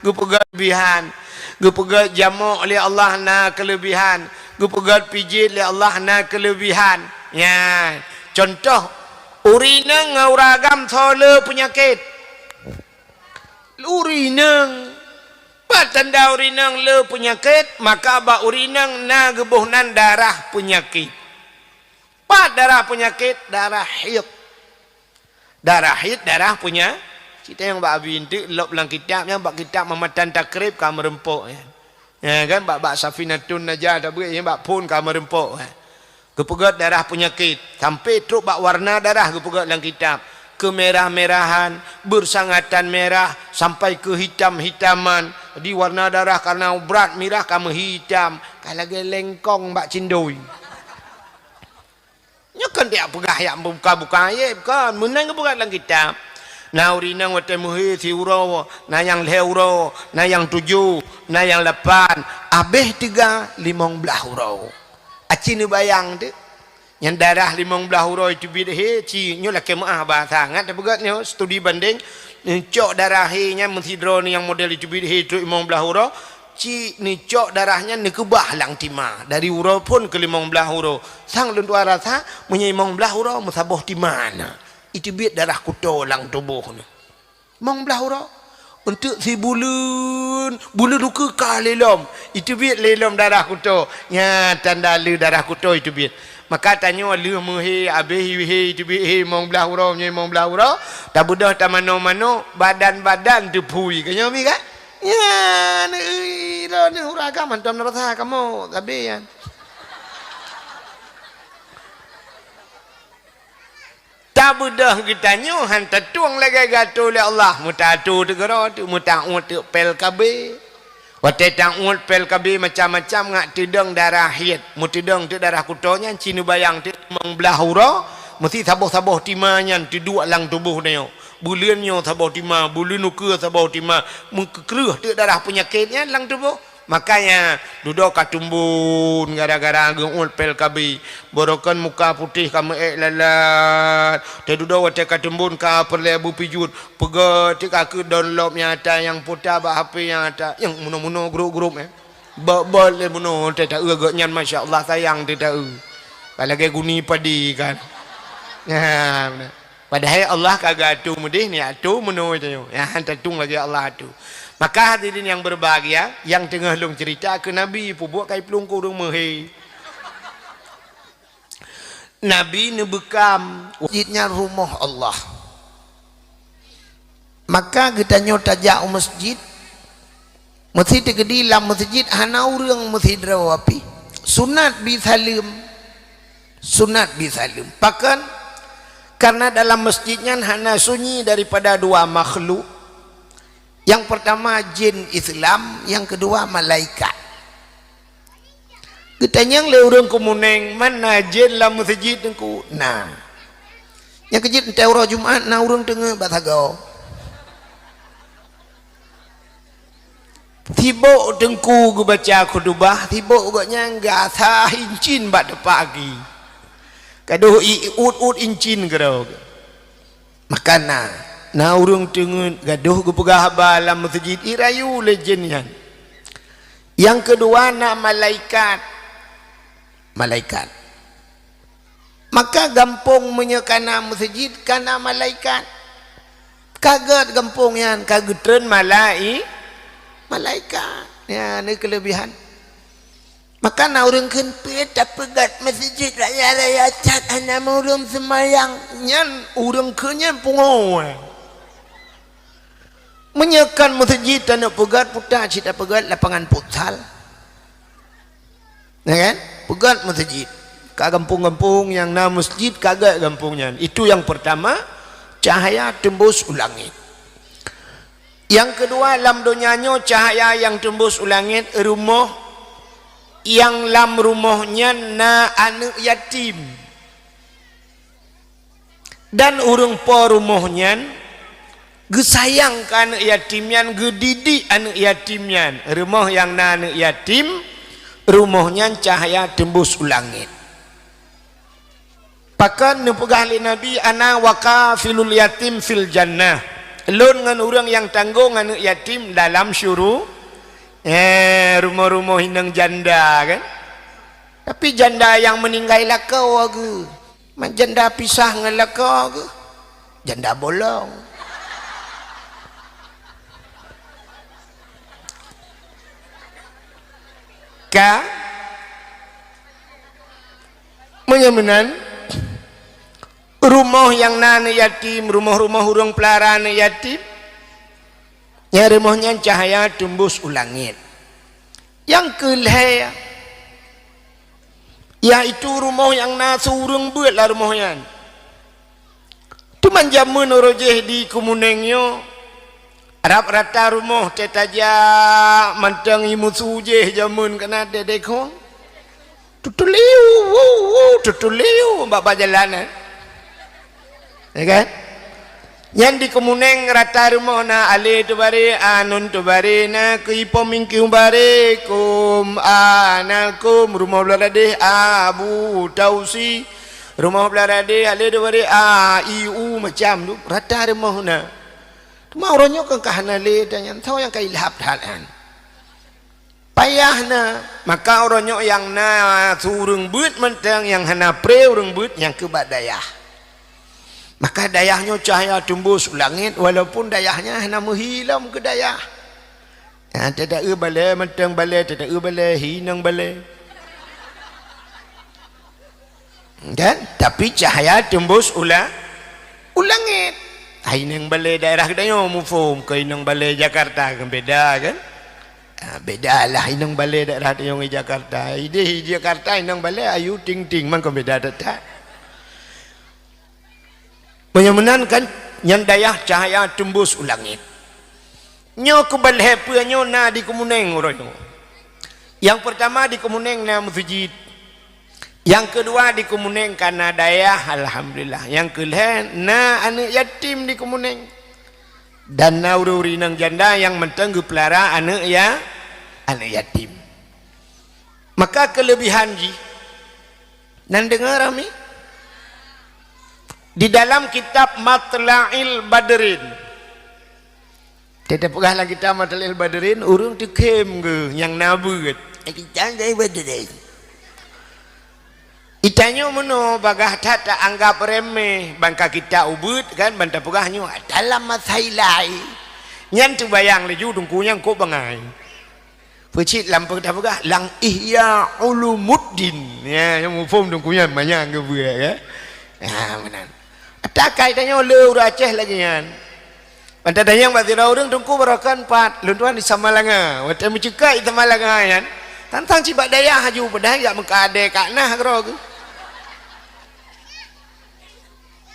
Gupegat kelebihan, gupegat jamu oleh Allah na kelebihan, gupegat pijit oleh Allah na kelebihan. Ya, contoh urineng ngauragam thole penyakit. Urineng patanda urineng le penyakit, maka ba urineng na gebuhnan darah penyakit. Pat darah penyakit, darah haid. Darah haid, darah punya kita yang bak bintik lop lang kitabnya bak kitab mematan takrib ka merempuk ya. Ya kan bak safinatun najah tak berat ya bak pun ka merempuk ya. Kepegat darah penyakit sampai truk bak warna darah kepegat lang kitab kemerah-merahan bersangatan merah sampai ke hitam-hitaman di warna darah karena berat merah kamu hitam kalau lengkong bak cindoi. Nya kan dia pegah yang buka-buka ayat kan menang kepegat lang kitab. Na urinang wate muhi si uro, na yang leuro, na yang 7, na yang 8, abeh 3, 15 uro. Aci ni bayang tu. Yang darah 15 uro itu bid he ci nyo la kemaah ba sangat begat nyo studi banding cok darah he nya mensidro ni yang model itu bid he tu 15 uro. Ci ni cok darahnya ni kebah lang tima dari uro pun ke 15 uro. Sang lentua rasa punya 15 uro musaboh di mana? Itu biar darah kuto lang tubuh ni. Mong belah untuk si bulu duka kah lelom. Itu biar lelom darah kuto. Ya tanda le darah kuto itu biar. Maka tanya le muhi abih he itu biar he mong belah uro nya mong belah uro. Tak budah tak mano badan-badan tu pui kanya mi kan? Ya ni ni uragam antam rasa kamu tapi ya. Tak mudah kita nyuhan tetuang lagi gato oleh Allah mutatu tegara tu mutaut tu pel kabe wate taut pel kabe macam-macam ngak tidang darah haid mutidang tu darah kutonya cinu bayang tu membelah hura mesti saboh-saboh timanya tu dua lang tubuh dia bulannya saboh tima bulan nuka saboh tima mengkekreh tu darah penyakitnya lang tubuh. Makanya duduk katumbun gara-gara geul pel kabi borokan muka putih kamu lalat te duduk wate katumbun ka perlebu pijut pegat tika ke download nyata yang putih ba HP yang ada yang muno-muno grup-grup bol le muno te tak gak nyan masyaallah sayang te tak kalau ke guni padi kan ya padahal Allah kagak atu mudih ni atu muno te ya tatung lagi Allah atu. Maka hadirin yang berbahagia, yang tengah long cerita ke Nabi pun buat kai pelung kurung mehe. Nabi ni bekam masjidnya rumah Allah. Maka kita nyotajak masjid. Masjid tegedi lam masjid hana urang masjid rawapi. Sunat bi salim. Sunat bi salim. Bahkan karena dalam masjidnya hana sunyi daripada dua makhluk. Yang pertama jin Islam, yang kedua malaikat. Ketanya le urang kumuneng mana jin la masjid ku. Nah. Yang kejit ente ura Jumaat na urang tengah batagau. Tiba dengku gu baca khutbah, tiba uganya enggak sah incin bad pagi. Kaduh iut incin gerau. Makana na urang tengah gaduh ke pegah balam masjid irayu lejenyan. Yang kedua na malaikat. Malaikat. Maka gampung menyekana masjid kana malaikat. Kaget gampung yan, kagetren malaikat. Ya, ni kelebihan. Maka na urang kenpet tak pegat masjid raya-raya cat ana urang semayang nyan urang kenyan pungo. Menyekan masjid tanah pegat putar cita pegat lapangan futsal. Ya kan? Pegat masjid. Ka kampung-kampung yang nama masjid kagak kampungnya. Itu yang pertama, cahaya tembus ulangit. Yang kedua, lam dunianya cahaya yang tembus ulangit rumah yang lam rumahnya na anak yatim. Dan urang po rumahnya gesayang ke anak yatimnya, gedidik anak yatimnya. Rumah yang na anak yatim, rumahnya cahaya tembus ulangit. Pakan nepegah li Nabi ana waqafilul yatim fil jannah. Lun dengan orang yang tanggung anak yatim dalam syuruh rumah-rumah hinang janda kan. Tapi janda yang meninggal lakau ke, janda pisah dengan lakau ke, janda bolong. Ka menyamanan rumah yang nana yatim, rumah-rumah urang pelara anak yatim, ya rumahnya cahaya tembus ulangit. Yang kelihaya yaitu rumah yang nasu urang buat lah rumahnya. Tu manjamun orojeh di kumunengnya Arab rata rumah tetaja mantang imut suje jamun kena dedekong tutuliu mbak jalanan ya kan yang di kemuneng rata rumah na ale tu bare anun tu bare na kipo mingkiu bare kum anakum rumah beladeh abu tausi rumah beladeh ale tu bare iu macam tu rata rumah na mau orangnya ke kahana le dan yang tahu yang kailhab halan payahna maka orangnya yang na surung but mentang yang hana pre urung but yang kebadayah maka dayahnya cahaya tembus langit walaupun dayahnya hana menghilang ke dayah tidak balai mentang balai tidak balai hinang balai kan tapi cahaya tembus ulangit Inang balai daerah kita yo mufum ke inang balai Jakarta kan beda kan beda lah inang balai daerah kita yang Jakarta di Jakarta inang balai ayu ting ting man kan beda tak menyamanan kan yang dayah cahaya tembus ulangit nyo ke balai pun nyo na di kemuneng orang yang pertama di kemuneng na masjid. Yang kedua di Kemuneng karena daya alhamdulillah. Yang kelima na anak yatim di Kemuneng dan naururi nang janda yang mentenggu pelara anak yatim. Maka kelebihan ji nan dengar kami di dalam kitab Matla'il Badrin. Tidak pegah lagi kitab Matla'il Badrin urung dikem ke yang nabut. Kita jadi badrin. Itanya meno bagah tata anggap remeh bangka kita ubut kan banta pegahnya dalam masailai nyan tu bayang leju dungkunya kok bangai pecit lampu dah pegah lang ihya ulumuddin ya yang mufum dungkunya banyak ke buat ya benar atakai tanya le Aceh lagi kan banta dayang batira urang dungku barakan pat luntuan di Samalanga wate mencekai Samalanga kan tantang cibak daya haju pedaya mengkade kaknah kro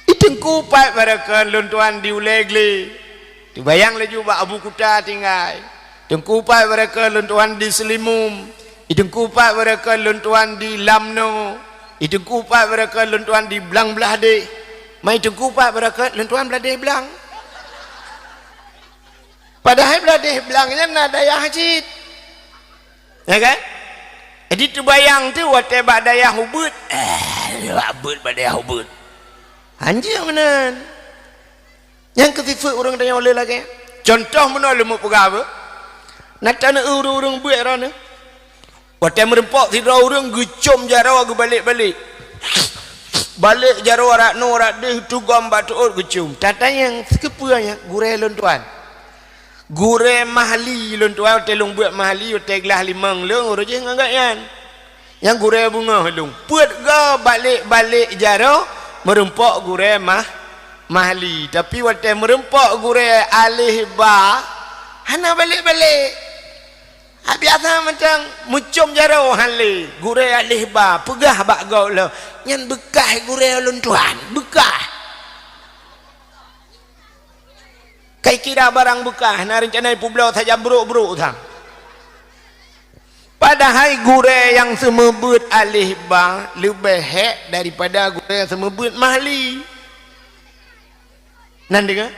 Itengku pat barakan luntuan di Ulegli dibayang leju bak Abu Kuta tinggal itengku pat barakan luntuan di Selimum itengku pat barakan luntuan di Lamno itengku pat barakan luntuan di Belang Belade mai itengku pat barakan luntuan Belade Belang padahal Belade Belangnya nada daya hajit ya kan jadi terbayang tu wate bak daya hubut hubut bak daya hubut anjing menan yang ketiga orang tanya oleh lagi contoh mana lemuk pegawai nak tanya orang buat rana wate merempak tidak orang gecom jarawa ke balik-balik balik jarawa rakno rakdeh tu gambar tu gecom tata yang sekepuranya gureh lontuan gure mahali lontuan telung buat mahali hotel gelas limang lung orang je ngagak yang gure bunga lung puat ga balik-balik jarawa merempak gure mahali tapi waktu merempak gure alih ba hana balik-balik biasa macam mucum jaro hale gure alih ba pegah bak gau lah nyan bekah gure luntuan bekah kai kira barang bekah na rencana publau saja buruk-buruk thang padahal gure yang semebut alih ba lebih hek daripada gure yang semebut mahli nan dengar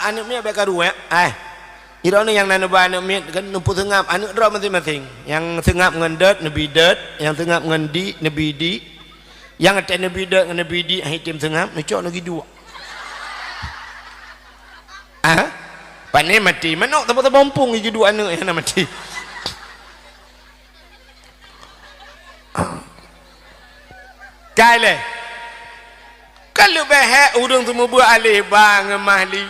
anak miak bakaru irone yang nanaba anak miak kan numpu sengap anak dra masing-masing yang sengap ngendet nabi det yang sengap ngendi nabi di yang ada nabi det nabi di hitim sengap necok lagi dua ah pandai mati mana tempat bompong je dua anak yang nak mati kale kalau behek urang tu buat alih bang mahli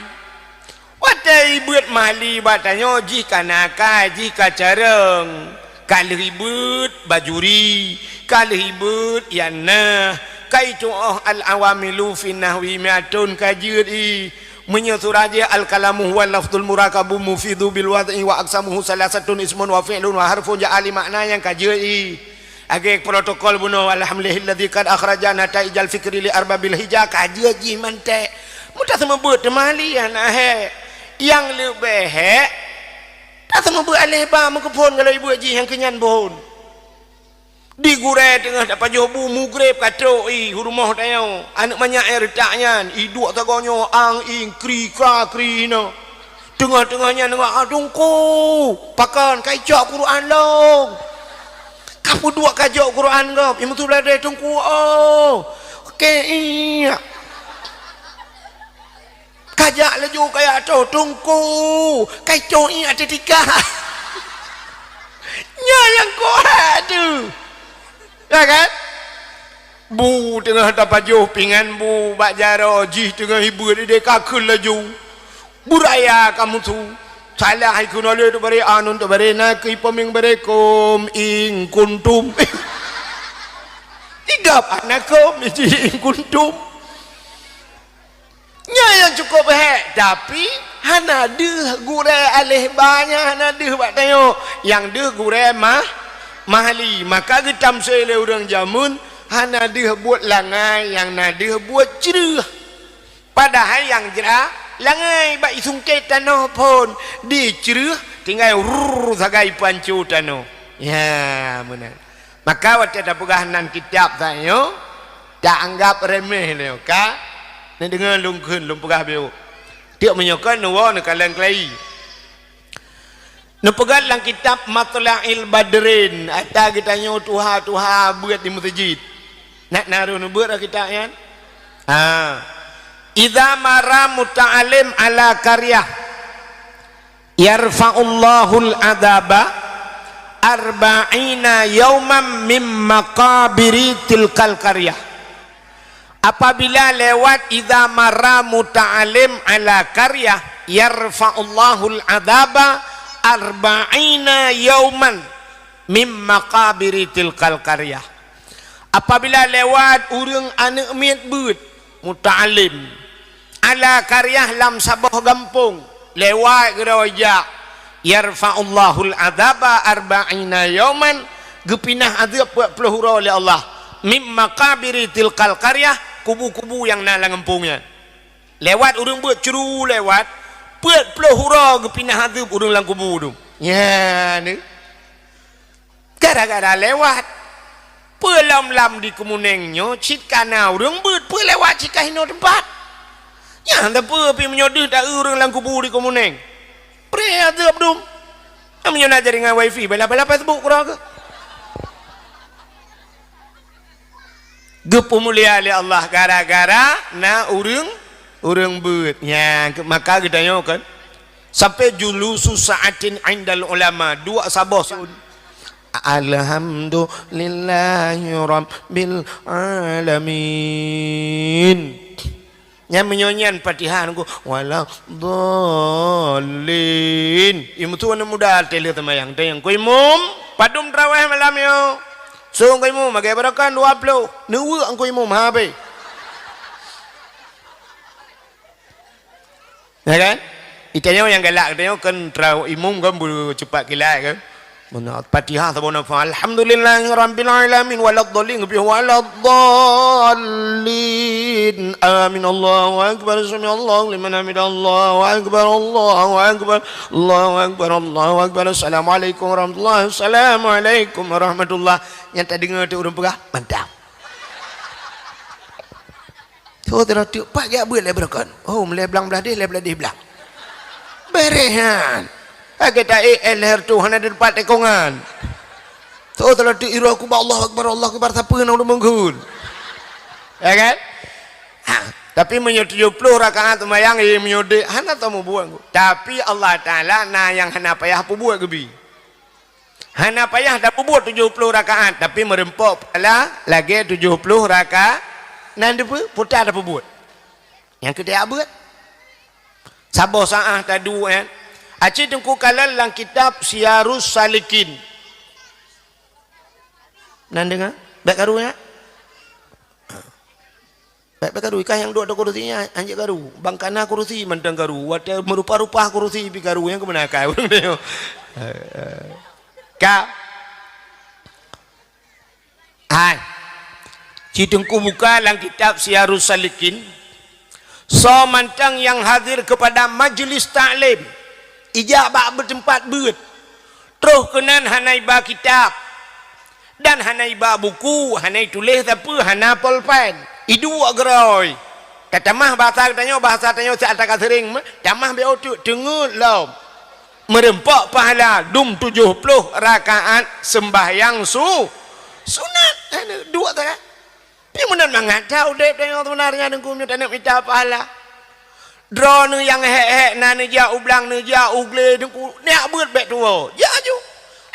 watai buat mahli batanya jika nakai jika careng kalau ribut bajuri kalau ribut yana kaitu al-awamilu fi nahwi mi'atun kajiri menyaturaja al-kalamu wal lafzul murakabu mufidu bil wad'i wa aqsamuhu salasatun ismun wa fi'lun wa harfun ja'ali makna yang kajiri agak protokol buno alhamdulillahilladzi kad akhrajana ta'ijal fikri li arbabil hijah kaji mante mudah sama buat temali anak he yang lebih he tak sama buat alih ba mengkepon kalau ibu haji yang kenyan bon di gure tengah dapat jobu mugreb kato rumah tayo anak banyak air taknya iduk tagonyo ang ing kri kra kri no tengah-tengahnya nengah adungku pakan kai cok Quran long kapu dua kajak Quran kau yang betul ada tungku oh okey kajak laju kayak tu tungku kacau ini ada tiga nya yang kau ada ya kan bu tengah dapat jauh pingan bu bak jaro jih tengah ibu dia kakul laju buraya kamu tu salah ikun oleh tu beri anun tu beri nak ipoming beri kom ing kuntum tiga anak kom ing kuntum nya yang cukup baik tapi hana deh gure alih banyak hana deh buat tayo yang deh gure mahali maka getam sele orang jamun hana deh buat langai yang nadeh buat cerah padahal yang jerah langai bak isungke tanah pun dicerah tinggal sagai pancu tanah ya benar maka waktu ada pegahanan kitab saya tak anggap remeh leo ka ni dengar lungkun lumpegah beo tiap menyokan nuwa ne kalang klai nu pegat lang kitab Matla'il Badrin ata kita nyo tuha buat di masjid nak naruh nu buat kita kan idza mara muta'alim ala karyah yarfa'ullahul adaba arba'ina yawman mim maqabiri tilkal karyah apabila lewat idza mara muta'alim ala karyah yarfa'ullahul adaba arba'ina yawman mim maqabiri tilkal karyah apabila lewat urang anak miat beut muta'alim ala karyah lam sabah gampung lewat geroja yarfa'ullahul adaba arba'ina yawman gepinah azab 40 hura oleh Allah mim maqabiri tilkal karyah kubu-kubu yang nalang gampungnya lewat urang buat ceru lewat 40 hura gepinah azab urang lang kubu tu ya ni gara-gara lewat pelam-lam di kemunengnya cit kana urang buat pelewat cikahino tempat ya anda pergi menyodih tak orang lang kubur di kemuneng pre azab dum amnya nak jaringan wifi bala-bala Facebook kurang ke gepu mulia oleh Allah gara-gara na urang beut ya maka kita kan sampai julusu sa'atin indal ulama dua sabah alhamdulillahi rabbil alamin yang menyonyan Fatihah ku wala dhalin imu tu ana muda tele temayang tayang ku imum padum tarawih malam yo so ku imum magai barakan 20 nuwa ku imum habe ya kan itanya yang galak tanya kan tarawih imum kan bulu cepat kilat kan mana Fatihah sabona fa alhamdulillahi rabbil alamin waladhdallin bi waladhdallin amin Allahu akbar sami Allahu liman hamida Allahu akbar Allahu akbar Allahu akbar Allahu akbar assalamualaikum warahmatullahi assalamualaikum warahmatullahi yang tak dengar tu urang pegah mantap tu terus pak ya buat leberakan oh mele belang belah dia le belah dia belah berehan kita elher tu hana di depan tekongan tu telah diiru aku Allah akbar siapa yang nak menggul ya kan Tapi 70 rakaat sembahyang ia menyodek hana tamu buat. Tapi Allah Taala na yang hana payah apa buat gebi. Hana payah dah buat 70 rakaat tapi merempok pala lagi 70 rakaat nan depa putar dah buat. Yang kedua buat. Sabar saah tadu kan. Acik tengku kalal dalam kitab Siyarus Salikin. Nan dengar? Baik karu ya? Baik karu ikah yang dua ada kursinya anjik karu. Bangkana kursi mentang karu. Wata merupa-rupa kursi pi karu yang kemana kau. Ka hai cidengku buka dalam kitab Siyarus Salikin so mantang yang hadir kepada majlis ta'lim ijabah bertempat buat terus kenan hanai ba kitab dan hanai ba buku hanai tulis apa hana pulpen idu agroy kata mah bahasa tanya saya tak sering jamah be otu dengar lom merempok pahala dum 70 rakaat sembahyang sunat dua tak dia benar mengatau dek tengok sebenarnya dengkumnya tak nak minta pahala drone yang hek na neja ublang neja ugle dengku nak buat baik tua ya aju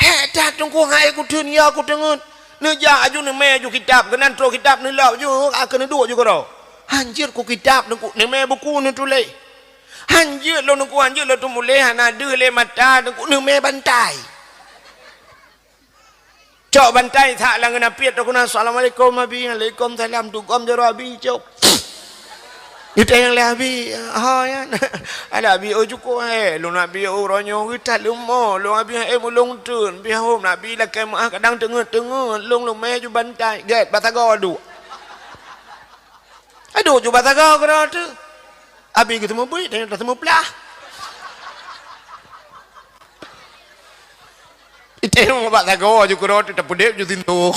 hek dah dengku hai ku dunia ku dengut neja aju ne me aju kitab kenan tro kitab ne lau ju akan duk ju karo anjir ku kitab dengku ne me buku ne tulis hanjir lo nungku hanjir lo tu mulai hana ada le mata nungku nume bantai cok bantai tak lang kena piat aku na assalamualaikum abi waalaikumsalam tu kom jaro abi cok kita yang le abi ha ya ada abi o juko lo nabi o ronyo kita lumo lo abi mulung tun bi hom nabi la kem kadang tengah long me ju bantai get batago adu aduh ju batago kena tu abi kita mau bui dan kita mau pelah. Itu yang buat tago juga rot, kita pudek juga tinto.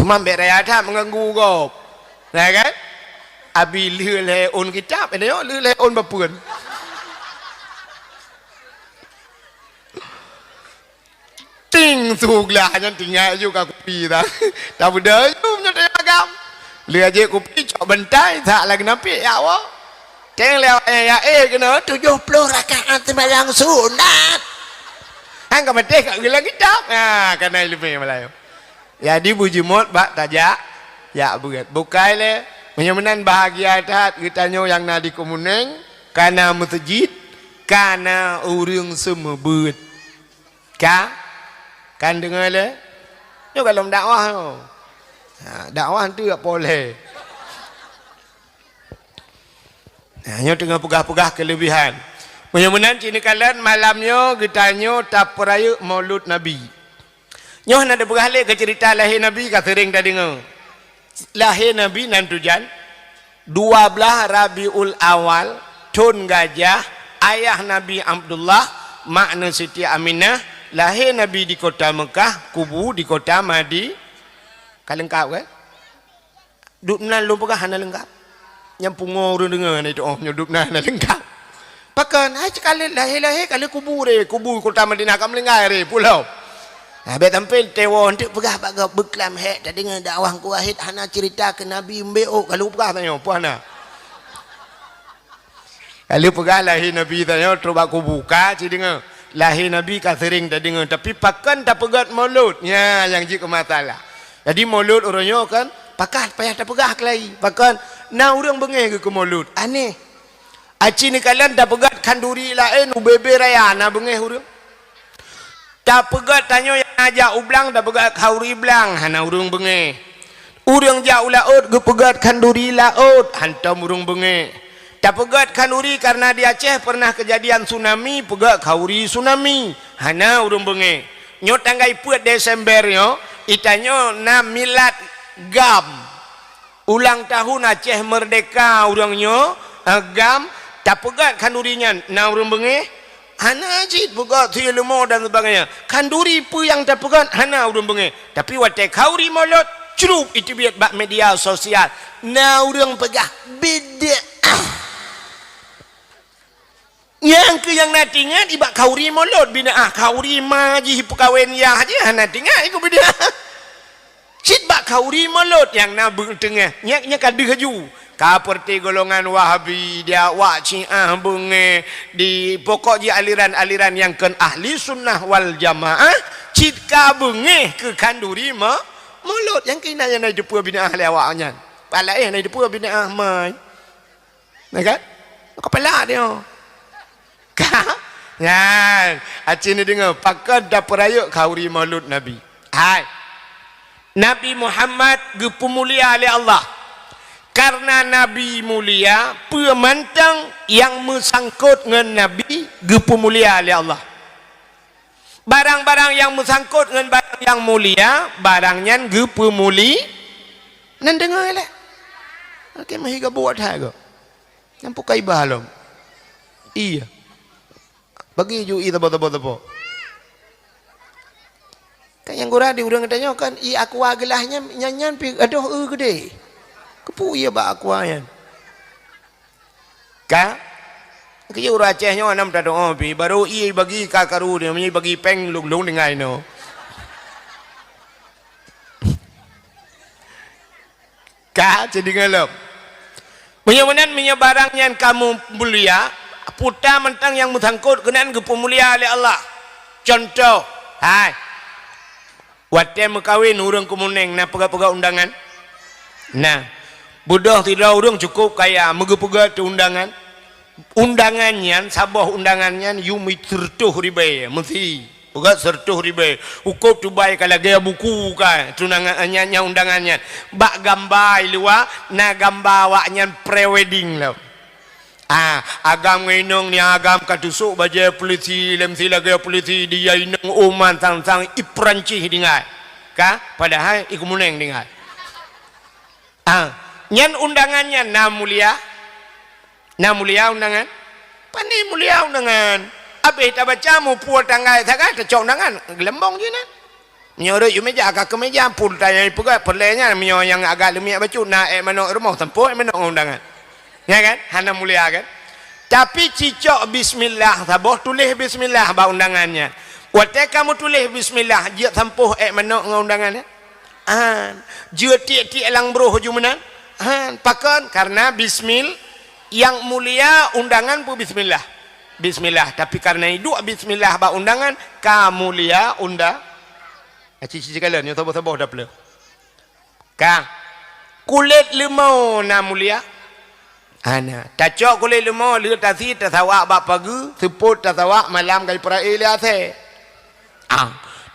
Mampu raya mengganggu kau, nah kan? Abi leh on kitab, ini yo leh on bapun. Ting suglah yang tinggal juga kopi dah, tak boleh jom nyata agam. Lihat je kopi cok bentai tak lagi nampak ya awak. Teng lewat ya kena 70 rakaat sembahyang sunat. Hang ka mati kat gelang kitab. Ha kana lebih Melayu. Ya di bujimot bak tajak ya berat. Bukai le menyemenan bahagia tat kita nyo yang nadi kumuneng kana masjid kana urang semebut. Kan dengar le. Yo kalau dakwah yo. Dakwah tu tak boleh. Hanya tengah pegah-pegah kelebihan. Mudah-mudahan cini kalian malamnya kita nyo tak peraya Maulud Nabi. Nyoh nak pegah le ke cerita lahir Nabi ka sering dah dengar. Lahir Nabi nan tujan 12 Rabiul Awal Tun Gajah ayah Nabi Abdullah makna Siti Aminah lahir Nabi di kota Mekah kubu di kota Madi. Lengkap kan? Duk nan lu pegah hana lengkap. Yang pungo orang dengar ni tu nyuduk nan lengkap. Pakan hai sekali lahir kali kubur kota Madinah kam lengai re pulau. Habis tampil tewon tu pegah bag beklam hek dah dengar dakwah ku wahid hana cerita ke Nabi mbeo kalau pegah tanya apa hana. Kalau pegah lahir Nabi tanya terus aku buka ci dengar. Lahir Nabi ka sering dah dengar tapi pakan tak pegat maulud. Ya yang ji ke masalah. Jadi maulud orangnya kan pakat payah tak pegah kelai. Pakan na orang bengeh ke maulud. Aneh. Aci ni kalian tak pegat kanduri lain ubebe raya na bengeh orang. Tak pegat tanya yang ajak ublang tak pegat kauri blang hana orang bengeh. Orang jak ulaut ke pegat kanduri laut hantam orang bengeh. Tak pegat kanduri karena di Aceh pernah kejadian tsunami pegat kauri tsunami hana orang bengeh. Nyot tanggai puat Desember yo itanyo na milad gam ulang tahun Aceh merdeka orangnya gam tak pegat kandurinya na orang bengeh hana ajit pegat silemo dan sebagainya kanduri pu yang tak pegat hana orang bengeh tapi watai kauri molot cerup itu biar bak media sosial na orang pegah beda yang ke yang natingan ibak kauri molot bina kauri maji pekawin ya aja natingan ikut beda sit bak kauri mulut yang nabung tengah nyaknya kada haju seperti golongan Wahabi dia wak Syiah bunge di pokok je aliran-aliran yang kan ahli sunnah wal jamaah cika bunge ke kanduri mulut yang kena yang naik depua bina ahli awaknya pala naik depua bina ahmai nah kan kepala dia kan yan acin ni dengar pakad dapur ayuk kauri mulut Nabi hai Nabi Muhammad gepemulia oleh Allah karena Nabi mulia pemantang yang mesangkut dengan Nabi gepemulia oleh Allah barang-barang yang mesangkut dengan barang yang mulia barangnya gepemuli nan dengar lah okey mahiga buat hal ke nampu kai bahalom iya bagi ju i tabo kan yang gura di urang katanya kan i aku agelahnya nyanyan pi aduh gede kepu ia ba aku ayan ka ke ura Acehnya anam ta doa pi baru i bagi ka karu dia menyi bagi peng lung dengan no ka jadi ngelop menyemenan menyebarang yang kamu mulia puta mentang yang mesangkut kenan gepemulia oleh Allah contoh hai wate mekawin urang kumuneng na pega-pega undangan nah budah tidak urang cukup kaya megepega tu undangannya sabah undangannya yumi sertuh ribe mesti pega sertuh ribe ukup tu baik kalau gaya buku ka tunangannya undangannya bak gambar luar na gambar waknya pre-wedding lah agam nginong ni agam katusuk baja polisi lemsi lagi polisi dia inong uman sang ipranci dengar ka padahal ikumuneng dengar nyan undangannya na mulia undangan pani mulia undangan abe ta baca mu puat tanggai thaga ta cok undangan gelembong je na nyore yu meja agak ke meja pul tanya pega perlenya menyo yang agak lemia bacu na manok rumah tempo manok undangan ya kan hana mulia kan tapi cicok bismillah saboh tulis bismillah ba undangannya wate kamu tulis bismillah dia tempuh manok undangannya dia tiak-tiak lang bro ju menan pakan karena bismil yang mulia undangan pu bismillah tapi karena hidup bismillah ba undangan ka mulia undang cici kalian yo tabo-tabo dah pula ka kulit lemau na mulia ana tacok kulit lemau le tasi tasawak ba pagi seput tasawak malam kali perail ase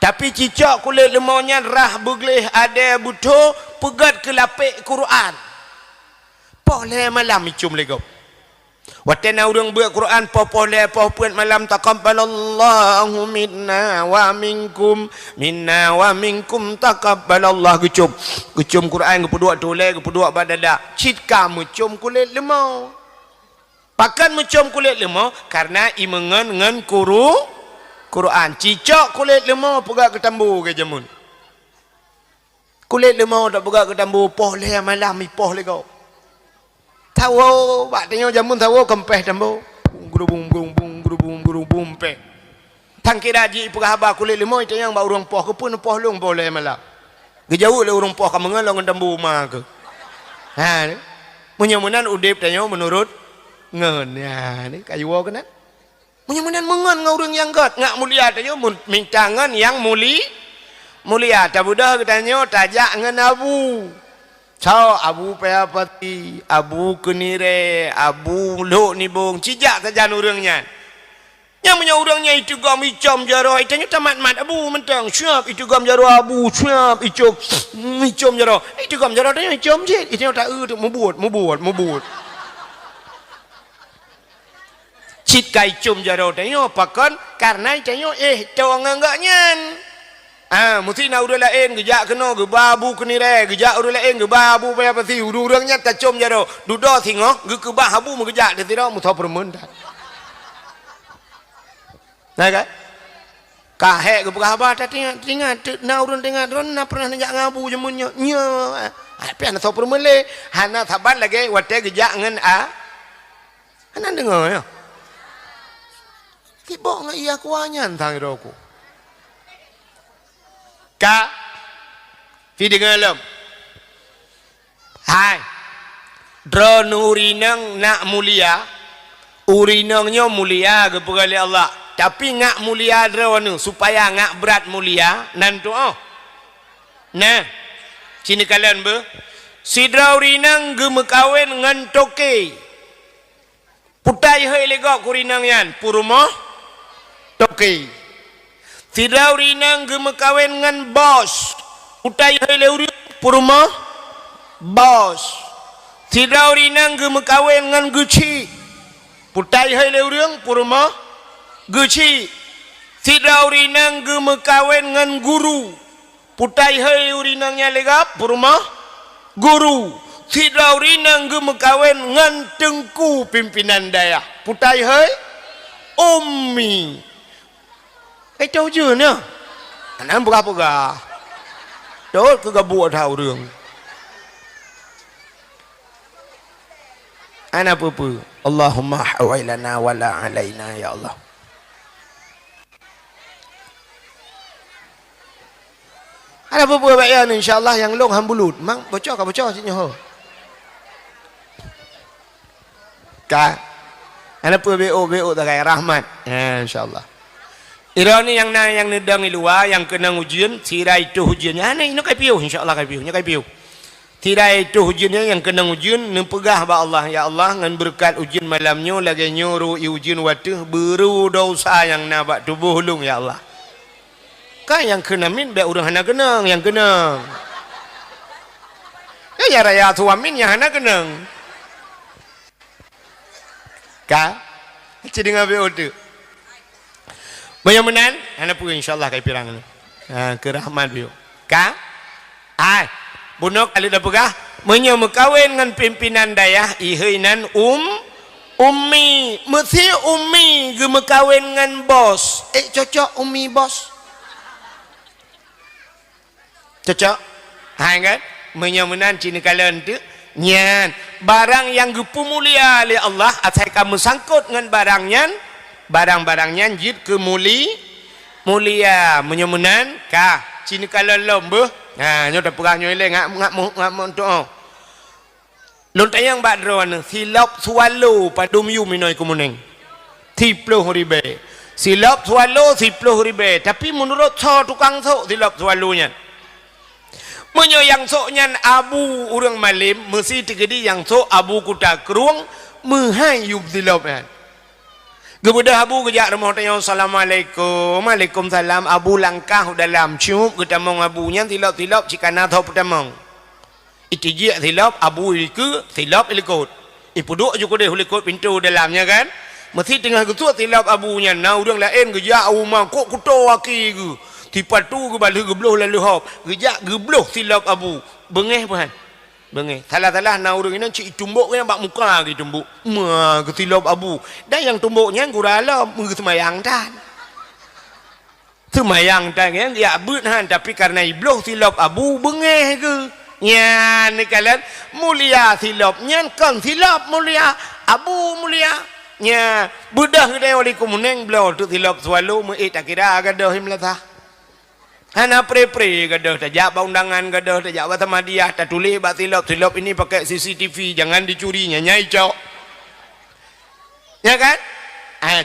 tapi cicak kulit lemaunya rah begleh ada butuh pegat ke lapik Quran boleh malam icum lego watena urang buat Quran boleh puan malam taqabbalallahu minna wa minkum taqabbalallah gecum Quran gepuduk toleh gepuduk badada cit kamu cum kulit lemau pakan mencum kulit lemau karena imengan ngan Quran cicak kulit lemau pegak ke tambu ke jamun kulit lemau tak pegak ke tambu boleh malam ipoh lego tahu bak tengok jamun tahu kempeh tambo gurung pe tangki raji pegahaba kulit lemau itu yang bak urang poh ke pun poh long boleh malam gejauh le urang poh ka mengalong tambo ma ke munyamunan udip tanya menurut ngen ya ni kayu wa kenan munyamunan mengan ngurang yang gat ngak mulia tanya mintangan yang mulia tabudah katanya tajak ngen abu Cao abu payapati, abu kenire, abu lok ni bong, cijak saja urangnya. Yang punya urangnya itu gam icam jaro, itanya tamat-mat abu mentang, siap itu gam jaro abu, siap icam jaro. Itu gam jaro tanya icam je, itanya tak tu membuat. Cit kai icam jaro tanya pakan karena itanya tawang enggaknya. Mesti nak urang lain gejak kena ke babu kenire gejak urang lain ke babu payah pasti urangnya tak com jaro duda tengok ke babu mengejak dia tidak muta permen dah nah kan kahek ke berapa tak tengok nak urang tengok ron nak pernah nak ngabu jemunnya nya tapi anak tahu permen le hana sabar lagi wate gejak ngan hana dengar ya kibok ngan iya kuanyan tang roku ka fi dengan lam hai drone urinang nak mulia urinangnya mulia kepada Allah tapi ngak mulia drone supaya ngak berat mulia nanti nah sini kalian si draurinang gemekawin ngan toke putai hai lega kurinang yan purmo toke si draurinang gemekawin ngan bos putai hai leuri purmo bos si draurinang gemekawin ngan guci putai hai leuri purmo guci si draurinang gemekawin ngan guru putai hai urinangnya lega purmo guru tidak urinang gemekawin ngan tengku pimpinan daya putai hai ummi tahu je nya anak berapa Đó cứ gặp bùa thảo đường. Ana pupu. Allahumma hawailana wala alaina ya Allah. Ada pupu bayan insyaallah yang long hambulut. Mang bocor ka bocor sini ho. Ka. Ana pupu BO tak kayak rahmat. Insyaallah. Ironi yang nedang luar yang kena ujian, tirai itu ujiannya. Ini kai piu insyaallah kai piu, nya kai piu. Tirai itu ujiannya yang kena ujian nempegah ba Allah ya Allah ngan berkat ujian malamnya lagi nyuruh ujian waktu beru dosa yang nabak tubuh hulung ya Allah. Kan yang kena min be urang hana kenang yang kenang. Ya raya tuamin yang hana kenang. Ka? Jadi ngabe otu. Mudah-mudahan anak pun insyaallah kai pirang ni. Ke rahmat bio. Ka? Ai, bunok ali dah pegah menyo mekawin dengan pimpinan dayah iheunan ummi, mesti ummi ge mekawin dengan bos. Cocok ummi bos. Cocok? Hai kan? Mudah-mudahan cini kalian tu nyan barang yang gepu mulia oleh Allah asal kamu sangkut dengan barang-barangnya jid ke mulia menyemunan kah cini kalau lombe nah nyo dah perah nyo ile ngak untuk lontayang badron silap swallow padum yu minoi kumuneng 30 ribu silap swallow 10 ribu tapi menurut so tukang sok silap swallownya menyo yang soknya abu urang malim mesti tegedi yang sok abu kuda keruang menghayub silap kan. Kemudian Abu kejak rumah tanya Assalamualaikum. Waalaikumsalam. Abu langkah dalam cium ketamong abunya tilap-tilap cikana tau petamong. Itu je tilap Abu ke tilap ikut. Ipuduk juga deh ikut pintu dalamnya kan. Mesti tengah gitu tilap abunya. Nah urang lain kejak rumah kok kuto aki ke. Tipatu ke balik gebloh lalu hop. Kejak gebloh tilap Abu. Bengeh pahan. Bengeh. Salah-salah na urang ini cik tumbuk kan bak muka ke tumbuk. Ketilap Abu. Dan yang tumbuknya gurala semayang dan. Semayang dan kan ya berhan tapi karena ibloh tilap Abu bengeh ke. Ya ni kalian mulia tilapnya kan tilap mulia Abu mulia. Ya budah kedai oleh kumuneng bloh tu tilap swallow tak kira gadah himlatah. Hana pre-pre gadah tajak undangan gadah tajak batamadiah tak tulis bak tilap ini pakai CCTV jangan dicurinya nyai cok ya kan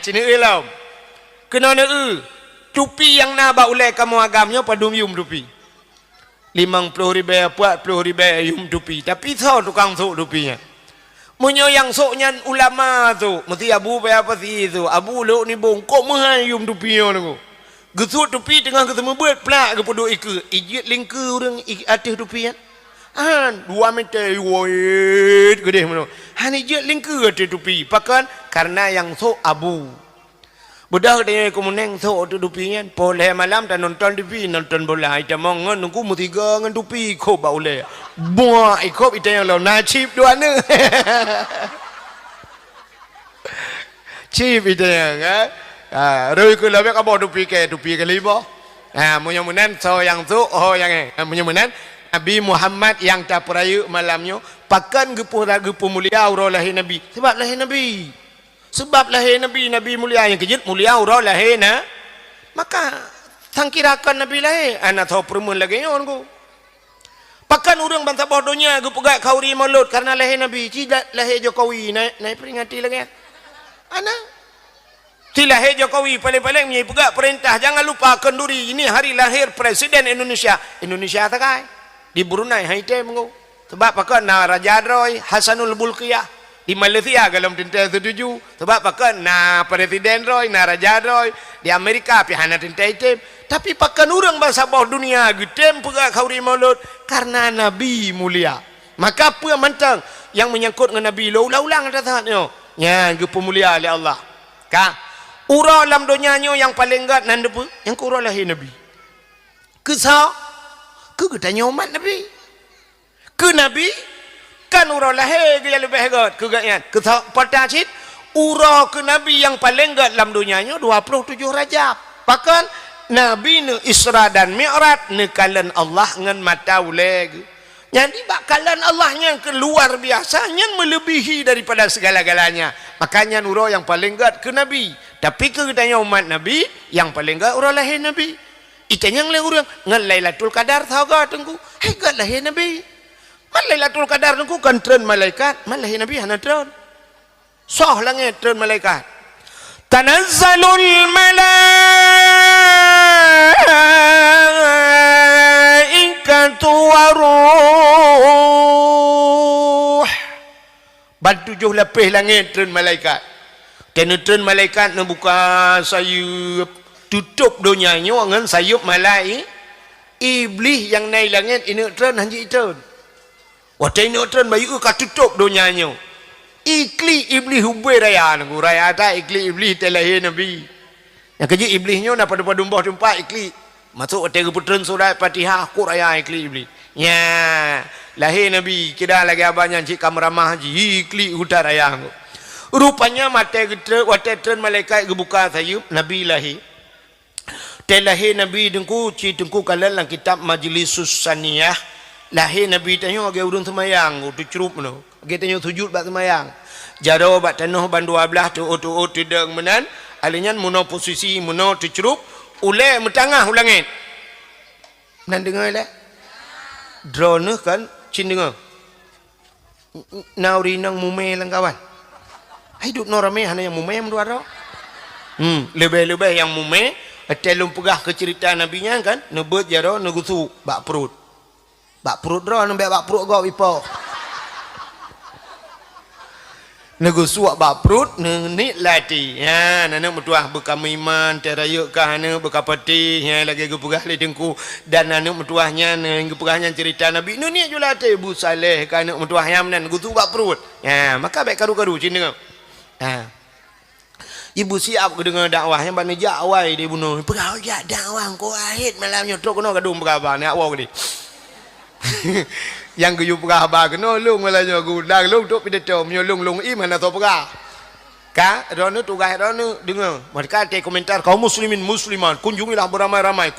cini ilam kena tupi yang nak bak ulai kamu agamnya padum yum tupi 50 ribu 40 ribu yum tupi tapi tau tukang sok tupinya munyo yang soknya ulama tu mesti abu apa sih tu abu lo ni bongkok mahal yum tupinya tu gesut tupi tengah ketemu buat pelak ke podok ika ijit lingka orang atas tupi kan 2 meter wait gede mana ijit lingka atas tupi pakan karena yang sok abu budak dia kumuneng sok tu tupi kan boleh malam dan nonton TV nonton bola ita mongon nunggu mutiga ngan tupi ko ba boleh buah ikop ita yang lo nachip dua ne chip ita yang rồi cứ lấy cái bộ tupi ke libo mudah-mudahan so yang tu yang mudah-mudahan Nabi Muhammad yang tak perayu malamnya pakan gepu mulia aurah lahir Nabi sebab lahir Nabi mulia yang kejut mulia aurah lahir maka sangkirakan Nabi lahir anak tahu perempuan lagi nyon ku Pakan orang bangsa bodohnya gu pegat kauri maulud karena lahir Nabi. Tidak lahir Jokowi naik peringati lagi. Ana ti lahir Jokowi paling-paling menyai pegat perintah jangan lupa kenduri ini hari lahir Presiden Indonesia. Indonesia tak kai di Brunei Haiti mengu. Sebab pakan na Raja Roy Hasanul Bulqiyah di Malaysia dalam tinta setuju. Sebab pakan na Presiden Roy na Raja Roy di Amerika pihana tinta item. Tapi pakan orang bangsa bawah dunia getem pegat kauri maulud karena Nabi mulia. Maka apa mantang yang menyangkut dengan Nabi ulang-ulang ada saatnya. Ya, ge pemulia oleh Allah. Ka urang dalam dunianya yang paling gat nan depu yang ku urang lahir Nabi. Kesah ke tanya umat Nabi. Ke Nabi kan urang lahir ke yang lebih gat ke gatnya. Kesah patacit urang ke Nabi yang paling gat dalam dunianya 27 Rajab. Bahkan Nabi ne Isra dan Mi'raj ne kalan Allah ngan mata uleg. Jadi bakalan Allah yang keluar biasa yang melebihi daripada segala-galanya. Makanya urang yang paling gat ke Nabi. Tapi ke tanya umat Nabi yang paling gat urang lahir Nabi. Itanya yang urang ngan Lailatul Qadar tahu gat tengku. Hei gat lahir Nabi. Man Lailatul Qadar tengku kan tren malaikat, man lahir Nabi hana tren. Soh langit tren malaikat. Tanazzalul malaikatu waruh. Bantu juh lepih langit tren malaikat. Kena tren malaikat nak buka sayup tutup dunianya dengan sayup malaik. Iblis yang naik langit ini tren hanji tren. Waktu ini tren bayu ka tutup dunianya. Ikli iblis hubai raya nunggu raya tak ikli iblis terlahir Nabi. Yang kerja iblisnya nak pada dumbah jumpa ikli. Masuk tiga putran surat Fatihah aku raya ikli iblis. Ya, lahir Nabi kira lagi abangnya cik kamramah haji ikli hutan raya. Rupanya mata kita waktu tren malaikat gebuka sayup Nabi lahir. Terlahir Nabi dengku cik dengku kalan dalam kitab Majlisus Saniyah. Lahir Nabi tanya agak urun semayang tu cerup no. Agak tanya sujud bak semayang. Jaro bak tanah ban 12 tu tidang menan. Alinya muno posisi muno tu cerup ule metangah ulangit. Nan dengar le. Drone kan cin dengar. Nauri nang mume lang kawan. Hidup no rame hanya yang mume mendua ro. Lebih-lebih yang mume telung pegah ke cerita nabinya kan nebut jaro negusu bak perut. Bak perut ro nambah bak perut go ipo. Nego suak bak perut ni lati. Ya nana metuah bekam iman terayuk kahana bekapati ya lagi gepegah le dengku dan nana metuahnya gepegahnya cerita Nabi ni julate Bu Saleh kana metuah yang nan nego bak perut. Ya maka baik karu-karu cin dengar. Ha. Ibu siap ke dengar dakwah yang bani jawai dia bunuh. Pegah jak dakwah ko ahid malam nyotok kena kadung berabang ni awak ni. Yang ke pegah ba kena lung malanya gudang lung tok pidato menyolong lung iman atau pegah ka rono tugas rono dengar mereka ada komentar kaum muslimin musliman kunjungilah beramai-ramai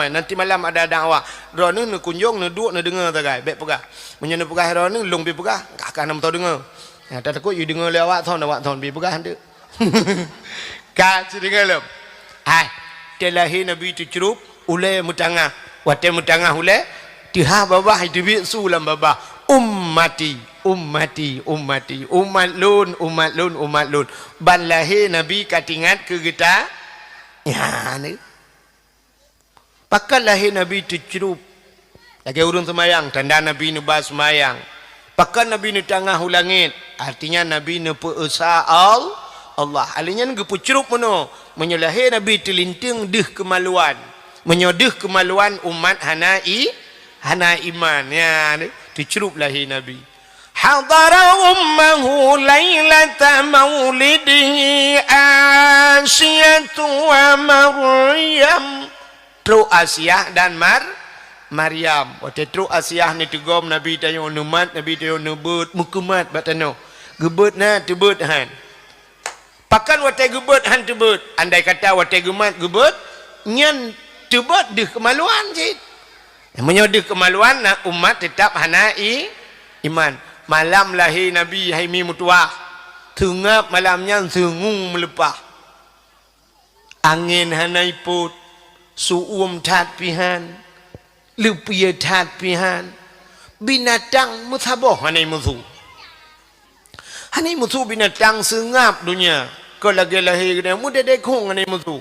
nanti malam ada dakwah rono ne kunjung ne duk ne dengar tagai baik pegah menyana pegah rono lung pi pegah gak akan tau dengar ya tak takut you dengar lewat thon pi pegah ande ka dengar lem hai telahir Nabi tu cerup ule mutangah wate mutangah ule tiha babah itu sulam babah umat lun ban lahir Nabi katingat ke kita ya ni pakai lahir Nabi tu cerup lagi urun semayang tanda Nabi ni bas semayang pakai Nabi ni tengah ulangit artinya Nabi ni peesa Allah alinya gepu cerup meno menyelahir Nabi telinting deh kemaluan menyodeh kemaluan umat hana iman ya dicerup lahir Nabi hadara ummahu lailata maulidihi Asyatu wa Maryam tru Asyah dan Maryam waktu tru Asyah ni tegom Nabi tayo numat Nabi tayo nebut mukumat batano gebut na tebut han pakan waktu gebut han tebut andai kata waktu gemat gebut nyan tebut deh kemaluan cik menyodih kemaluan nak umat tetap hanai iman malam lahir Nabi haimi mutuah tengap malamnya sengung melepah angin hanai put suum tat pihan Lupia tat pihan binatang muthaboh hanai musuh. Hanai musuh binatang sengap dunia. Kau lagi lahir kena muda dekong hanai musuh.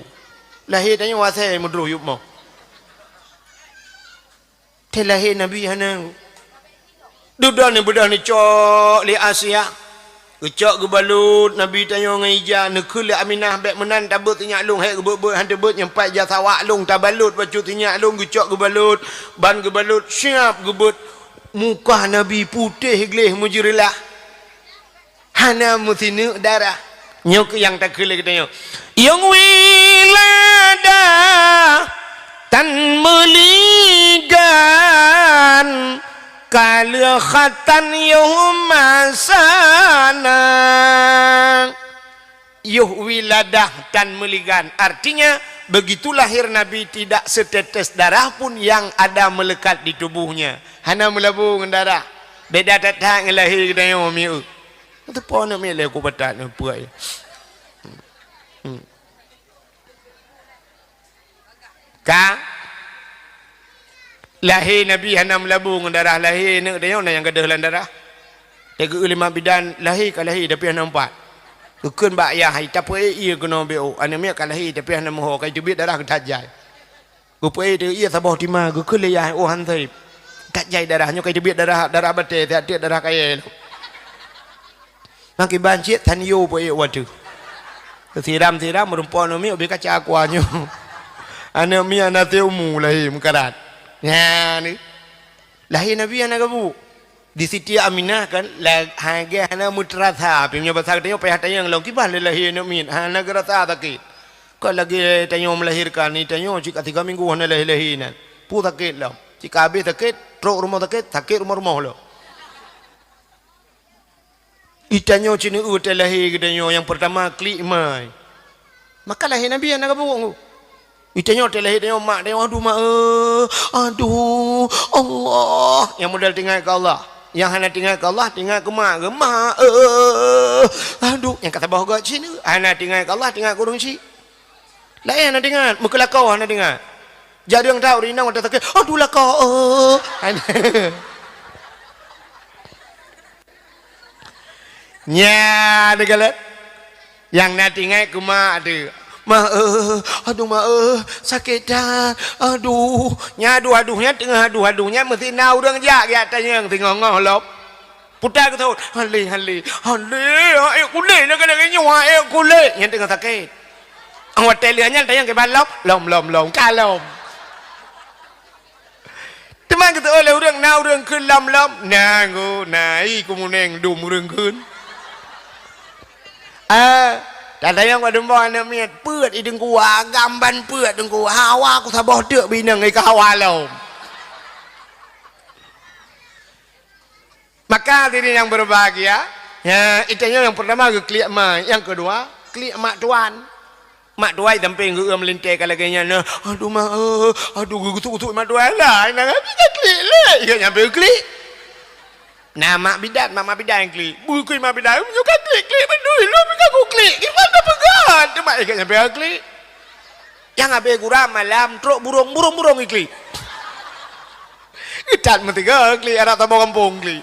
Lahir tanya wasai mudruh yup mau. Terlahir Nabi hanau. Dudah ni budak ni cok li Asia. Kecok ke balut Nabi tanya dengan hijau nekul Aminah bek menan tabut tinyak long hai gebut hantu but nyempat ja sawak long tabalut bacu tinyak long kecok ke balut ban ke balut siap gebut muka Nabi putih gleh mujrilah hana mutinu darah nyok yang tak kele katanya yang wilada tan meligan Kala khatan yuhum masana yuh wiladah dan meligan. Artinya begitu lahir Nabi tidak setetes darah pun yang ada melekat di tubuhnya. Hana melabung darah. Beda datang lahir dan yang miu. Itu pun nak milih aku batat nak buat. Ka lahir Nabi hana melabung darah lahir nak dia yang gadah darah. Tega ulama bidan lahir ka lahir tapi hana empat. Keun bak ayah tapi ia kena beo. Ana mi ka lahir tapi hana moho kai tebit darah ketajai. Kupe dia ia sabah tima keun le yah oh han thai. Tajai darahnya kai tebit darah bate tiap darah kai. Maki banjit tan yo po e wadu. Siram merumpon mi obi kaca akuanyo. Ana mi ana teumu lahir mekarat. Ya ni lahir Nabi anak kamu di Siti Aminah kan harga hana mutratha punya bahasa dia payah tanya yang lagi bah lahir Nabi hana gerasa takit kau lagi tanya melahirkan ni tanya jika 3 minggu hana lahir pu takit lah jika habis takit truk rumah sakit rumah lo itanya cina lahir tanya yang pertama klik mai maka lahir Nabi anak kamu itanya terlahir dia mak dia aduh mak aduh Allah yang modal tinggal ke Allah yang hana tinggal ke Allah tinggal ke mak aduh yang kata bahagia sini hana tinggal ke Allah tinggal ke urung si lain hana tinggal muka lakau hana tinggal jadi yang tahu rina waktu sakit aduh lakau nya degalat yang nak tinggal ke mak ada aduh sakit dah aduh aduhnya tengah aduhnya mesti na urang jak ya tanya yang tengah ngolop putar ke tahu hale ayo kuleh nak kena nyawa ayo kuleh yang tengah sakit awak telianya tanya ke balop lom kalom teman kita oleh urang na urang keun lom nangu nai kumuneng dum urang keun ada yang ada mana miat put ideng kuah gamban put ideng kuah hawa aku sabah dek binang ai hawa lo maka diri yang berbahagia ya itanya yang pertama ke klik mak yang kedua klik mak tuan sampai ngeu melintai kalaganya nah aduh mak aduh gutuk mak tuan lah nak habis klik le ya nyampe klik nah mak bidat yang klik buku mak bidat juga klik betul lu aku klik gimana pegat tu mak ikan sampai klik yang abe gurau malam truk burung klik ikat metiga klik anak tabung kampung klik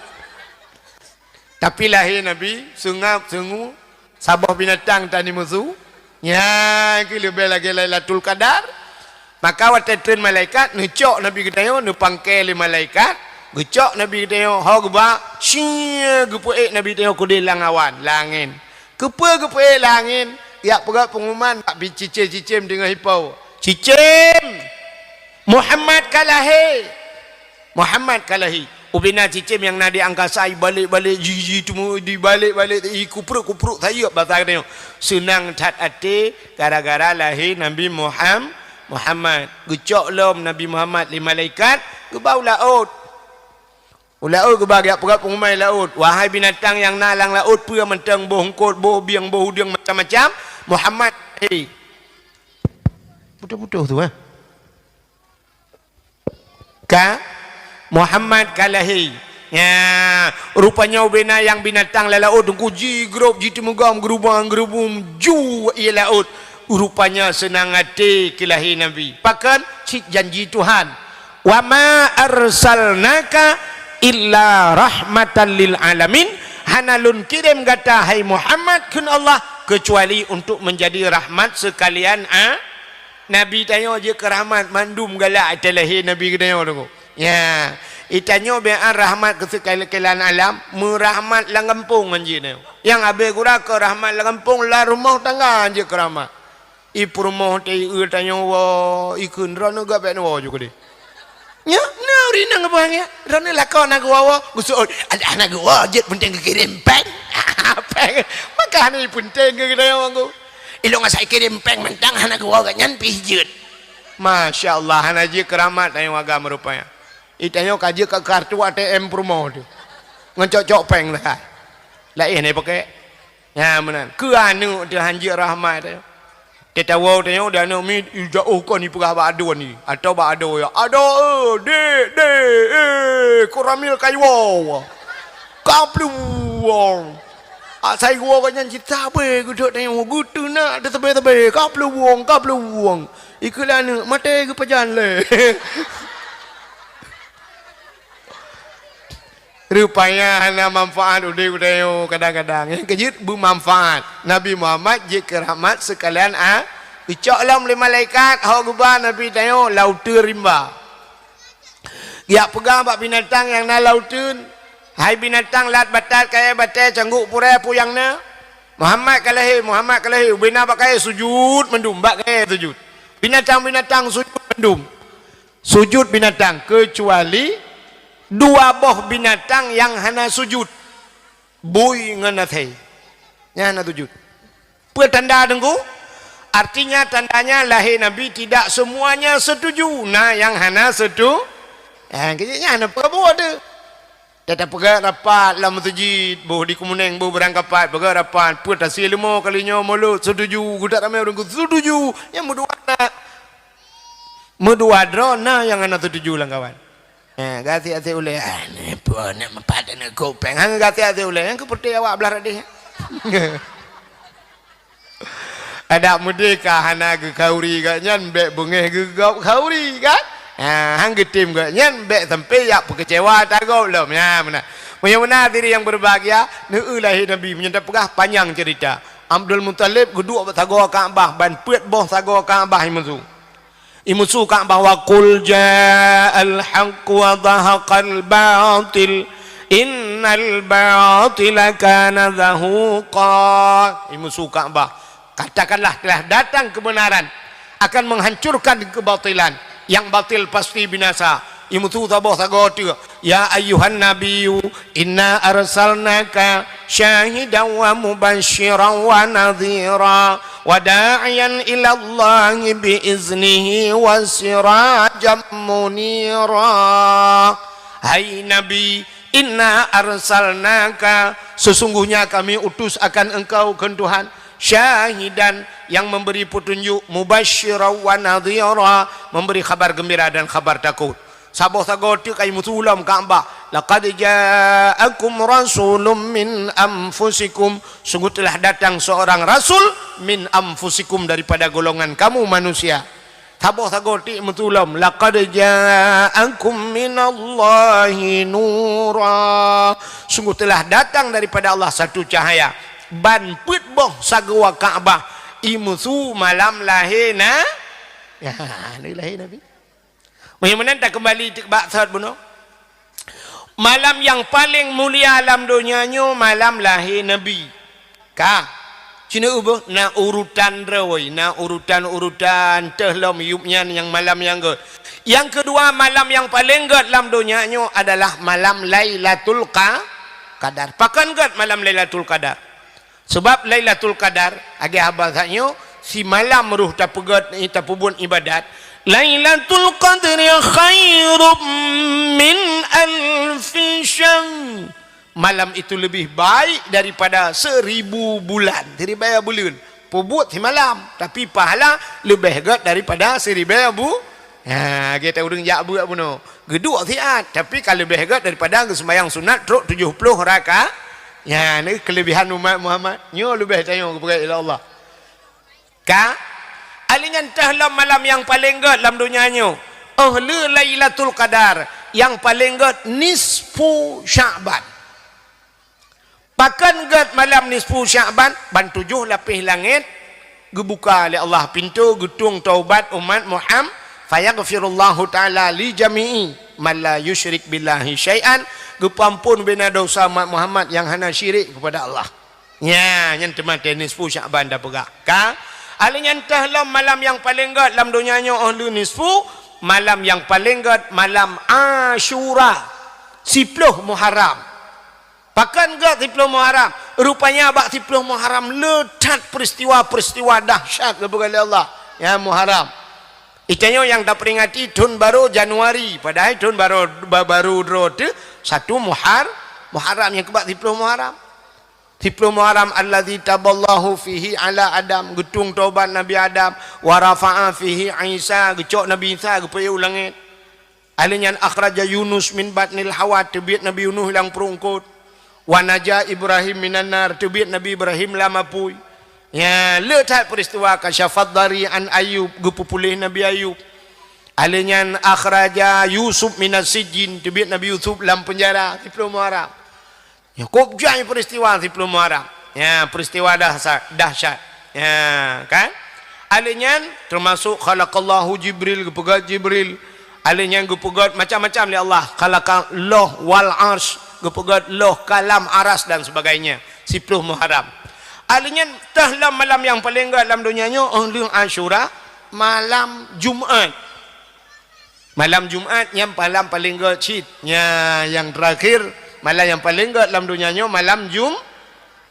tapi lahir Nabi sengu sabah binatang tani musuh ya kili lebih lagi Lailatul Qadar maka waktu turun malaikat ngecok Nabi kita nu pangkel malaikat gecok Nabi tengok hau geba sia gepuek Nabi tengok kudilang awan langin gepuek langin ya pegat pengumuman tak bicicim dengan hipau cicim Muhammad kalahi ubina cicim yang nadi angkasa balik jiji temu di balik kupruk saya bahasa tengok senang tat ate gara-gara lahir Nabi Muhammad gecok lom Nabi Muhammad li malaikat gebau laut laut ke bagi apa pengumai laut wahai binatang yang nalang laut pura mentang bohongkot boh biang boh udang macam-macam Muhammad putus tu ka Muhammad kalahi ya rupanya ubena yang binatang laut kuji grup jitu mugam gerubung ju ia laut rupanya senang hati kelahi Nabi pakan cik janji Tuhan wa ma arsalnaka illa rahmatan lil alamin, hanalun kirim kata hai Muhammad kun Allah kecuali untuk menjadi rahmat sekalian Nabi tanya je ke rahmat mandum galak atalahi Nabi tanya tu ya itanyo biar rahmat ke sekalian alam merahmat lang kampung anji ni yang habis gura ke rahmat lang kampung la rumah tangga je ke rahmat i rumah tei tanya wa ikun rana ga ben wa juga deh nya nauri nang bangnya rana lakon nak wa gusul ada anak gua jet penting kirim peng peng makane penting ke tanya aku ilong saya kirim peng mentang anak gua ganyan pijut masyaallah anak je keramat tanya agama rupanya itanya kaji ke kartu ATM promo tu ngecocok peng lah lain ni pakai ya benar ke anu dia hanji rahmat tu kita tahu tanya dah anu mi jauh kau ni pegah ba ado ni atau ba ado ya ado de kuramil kayu kaplu saya gua kan cerita apa guduk tanya gutu nak ada tebe kaplu wong iklan mate ke pejan le rupanya hanya manfaat udah kadang-kadang yang kejut bermanfaat Nabi Muhammad je rahmat sekalian ucap lam oleh malaikat hak gubah Nabi tanya lautu rimba dia pegang bak binatang yang na lautun hai binatang lat batat kaya batai cangguk pura puyangna Muhammad kalahi bina bak kaya sujud mendum bak kaya sujud binatang sujud mendum sujud binatang kecuali dua boh binatang yang hana sujud bui nganathai yang hana sujud petanda dengku artinya tandanya lahir Nabi tidak semuanya setuju nah yang hana setuju kejadiannya hana perbuat tu tetap pegang rapat lah masjid boh di Kemuneng boh berangkapat pegang rapat put hasil 5 kalinya mulut setuju gudak ramai orang setuju yang medua drona yang hana setuju lah kawan gati oleh ni pun nak mempat nak kopeng hang gati oleh yang keperti awak belah radih ada merdeka hana ke kauri kan nyan bek bengeh ke gop kauri kan hang getim ke nyan bek sampai yak kecewa tagop lom ya benar diri yang berbahagia lahir Nabi menyendap pegah panjang cerita Abdul Muttalib geduk tago Kaabah ban pet boh tago Kaabah imusu Ka'bah wa qul ja'al haqq wa dhahaqal batil innal batila kana zahuqa imusu Ka'bah katakanlah telah datang kebenaran akan menghancurkan kebatilan yang batil pasti binasa imusu tabah sagoti ya ayyuhan nabiyyu inna arsalnaka syahidan wa mubasysyiran wa nadhira wa da'iyan ila Allah bi iznihi wa sirajan munira hai nabi inna arsalnaka sesungguhnya kami utus akan engkau ke Tuhan syahidan yang memberi petunjuk mubasysyiran wa nadhira memberi kabar gembira dan kabar takut sabah sagoti kai musulam Ka'bah laqad ja'akum rasulun min anfusikum sungguh telah datang seorang rasul min anfusikum daripada golongan kamu manusia sabah sagoti musulam laqad ja'akum minallahi nura sungguh telah datang daripada Allah satu cahaya ban put boh sagwa Ka'bah imusu malam lahirna ya lahir Nabi bagaimana tak kembali baksat bunuh malam yang paling mulia alam dunianya malam lahir Nabi kah cina ubah na urutan rawai na urutan tehlom yupnya yang malam yang god yang kedua malam yang paling god alam dunianya adalah malam Lailatul Qadar pakan god malam Lailatul Qadar sebab Lailatul Qadar agak abasanya si malam ruh tak pegat tak pubun ibadat Lailatul Qadri khairum min alfi syahr malam itu lebih baik daripada 1000 bulan 1000 bulan pubut di malam tapi pahala lebih hebat daripada 1000 kita urang jak buat puno geduk siat tapi kalau lebih hebat daripada sembahyang sunat truk 70 rakaat ya ni kelebihan umat Muhammad nyo lebih tanya kepada Allah ka alingan tahlam malam yang paling god dalam dunianya ahli Lailatul Qadar yang paling god nisfu Sya'ban. Pakan god malam nisfu Sya'ban ban 7 lapis langit gebuka oleh Allah pintu getung taubat umat Muhammad fayaghfirullahu taala li jami'i man la yusyrik billahi syai'an gepampun bina dosa umat Muhammad yang hana syirik kepada Allah. Ya, yang teman nisfu Sya'ban dah pegak. Ka alanya entahlah malam yang paling god dalam dunianya ahli nisfu malam yang paling god malam Asyura 10 Muharram. Pakan god 10 Muharram. Rupanya abak 10 Muharram letat peristiwa-peristiwa dahsyat kepada Allah. Ya Muharram. Itanya yang dah peringati tahun baru Januari. Padahal tahun baru 1 Muharram yang kebak 10 Muharram. 10 Muharram alladzi taballahu fihi ala Adam, getung taubat Nabi Adam, wa rafa'a fihi Isa, gecok Nabi Isa kepada langit. Alinyan akhraja Yunus min batnil hawa, tebiat Nabi Yunus hilang perungkut. Wa naja Ibrahim minan nar, tebiat Nabi Ibrahim lama pui. Ya, letak peristiwa kasyafat dari an Ayub, gepupulih Nabi Ayub. Alinyan akhraja Yusuf minas sijin, tebiat Nabi Yusuf dalam penjara 10 Muharram. Ya, kopjanya peristiwa 10 Muharram. Ya, peristiwa dahsyat. Ya, kan? Alinyan termasuk khalaqallahu Jibril, gepegat Jibril. Alinyan gepegat macam-macam oleh Allah. Khalaqal loh wal arsh, gepegat loh kalam aras dan sebagainya. 10 Muharram. Alinyan tahlah malam yang paling enggak dalam dunianya ahli Asyura malam Jumaat. Malam Jumaat yang malam paling enggak cid. Ya, yang terakhir malam yang paling enggak dalam dunianya malam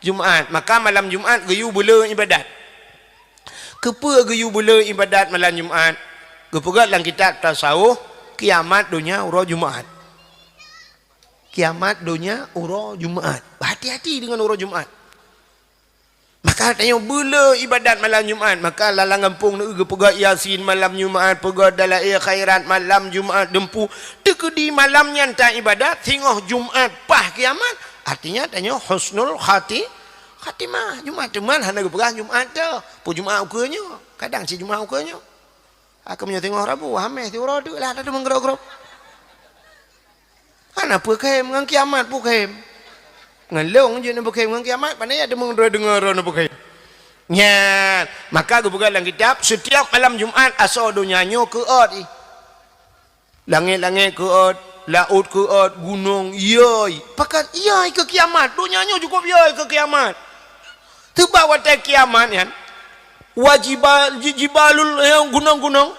Jumaat. Maka malam Jumaat geyu bela ibadat. Kepa geyu bela ibadat malam Jumaat? Gepegat dalam kitab tasawuf kiamat dunia urah Jumaat. Kiamat dunia urah Jumaat. Hati-hati dengan urah Jumaat. Maka tanya bela ibadat malam Jumaat. Maka lalang kampung ni gepegat Yasin malam Jumaat, pegat dalail khairat malam Jumaat, dempu tekedi malamnya tak ibadat tengah Jumaat pah kiamat. Artinya tanya husnul khatimah. Jumaat teman hana gepegat Jumaat dah. Pu Jumaat ukanya. Kadang si Jumaat ukanya. Aku punya tengok Rabu, hamil tu roda lah, ada menggerok-gerok. Ana pekem dengan kiamat pekem. Ngelong je nak pekem dengan kiamat, pandai ada mendengar nak pekem. Ya, maka aku buka dalam kitab setiap malam Jumaat asal dunianya keot. Langit-langit keot, laut keot, gunung yoi. Pakat yoi ke kiamat, dunianya cukup yoi ke kiamat. Tebak watai kiamat kan. Jibalul gunung-gunung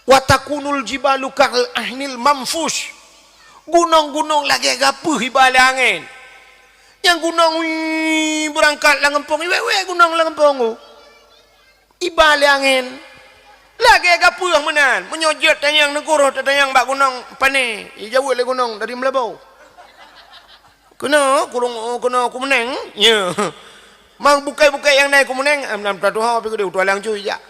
watakunul jibalu kal ahnil mamfush, gunung-gunung lagi gapuh hibal angin yang gunung berangkat langempong gunung langempong ibal angin lagi gapuh menan menyojot tanyang negoro tanyang bak gunung pane jauh le gunung dari Melabau kena kumeneng ya. Mang bukai-bukai yang naik kumeneng am tatu ha pergi tu alang cuy ya.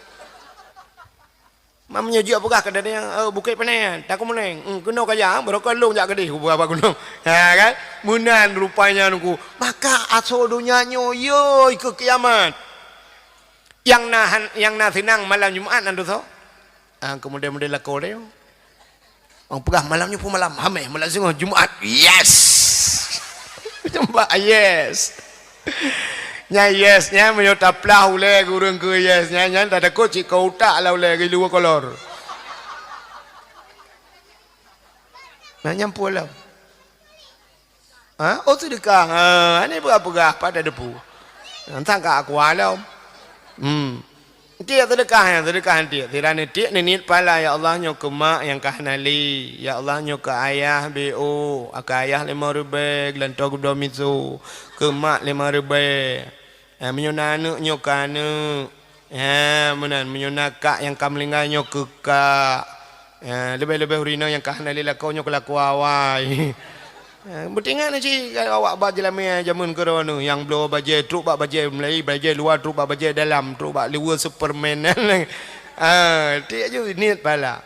Mam menyejak pegah kada yang bukai panen tak kumeneng. Kena kaya baru kalung jak gede ku apa gunung. Ha kan? Munan rupanya nuku. Maka asal dunianya yo ke kiamat. Yang senang malam Jumaat nandu so. Kemudian lakau dia. Orang pegah malamnya pun malam hamil malam singah Jumaat. Yes. Jumpa yes. Nya yes nya menyota plah ule gurung ke yes nya tak ada kocik kau tak lah ule ke luar kolor. Nah nyampu lah. Oh sedekah. Ini berapa pada depu. Entah kak aku alam. Dia sedekah dia. Tirane dia nenit pala ya Allah nyo ke mak yang kahnali. Ya Allah nyo ke ayah BO. Ke ayah 5,000 gelantok domisu. Ke mak 5,000. Menyona anak nyo ke anak. Menan menyona kak yang kamlinga nyo ke kak. Lebih-lebih urina yang kahnali lakau nyo ke laku awai. Bertinggal ni kalau awak baca lamia jamun corona yang blow baca truk bak baca Melayu baca luar truk bak baca dalam truk bak luar Superman dia je niat pala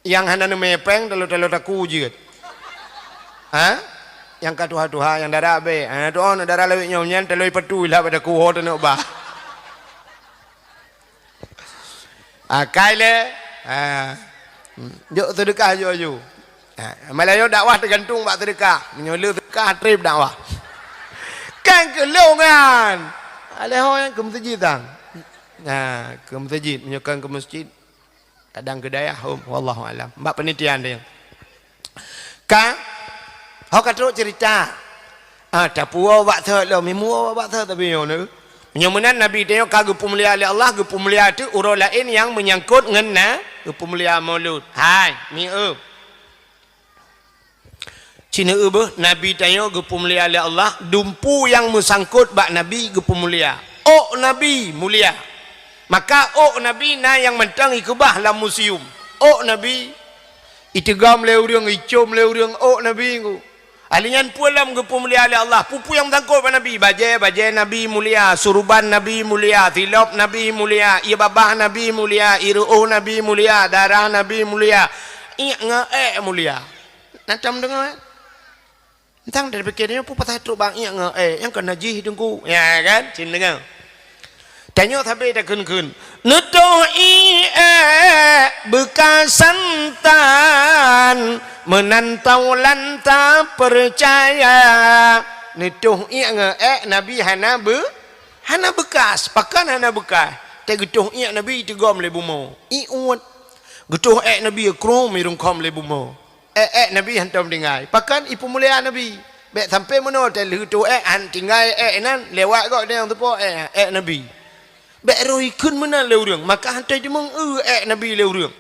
yang hana mepeng telo-telo taku je yang katuha-tuha yang darah be tu on darah lewit nyonya telo petu lah pada ku hot nak bah kaile Jok sedekah ju. Malayo dakwah tergantung bak sedekah. Menyola sedekah trip dakwah. Kan kelongan. Aleho yang ke masjid tang. Ke masjid, menyokan ke masjid. Kadang ke dayah wallahu alam. Mbak penelitian dia. Kan hok katruk cerita. Tapua wak tho lo mimu wak tho tapi yo nu. Nyamunan Nabi dia kagak pemulia oleh Allah, ke pemulia tu urut lain yang menyangkut dengan pemulia maulud. Hai, mi Cina Nabi tayo ge pemulia oleh Allah, dumpu yang mesangkut bak Nabi ge pemulia. Nabi mulia. Maka Nabi na yang mentang ikubah dalam museum. Nabi itegam le urang icom le urang Nabi ku. Alingan pulam ge pemulia oleh Allah, pupu yang mesangkut bak Nabi, bajai Nabi mulia, suruban Nabi mulia, tilop Nabi mulia, ia babah Nabi mulia, iruh Nabi mulia, darah Nabi mulia. Mulia. Nantam dengar Tang dari pikirnya pun patah tu bang yang kena najis hidungku. Ya kan? Cin dengar. Tanya tapi dah kun. Nutoi bekas santan menantau lanta percaya. Nutuh Nabi hana bekas. Pakan hana bekas. Tak getuh Nabi tegam le bumo. Iut. Getuh Nabi krom irung kom le bumo. Nabi hantam dengai. Pakan ipu mulia Nabi. Bek sampai mana telu tu han tinggal nan lewat kau dia yang tu po Nabi. Bek roi kun mana le urang. Maka hantai demang Nabi le urang.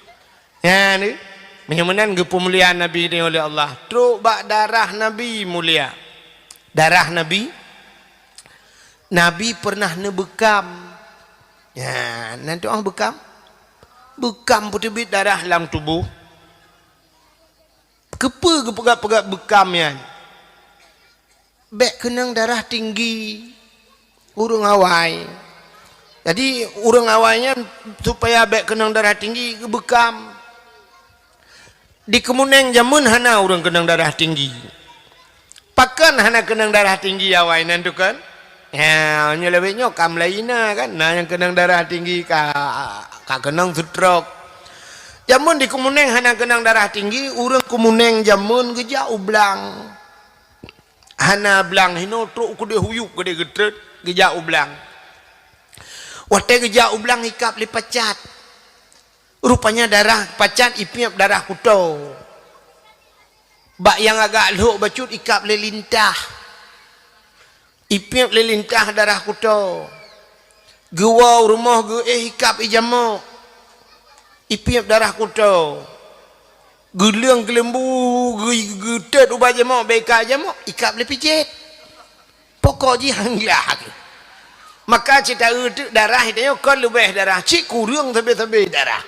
Ya ni. Menyamanan ke pemuliaan Nabi ni oleh Allah. Truk bak darah Nabi mulia. Darah Nabi. Nabi pernah nebekam. Ya, nanti orang bekam. Bekam putih bit darah dalam tubuh. Kepa ke pegat-pegat bekam yan. Bek kenang darah tinggi. Urang awai. Jadi urang awainya supaya bek kenang darah tinggi ke bekam. Di kemuneng jamun hana urang kenang darah tinggi. Pakan hana kenang darah tinggi awai nanti kan. Ya, hanya lebihnya kam lainnya kan. Nah yang kenang darah tinggi ka kenang stroke. Jamun di kemuneng hana kenang darah tinggi, urang kemuneng jamun geja ublang. Hana blang hino truk kude huyuk kude getret geja ublang. Wate geja ublang ikap li pacat. Rupanya darah pacat ipiap darah kuto. Bak yang agak luk bacut ikap li lintah. Ipiap li lintah darah kuto. Gewa rumah ge ikap ijamuk. Ipiap darah kuto. Gelang gelembu getet ubah jamuk beka jamuk ikap le pijit. Pokok ji hanglah. Maka cita itu darah itu kan lebih darah cik kurang tapi darah.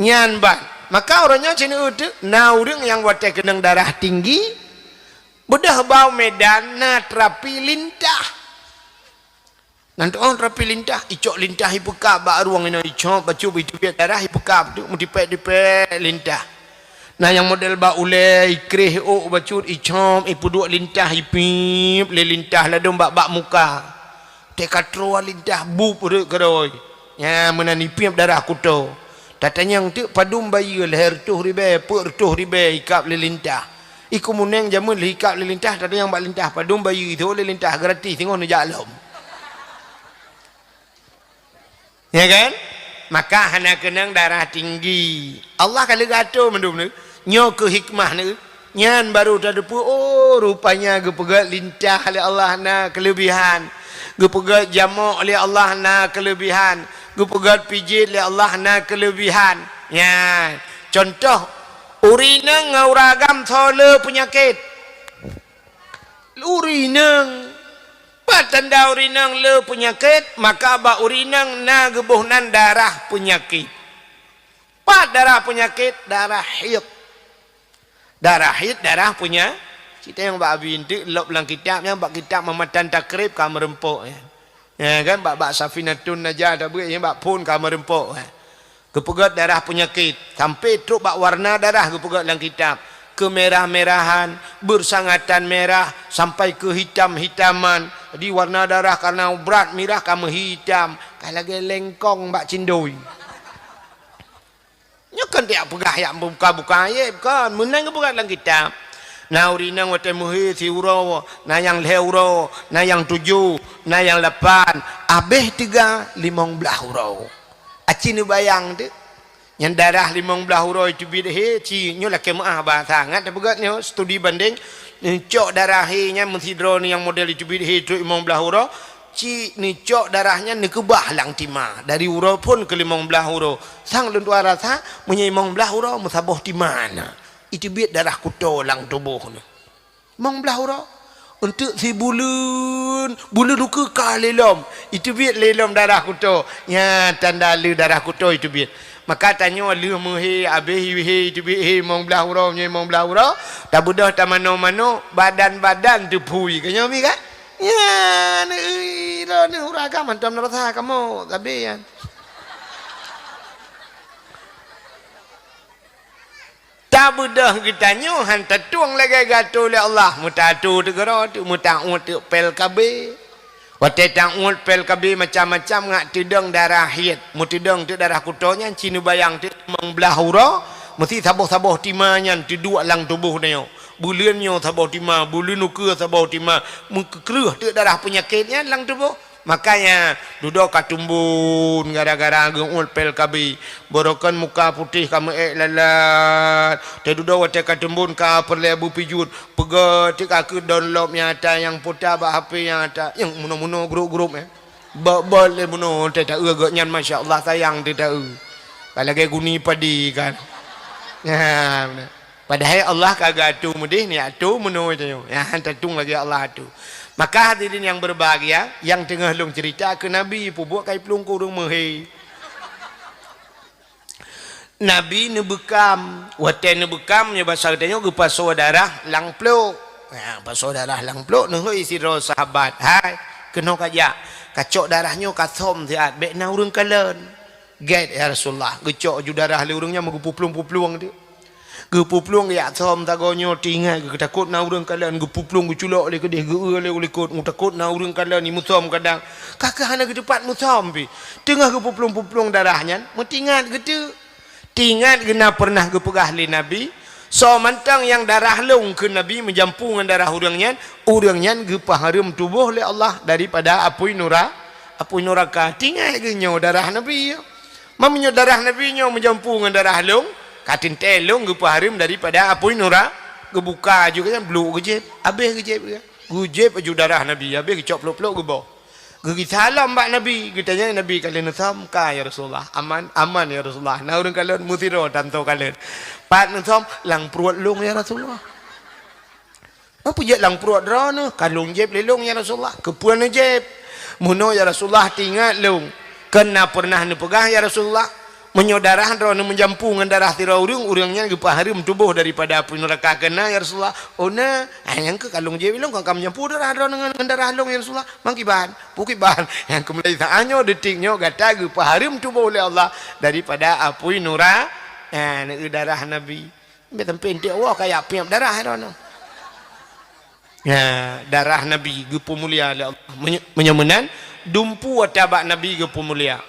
Nyan ban. Maka orangnya cina itu na urang yang watai kenang darah tinggi bedah bau medan na terapi lintah. Nanti orang terapi lintah, icok lintah ipekap bak ruang ini icok bacu itu biar darah ipekap tu dipek lintah. Nah yang model bak ule ikrih bacu icok ipu dua lintah ipip le lintah ladung bak muka. Tekat ruang lintah bu perut keroi. Ya menanipip darah kuto. Tatanya yang tu padum bayi leher tuh ribe per tuh ribe ikap le lintah. Iku muneng jamun le ikap le lintah tatanya yang bak lintah padum bayi itu le lintah gratis tengok nu jalam. Ya kan? Maka hana kenang darah tinggi. Allah kalau kata mendum ni, nyo ke hikmah ni, nyan baru terdepu. Rupanya gepegat lintah oleh Allah na kelebihan. Gepegat jamak oleh Allah na kelebihan. Gepegat pijit oleh Allah na kelebihan. Ya, contoh urinang ngauragam thole penyakit. Urinang tanda urinang le penyakit maka ba urinang na gebuhnan darah penyakit. Darah penyakit darah haid. Darah haid darah punya. Kita yang bak abi intik lop lang kitabnya bak kitab mematan takrib ka merempuk ya. Ya kan bak Safinatun Najah dak buat yang bak pun ka merempuk. Gepegat darah penyakit sampai truk bak warna darah gepegat lang kitab. Kemerah-merahan, bersangatan merah sampai ke hitam-hitaman. Di warna darah karena berat merah kamu hitam. Kalau lengkong bak cindoi. kan dia pegah yang buka-buka ayat kan menang ke buka dalam kitab na urina wate muhi si uro na yang le uro na yang 7 na yang 8 abeh 3 15 uro aci ni bayang tu yang darah 15 uro itu bidhe ci nyo la kemaah ba sangat begat nyo studi banding cok darah nya mensidro ni yang model itu bidhe itu 15 uro ci ni cok darahnya ni kebah lang timah dari uro pun ke 15 uro sang lentua rasa punya 15 uro musaboh timana itu biat darah kuto lang tubuh ni 15 uro untuk si bulun luka kalelom itu biat lelom darah kuto ya tanda le darah kuto itu biat maka tanya lu muhi abih he itu biat he 15 uro punya 15 uro tak budah tak mano badan tu pui kanya mi kan ya ni uraga mantam narasa kamu tapi ya tak mudah kita nyu hantar tuang lagi gato oleh Allah mutatu tegara tu mutaut tu pel kabe wate taut pel kabe macam-macam ngak tidang darah hit mutidang tu darah kutonya cinu bayang tu membelah hura mesti saboh-saboh timanya tu dua lang tubuh dia bulannya saboh timah bulan nuka saboh timah mengkeruh tu darah penyakitnya lang tubuh makanya duduk katumbun gara-gara geul pel kabi borokan muka putih kamu lalat te duduk wate katumbun ka perlebu pijut pegat tika ke download nyata yang putih ba HP yang ada yang muno-muno grup-grup boleh muno te tak agak nyan masya-Allah sayang te tak kalau ke guni padi kan ya padahal Allah kagak tu mudih ni atu muno tu ya hantatung lagi Allah tu. Maka hadirin yang berbahagia yang tengah long cerita ke Nabi pu buat kai pelung kurung mehe. Nabi ne bekam, wate ne bekam nya bahasa katanya ge pasaudara lang pluk. Ya, pasaudara lang pluk ne hoi sira sahabat. Hai, kena kaja. Kacok darahnya kasom siat bek na urang kalen. Get ya Rasulullah, gecok ju darah le urangnya megupupluang dia. Gepupluang ya som tagonyo tinggal ge takut na urang kalian gepupluang geculok le kedeh ge le ulikut takut na urang kalian ni musom kadang kakak hana ge depan musom pi tengah gepupluang darahnya mutingat gitu tingat gena pernah gepegah le nabi so mantang yang darah long ke nabi menjampung dengan darah urangnya ge paharum tubuh le Allah daripada apui neraka tingat ge nyo darah nabi mamnyo darah nabi nyo menjampung dengan darah long katin telung ge paharim daripada apoi nura gebuka juga kan bluk gejep habis gejep aju darah nabi habis gecop peluk-peluk ge boh ge salam bak nabi ge tanya nabi kalian sam ka ya Rasulullah aman ya Rasulullah na urang kalian mutiro tanto kalian pat sam lang pruat lung ya Rasulullah apa je lang pruat drana kalung jep lelung ya Rasulullah kepuan jep muno ya Rasulullah tingat lung kena pernah ne pegah ya Rasulullah menyodarah drone menjampungan darah tira urangnya ge paharim tubuh daripada api neraka kena ya Rasulullah ona yang ke kalung je bilang kau menjampu darah drone dengan darah long ya Rasulullah mangkiban pukiban yang kemudian anyo detiknya gata ge paharim tubuh oleh Allah daripada api neraka darah nabi betam pentek wah kayak piam darah drone ya darah nabi ge pemulia oleh Allah menyemenan dumpu atabak nabi ge pemulia.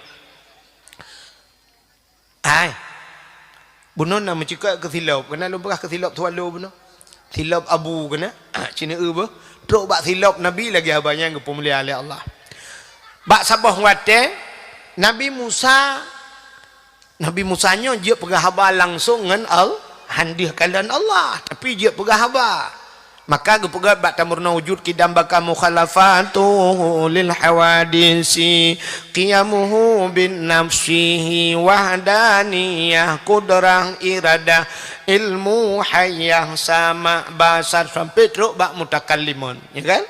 Hai, bunon nama cakap ke silap, kena lu bekas ke silap tuan lu bunon, silap abu kena, cina apa, teruk bak silap Nabi lagi abangnya yang kepemuliaan oleh Allah. Bak sabah wate, Nabi Musanya dia pegah habar langsung dengan handiah kalian Allah, tapi dia pegah habar. Maka gepegat bak tamurna wujud kidam baka mukhalafatu lil hawadisi qiyamuhu bin nafsihi wahdaniyah kudrah iradah ilmu hayyah sama basar sampai teruk bak mutakallimun ya kan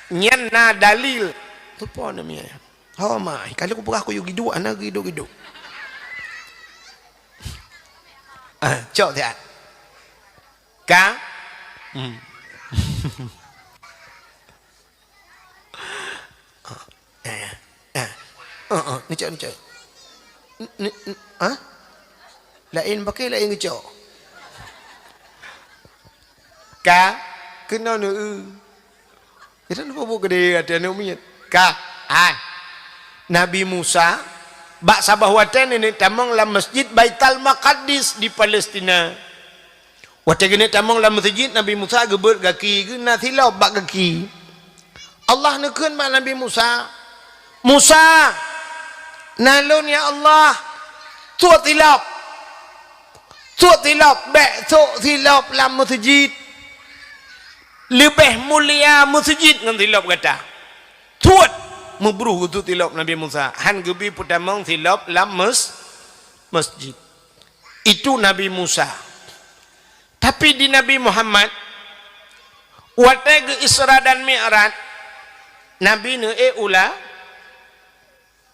nyanna dalil apa namanya mai kalau aku aku gidu anak gidu cok dia ka ngecok lain pakai lain ngecok ka kena nu kita lupa buat gede ada nu minyak ka Nabi Musa bak sabah watan ini tamang la masjid Baitul Maqdis di Palestina. Watan gini tamang la masjid Nabi Musa gebut kaki ke na tilap bak kaki. Allah nekun mak Nabi Musa. Musa, nalun ya Allah, tuat tilap. Tuat tilap, bek tuat tilap la masjid. Lebih mulia masjid dengan tilap kata. Tuat mubruh tu tilap Nabi Musa. Han gebi putamang tilap la masjid. Itu Nabi Musa. Tapi di Nabi Muhammad, waktu Isra dan Mi'raj, Nabi ne ula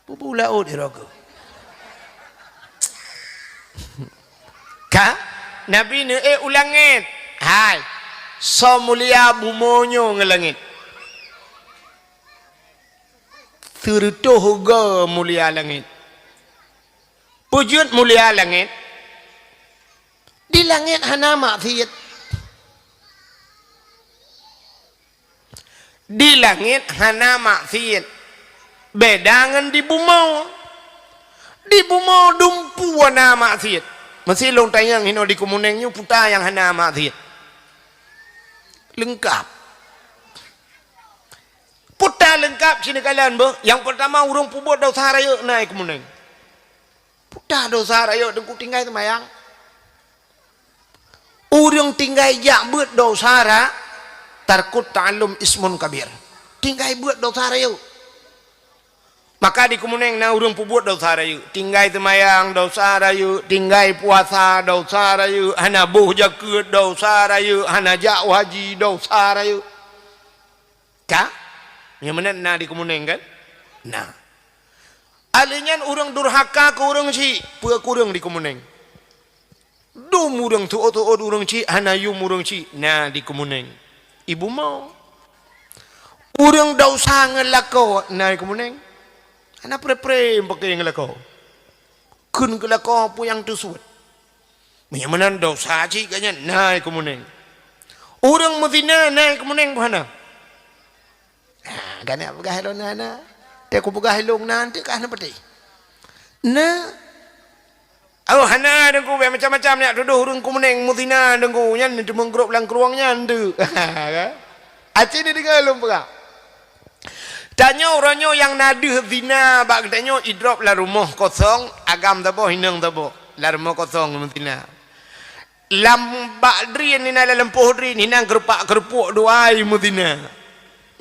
pula di rogo. Ka Nabi ne ulangit. Hai. So mulia bumonyo ngelangit. Tertuh ga mulia langit. Pujud mulia langit. Di langit hana maksiat. Di langit hana maksiat. Bedangan di bumau. Di bumau dumpu hana maksiat. Masih long tayang hino di Kemunengnya puta yang hana maksiat. Lengkap. Puta lengkap sini kalian boh. Yang pertama urung pubut dosa raya naik Kemuneng. Puta dosa raya dengku tinggal semayang. Urung tinggal jak buat dosa raya. Tarkut ta'alum ismun kabir. Tinggal buat dosa raya. Maka di Kemuneng na urung pubut dosa raya. Tinggal semayang dosa raya. Tinggal puasa dosa raya. Hana buh jakut dosa raya. Hana jak haji dosa raya. Kah? Yang mana na di Kemuneng kan? Nah. Alinyan urang durhaka ke urang si. Pua kurang di Kemuneng. Dum urang tuot-tuot urang si. Hana yum urang si. Nah di Kemuneng. Ibu mau urang dosa ngelako naik Kemuneng anak pre-pre pakai ngelako kun ngelako apa yang tersebut menyamanan dosa cik kanya naik Kemuneng urang Medina naik Kemuneng mana gana pegah helong nana dia aku pegah helong nanti kahna peti nah oh hana dengku macam-macam ni duduk urang Kemuneng Medina dengku nyan itu menggrop lang keruangnya ndu. Aceh ni dengar lom pegah. Tanya orangnya yang naduh zina bak tanya idrop la rumah kosong agam tabo hinang tabo la rumah kosong Medina. Lam bakdri ni na lempoh dri ni nang gerpak-gerpuk doai Medina.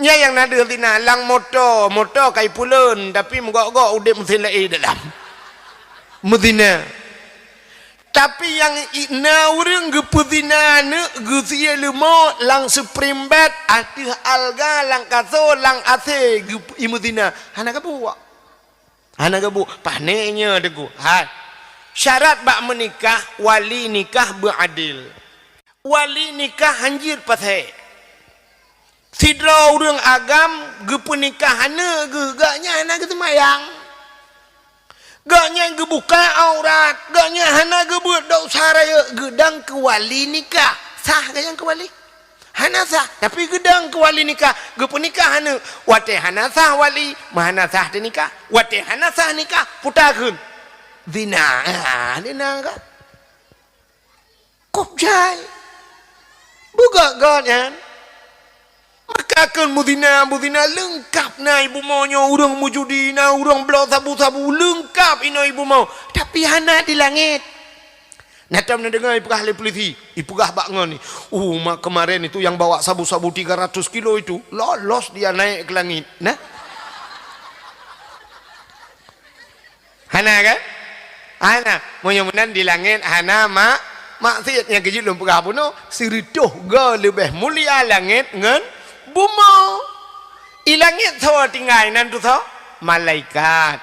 Nya yang naduh zina lang motor kai pulun tapi mogok-gok udip mesti lai dalam Medina. Tapi yang ina urang gepudina ne gesia lemo lang seprimbat atih alga lang kaso lang ase imudina hana gabu panenya deku ha syarat bak menikah wali nikah beradil wali nikah hanjir pathe sidra urang agam gepenikahana geganya hana gesemayang gaknya gebuka aurat, gaknya hana gebuat dosa raya, gedang ke wali nikah, sah gayang ke wali, hana sah, tapi gedang ke wali nikah, gepenikah hana, wate hana sah wali, mahana sah de nikah, wate hana sah nikah, putakun, zina, zina kan, kopjai, buka gaknya. Maka kan Medina lengkap na ibu maunya urang mujudina urang belau sabu-sabu lengkap ina ibu mau tapi hana di langit natam na dengar ipugah le polisi ipugah bak ngoni mak kemarin itu yang bawa sabu-sabu 300 kilo itu lolos dia naik ke langit nah hana kan hana mudah-mudahan di langit hana maksiat yang kecil belum pugah puno siriduh ga lebih mulia langit ngan bumau ilangit thawa tinggai nan tu thaw malaikat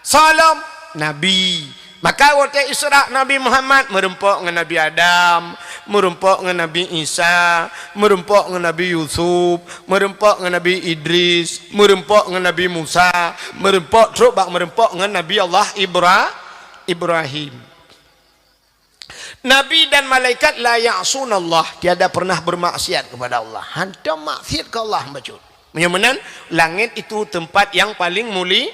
salam nabi maka waktu Isra Nabi Muhammad merempok dengan Nabi Adam merempok dengan Nabi Isa merempok dengan Nabi Yusuf merempok dengan Nabi Idris merempok dengan Nabi Musa merempok terus bak merempok dengan Nabi Allah Ibrahim. Nabi dan malaikat la ya'sunallah, tiada pernah bermaksiat kepada Allah. Hantam maksiat ke Allah bacut. Menyamanan langit itu tempat yang paling mulia,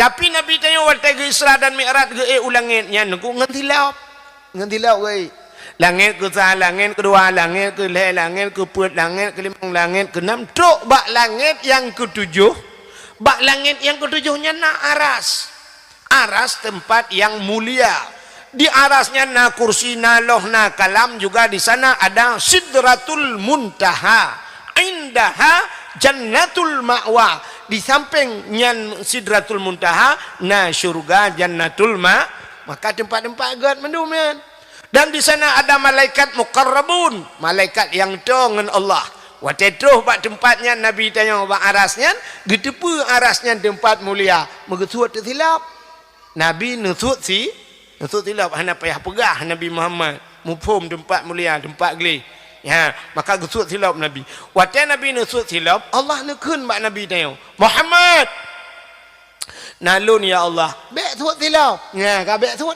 Tapi Nabi tanya waktu ke Isra dan Mi'raj ke ulangit nya nunggu ngantilap ke langit ke sah, langit kedua, langit ke leh, langit ke put, langit ke limang, langit ke enam. Truk bak langit yang ketujuh, bak langit yang ketujuhnya na aras. Aras tempat yang mulia. Di arasnya na kursi, na loh, na kalam, juga di sana ada Sidratul Muntaha. Indaha Jannatul Ma'wa. Di sampingnya Sidratul Muntaha na syurga Jannatul maka tempat-tempat agak mendumen. Dan di sana ada malaikat muqarrabun, malaikat yang dengan Allah. Waktu terus bak tempatnya Nabi tanya bak arasnya, getepu arasnya tempat mulia. Mengesut silap. Nabi nusut silap hana payah pegah Nabi Muhammad. Mufhum tempat mulia, tempat geli. Ya, maka gesut silap Nabi. Waktu Nabi nusut silap, Allah nekun bak Nabi tanya, Muhammad, nalun ya Allah, bek sut silap. Ya, ka bek sut.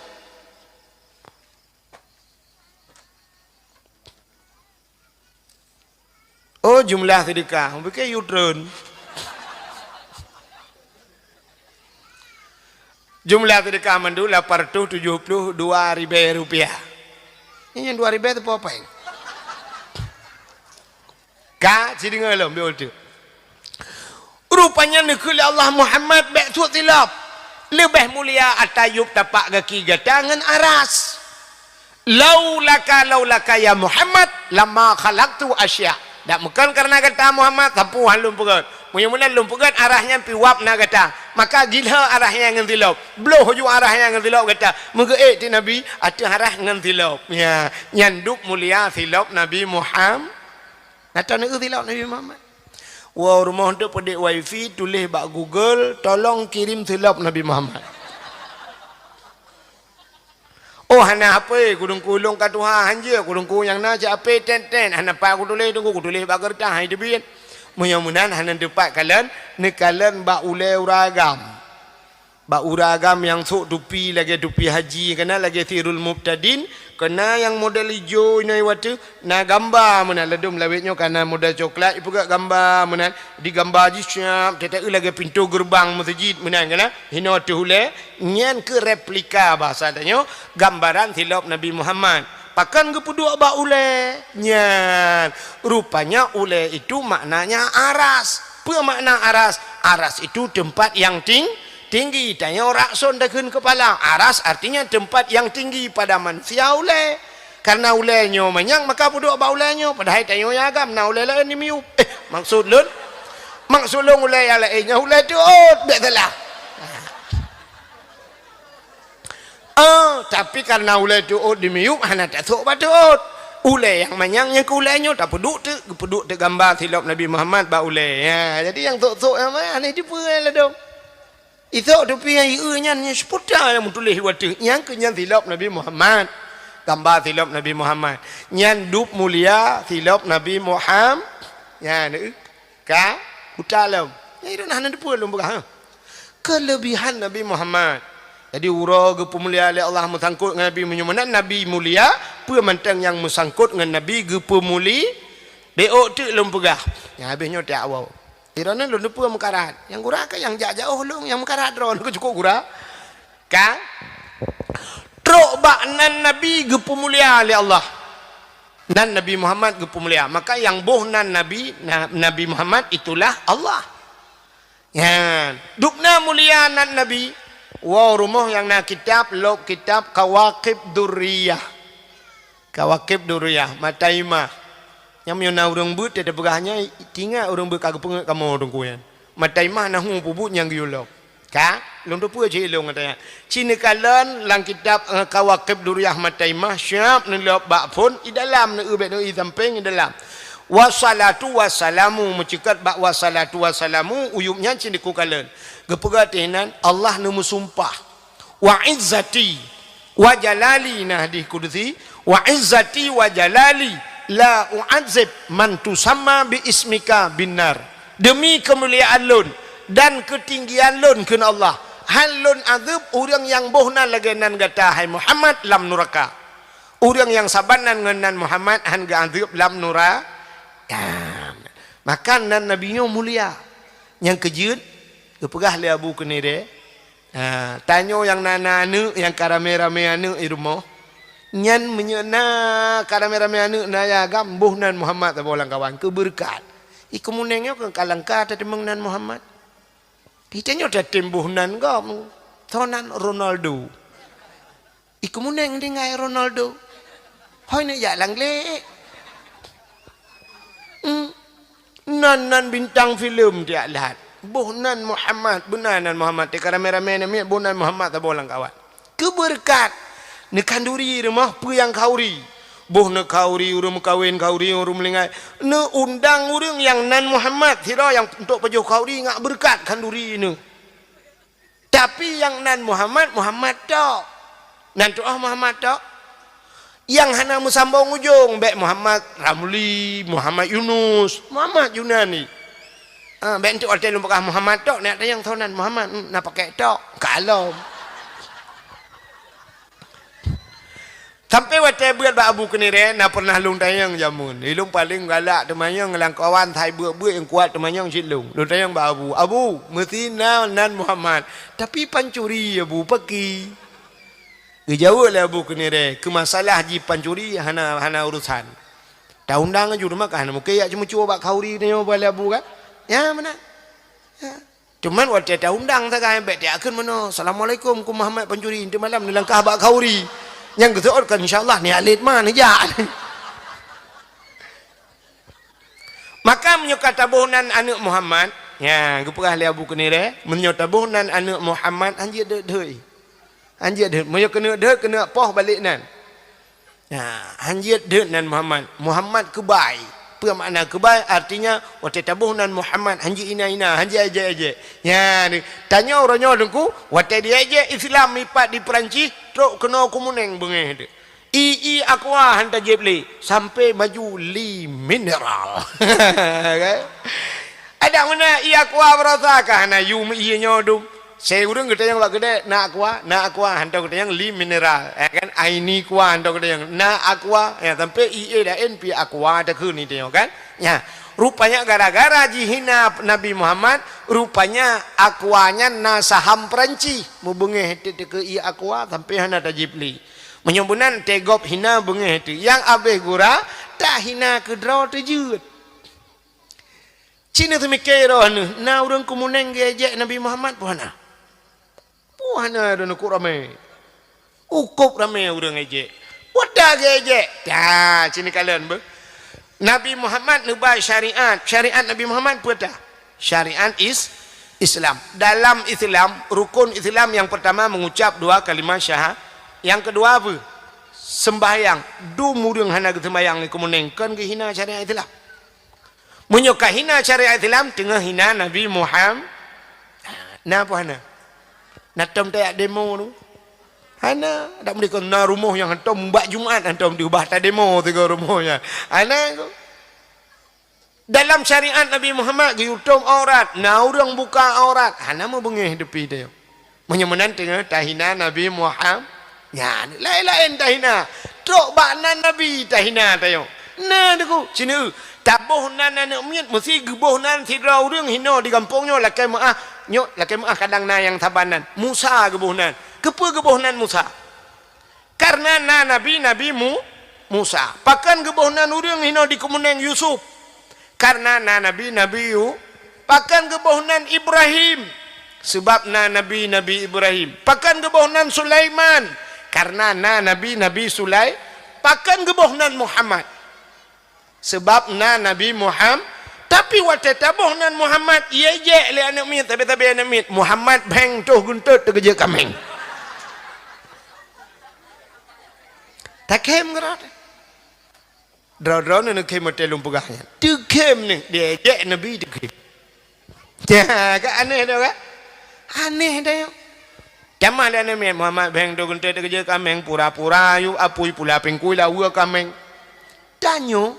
Oh, jumlah sedekah, pakai U-turn. Jumlah sedekah mandu 872 ribu rupiah. Ini yang 2 ribu itu apa yang? Kak, sini ngelom biar tu. Rupanya nekul Allah Muhammad bek suat silap. Lebih mulia atayub tapak kaki gatangan aras. Laulaka ya Muhammad lama khalaqtu asya. Tak bukan karena kata Muhammad tapu halum pegat. Mula-mula lum pegat arahnya piwap na kata. Maka gila arahnya ngan silap. Bloh ju arahnya ngan silap kata. Muga ti Nabi atu arah ngan silap. Ya, nyanduk mulia silap Nabi Muhammad. Kata nak silap Nabi Muhammad. Wah, rumah tu pedek wifi tulis bak Google tolong kirim silap Nabi Muhammad. Oh, hana apa kudung kulung ka Tuhan je kudung yang na je apa ten hana pa aku tulis tunggu aku tulis bak kertas hai debin. Mudah-mudahan hana dapat kalian nekalan bak ulai uragam. Bak uragam yang sok tupi lagi tupi haji kena lagi sirul mubtadin kena yang model hijau ini waktu na gambar mana ledum lawetnya karena model coklat ibu gak gambar mana di gambar haji siap tetek lagi pintu gerbang masjid mana kena hina tu hule nyan ke replika bahasa tanya gambaran silap Nabi Muhammad pakan ke peduk ba ule nyan rupanya ule itu maknanya aras apa makna aras aras itu tempat yang tinggi tanya rakson dagun kepala aras artinya tempat yang tinggi pada manusia ule karena ulenya manyang maka puduk ba ulenya padahal tanya ya agam na ule lain ni miu maksud long ule ya lainnya ule tu tak salah tapi karena ule tu di miu hana tak sok patut ule yang manyangnya ke ulenya tak peduk tu gambar silap Nabi Muhammad ba ule ya jadi yang sok yang mana ni tipu lah dong. Itu tapi yang iunya ni seputar yang tulis waktu yang kenyan silap Nabi Muhammad gambar silap Nabi Muhammad yang dup mulia silap Nabi Muhammad ya ni ka utalam ya itu nah nanti pun lomba kelebihan Nabi Muhammad jadi ura ge pemulia oleh Allah mesangkut dengan Nabi menyumanan Nabi mulia pemantang yang mesangkut dengan Nabi ge pemuli beok tu lomba ya habisnya tak awal irana lu depu mekarat yang gura ka yang jauh lu yang mekarat ron ku cukup gura ka truk baknan nabi gepu mulia oleh Allah dan Nabi Muhammad gepu mulia maka yang boh nan Nabi Muhammad itulah Allah ya dukna mulia nan nabi wow rumah yang na kitab lob kitab Kawakib Durriyah Mataimah yang menyana orang but ada berahnya tinggal orang berkagak pengak kamu orang kuyan matai mah nahu pubut yang giulok ka long tu pu je long katanya cina kalan lang kitab Kawakib Durriyah matai mah syap nelop bak pun di dalam ne ubet ne samping di dalam wassalatu wassalamu mencekat bak wassalatu wassalamu uyubnya cina ku kalan gepegatinan Allah ne musumpah wa izzati wa jalali nah di kudusi wa izzati wa jalali la u'adzib man tusamma bi ismika binar demi kemuliaan lun dan ketinggian lun kun Allah halun azab orang yang bohna lagenan gata hai Muhammad lam nuraka orang yang sabanan ngenan Muhammad han ga azab lam nuraka maka nan nabinya mulia yang kejut kepegah le abu kenire Tanya yang nana anu, yang karame-rame anu di rumah. Nyan menyena karame-rame anu naya gambuh nan Muhammad tabolang kawan keberkat. Iku munengnya ke kalangka tadi nan Muhammad. Kitanya udah timbuh nan kamu. Tonan Ronaldo. Iku muneng di ngai Ronaldo. Hoi ni ya lang le. Nan bintang film dia lihat. Buhnan Muhammad, benanan Muhammad. Di karame-rame ni buhnan Muhammad tabolang kawan. Keberkat. Ni kanduri rumah pu yang kauri. Boh ne kauri urum kawin kauri urum lingai. Ne undang urang yang nan Muhammad hira yang untuk pajuh kauri ngak berkat kanduri ni. Tapi yang nan Muhammad tok. Nan doa Muhammad tok. Yang hana musambung ujung baik Muhammad Ramli, Muhammad Yunus, Muhammad Yunani. Baik untuk arti lumpakah Muhammad tok nak yang thonan Muhammad nak pakai tok. Kalau sampai waktu buat bak abu kenire, nak pernah lung tayang jamun. Ilung paling galak temannya ngelang kawan thai buat yang kuat temannya cilung. Lung tayang bak abu. Abu, mesti nan Muhammad. Tapi pancuri abu pergi. Jauh lah abu kenire. Ke masalah ji pancuri hana urusan. Dah undang aja rumah kan. Mungkin ya cuma cuba bak kauri ni balik abu kan. Ya mana? Ya. Cuman waktu dah undang tak kan. Baik dia akan mana. Assalamualaikum ku Muhammad pancuri. Nanti malam ni langkah bak kauri. Yang kita kan insyaAllah ni alit mana ya. Maka menyuka tabuhan anak Muhammad. Ya, keperah lihat buku ni deh. Menyuka tabuhan anak Muhammad. Anjir deh. Anjir deh. Menyuka kena deh, kena poh balik nan. Ya, anjir deh nan Muhammad. Muhammad kebaik. Apa makna kebaik? Artinya, waktu tabuhan Muhammad. Anjir ina. Anjir aja. Ya, ni. Tanya orangnya dengku. Waktu dia aja Islam mipat di Perancis. Truk kena kumuneng bengeh dia. Aqua hantar jebli sampai maju li mineral. Ada mana Aqua berasakah na yu iye nyodum. Saya urang kita yang lak gede na aqua hantar kita yang li mineral. Kan aini aqua hantar kita yang na aqua ya sampai da NP aqua ada ke ni dia kan. Ya. Rupanya gara-gara jihina Nabi Muhammad, rupanya akuanya na saham Perancis. Mu bengeh ke aqua sampai hana tajibli. Menyambunan tegop hina bengeh tu. Yang abeh gura tak hina ke draw tejut. Cina tu mikir roh na urang kumuneng gejek Nabi Muhammad puhana. Puhana dan ukur ramai. Ukup ramai urang gejek. Wadah gejek. Ya, cini kalian ber. Nabi Muhammad nubai syariat. Syariat Nabi Muhammad apa? Syariat Islam. Dalam Islam, rukun Islam yang pertama mengucap dua kalimat syahadat. Yang kedua apa? Sembahyang. Dumurung hana sembahyang ni kemunengkan ke hina syariat Islam. Menyuka hina syariat Islam tengah hina Nabi Muhammad. Nah apa hana? Natam tayak demo tu. Hana tak boleh kena rumah yang hantar mbak Jumaat hantar diubah tak demo tiga rumahnya. Hana tu. Dalam syariat Nabi Muhammad giutum aurat, na orang buka aurat. Hana mau bengih depi dia. Menyemenan tengah tahina Nabi Muhammad. Ya, lain-lain tahina. Truk baknan Nabi tahina tayo. Nah deku, sini tabuh nan anak miat mesti gebuh nan sidra orang hina di kampungnya lakai maah. Nyok lakai maah kadang na yang tabanan. Musa gebuh nan. Kepa gebuhnan Musa. Karena Nabi Musa. Pakan gebuhnan urang hina di kemuneng Yusuf. Karena Nabi Yu. Pakan gebuhnan Ibrahim. Sebab Nabi Ibrahim. Pakan gebuhnan Sulaiman. Karena Nabi Sulaiman. Pakan gebuhnan Muhammad. Sebab Nabi Muhammad. Tapi waktu tabuhnan Muhammad. Ia je le anak mit. Tapi anak mit. Muhammad beng tuh guntut terkeja kameng. Tak kem gerak. Draw-draw ni kem hotel lumpugahnya. Tu kem ni dia je Nabi tu kem. Ya, kan aneh dah kan? Aneh dah. Jamal dia ni Muhammad beng tu gunte kerja kameng pura-pura yu apui pula pengkui la ua kameng. Tanyo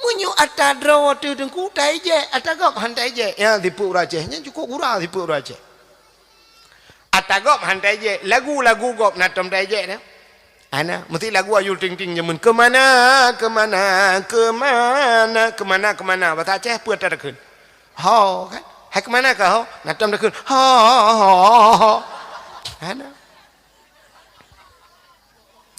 munyu ata draw tu dengku tai je, ata gop hantai je. Ya dipu rajehnya cukup gurau dipu rajeh. Ata gop hantai je, lagu-lagu gop natom tai je dah. Ana mesti lagu ayul ting-ting jamun kemana bahasa Aceh apa tak dekun ho kan hai kemana kau natam dekun ho Hana.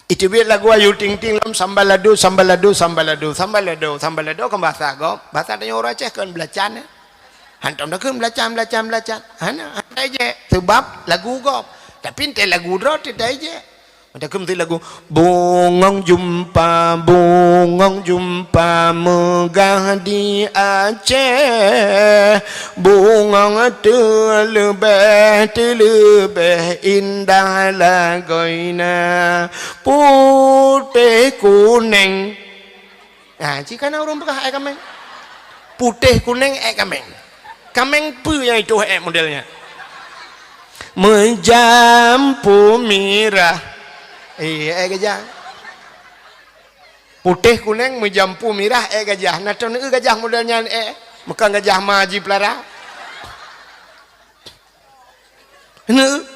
Itu biar lagu ayu ting ting lam sambalado sambalado sambalado sambalado sambalado kan bahasa go bahasa tanya orang Aceh kan belacan hantam dah kan belacan hana aja sebab lagu go tapi ente lagu dro tidak aja ada kan lagu bungong jumpa megah di Aceh bungong terlebih indah lagoina putih kuning. Nah, jika orang bekah kameng putih kuning kameng pu yang itu modelnya menjampu mirah gajah putih kuning menjampu mirah gajah nah tu gajah modelnya bukan gajah maji pelara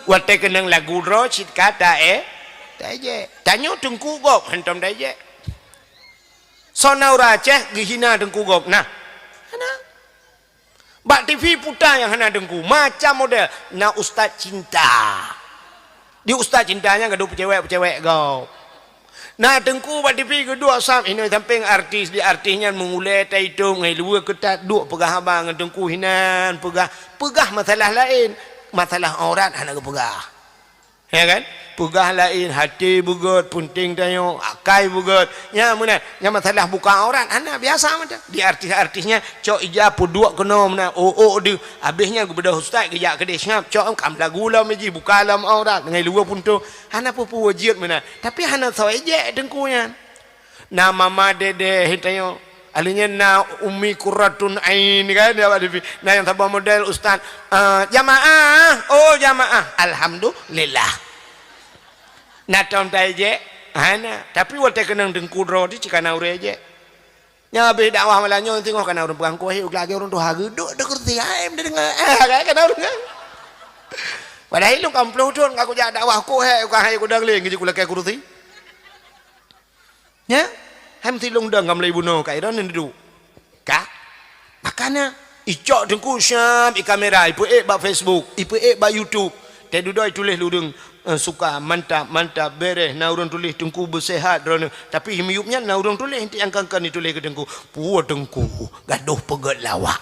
wate kenang lagu ro cit kata daje tanyo tengku gop hentam daje sonaura Aceh gihina tengku gop nah hana bak TV putar yang hana tengku macam model na ustaz cinta di ustaz cintanya gaduh pecewek gop nah tengku bak TV kedua sam ini samping artis di artisnya mengulai itu ngai luar ketat duk pegah abang tengku hinan pegah masalah lain masalah aurat hana pegah ya kan pegah lain hati bugut punting tayo akai bugut nya mun nya masalah buka aurat hana biasa macam di artis-artisnya cok ija puduk kena mana de habisnya kepada ustaz kerja kedai ngap cok kam lagu lah meji buka lam aurat ngai luar pun tu hana pupu wajib mana tapi hana saweje dengkunya na mama dede hitayo alinya na ummi qurratun ain kan nah yang tabah model ustaz jamaah alhamdulillah na tom taje hana tapi wate kenang dengku ro di cikana ure je nya be dakwah malanyo tengok kana urang pegang kuih lagi urang tu hagu duk kerti aim dengar kana urang padahal lu kampung tu aku jak dakwah ku hai ku dang leng ku lakai kurti nya ham tilung dang kam lei buno kai ron ndu ka makanya icok dengku syam i kamera ipu ba Facebook ipu ba YouTube te dudoi tulis ludung suka mantap beres na urang tulis tengku bersehat drone tapi himiupnya na urang tulis inti angkangkan ditulis ke tengku puo tengku gaduh pegat lawak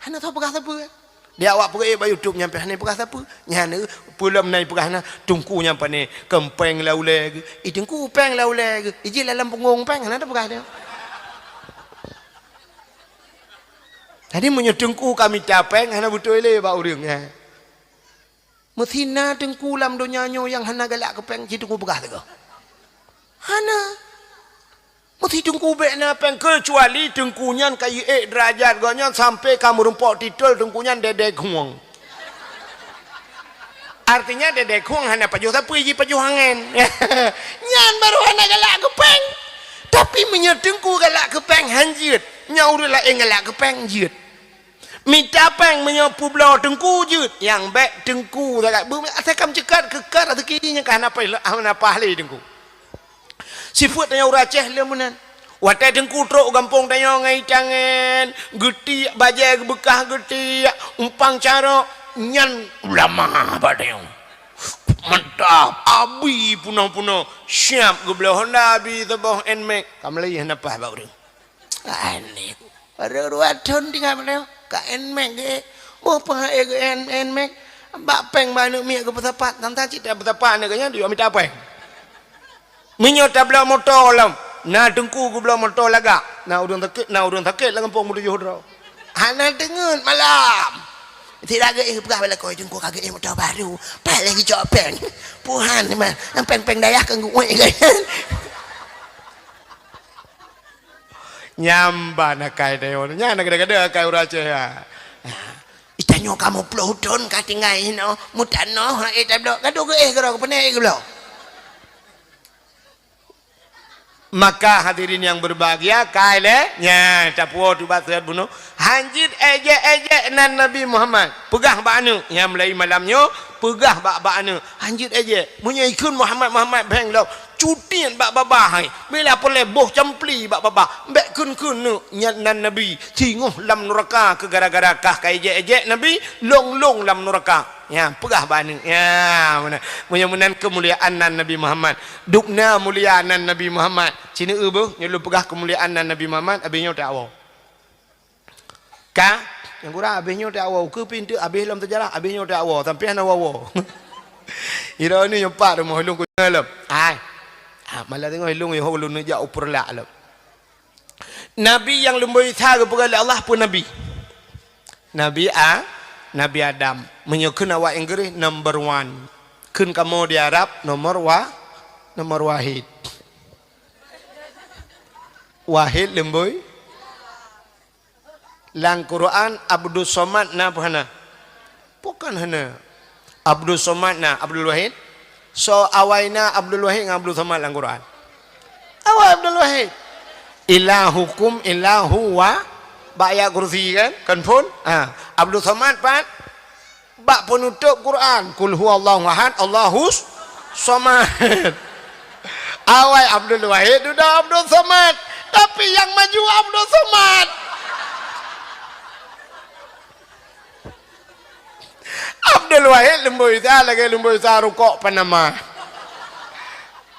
hana tahu pegah apa dia awak pergi ba YouTube nyampe hana pegah apa nyana pulam nai pegah na tengku nyampe ni kempeng laule tengku peng laule iji dalam punggung peng hana pegah dia tadi menyetengku kami capeng hana betul le ba urang Methina tengku lam dunia nyo yang hana galak kepeng ci tengku begah tego. Hana. Methi tengku be na peng kecuali tengkunyan kai derajat gonyan sampai kamu rumpok titul tengkunyan dedek huang. Artinya dedek huang hana pajuh tapi ji pajuh angin. Nyan baru hana galak kepeng. Tapi menyetengku galak kepeng hanjit. Nya urang lain galak kepeng jit. Minta peng menyapu belau tengku je yang baik tengku tak bumi atakam cekat kekar atau kirinya kan apa ahli tengku sifat tanya orang Aceh lemunan watai tengku truk gampung tanya ngai tangan geti bajai bekah geti umpang cara nyan ulama badeng mantap abi punang siap gebelah Honda abi tebah enmek kamlai henapa bau deng aneh ruatun tinggal mana enmek ke apa enmek bak peng banu mi ke petepat tanta cita petepat ne kanya dia minta peng minyo tabla motor lam na tengku ku bela motor laga na urang takut la kampung mudu johro hana dengen malam tidak ge pegah bala koi tengku kage motor baru pak lagi cok peng puhan mah peng dayah kan gue nyamba na kai deo nya na gede-gede kai ura Aceh ya itanyo kamu plodon katingai no mutano tablo kado ge gero pene gelo maka hadirin yang berbahagia kaile nya tapuo tu bathat bunuh hanjit eje nan Nabi Muhammad pegah banu yang mulai malamnya pegah bak-bakna hanjit eje munye ikun Muhammad beng lo cutian bak babah bila boleh boh campli bak babah mbek kun nu nyat nan Nabi tinguh lam neraka ke gara-gara kah kai eje Nabi long lam neraka Ya, pegah bani. Ya, mana? Mudah-mudahan kemuliaan Nabi Muhammad. Dukna muliaan Nabi Muhammad. Cina bu, nyelu pegah kemuliaan Nabi Muhammad, abihnya tak awal. Ka? Yang kurang abihnya tak awal. Ke pintu abih dalam terjalah, abihnya tak awal. Sampai ana awal. Ira ni nyempat rumah hulung ku dalam. Ai. Malah tengok hulung yo hulung ni jak upur lak dalam. Nabi yang lembui tha kepada Allah pun Nabi. Nabi Adam menyokun awak Inggris number 1. Kun kamu di Arab nomor wahid. Wahid lembui. Lang Quran Abdul Somad na pahana. Bukan hana. Abdul Somad na Abdul Wahid. So awaina Abdul Wahid dengan Abdul Somad lang Quran. Awai Abdul Wahid. Ilahukum ilahu wa ba'ya kursi kan pun Abdul Somad pan bak penutup Quran kul huwallahu ahad Allahus somad. Awai Abdul Wahid sudah Abdul Somad, tapi yang maju Abdul Somad. Abdul Wahid lembui ta lagi lembui ta rukuk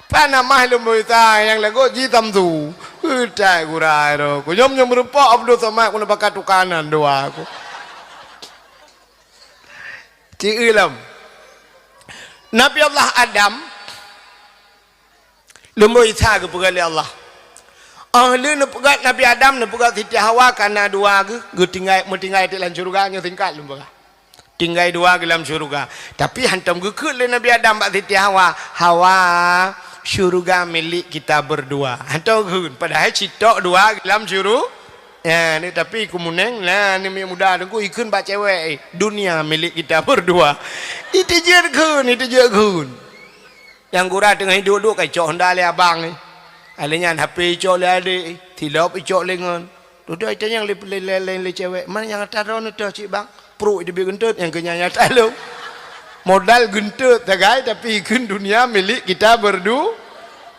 Panama lembui ta yang lagu jitam tu. Udah kurai tu. Ku nyom merupa Abdul Somad ku nak pakai tukanan doa aku. Ci ilam. Nabi Allah Adam lembui ta ke pegali Allah. Ahli nak pegat Nabi Adam nak pegat Siti Hawa karena dua ke tinggal di dalam syurga nya tingkat lembui. Tinggal dua ke dalam syurga. Tapi hantam ke Nabi Adam bak Siti Hawa. Hawa syurga milik kita berdua. Hantar gun padahal citok dua dalam syurga. Ya ni tapi kumuneng lah ni muda aku ikun bak cewek. Dunia milik kita berdua. Itu je gun. Yang gura tengah duduk kai cok hendak le abang ni. Alenya HP cok le adik, tilap cok lengan. Duduk itu yang le cewek. Mana yang taron tu cik bang? Pro dia gentut yang kenyanya talu. Modal gentut tagai tapi ikun dunia milik kita berdua.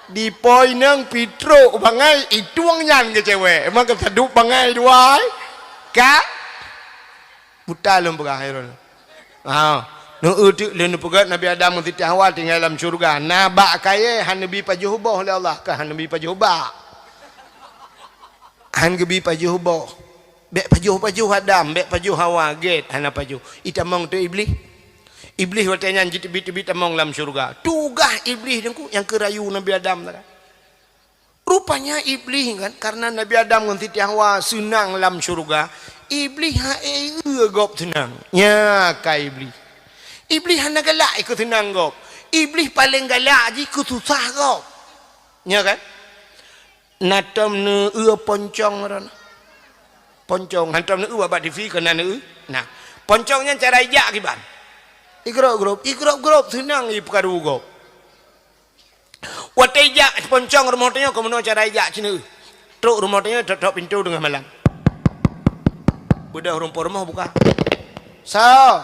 Di poin yang pitro bangai itu nyan ke cewek. Emang kesaduk bangai dua. Ka? Buta lom berahirun. Nu utik le nu pegat Nabi Adam Siti Hawa tinggal dalam syurga. Na bak kaya han nabi pajuhbah oleh Allah ka han nabi pajuhbah. Han gebi pajuhbah. Bek pajuh Adam, bek pajuh Hawa get han pajuh. Itamong tu iblis. Iblis watanya jitibit among dalam syurga. Tugah iblis dengku yang kerayu Nabi Adam kan. Rupanya iblis kan karena Nabi Adam dengan Siti Hawa senang dalam syurga. Iblis gop senang. Ya ka iblis. Iblis hana galak ikut senang gop. Iblis paling galak je ikut susah gop. Ya kan? Natam ne poncong ran. Poncong hantam ne abad TV kena ne. Nah, poncongnya cara ijak kiban. Ikrop grup senang i perkara grup. Wat ijak poncong rumah tanya kau mana cara ijak cina. Truk rumah tanya tutup pintu dengan malam. Budak rumput rumah buka. Sao?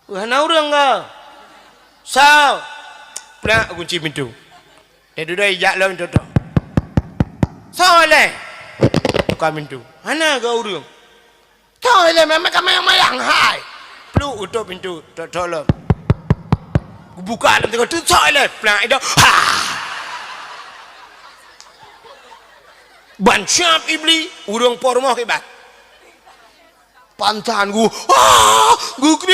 Hana urang ke? Sao? Pernah kunci pintu. Dia duduk ijak lawan tutup. Sao le? Buka pintu. Hana ke urang? Sao le memang mayang hai. Peluk utup pintu tolong. Buka dalam tengok tu toilet pelang itu. Ban syap iblis urang por rumah ke bat. Pantan gu. Gu kri.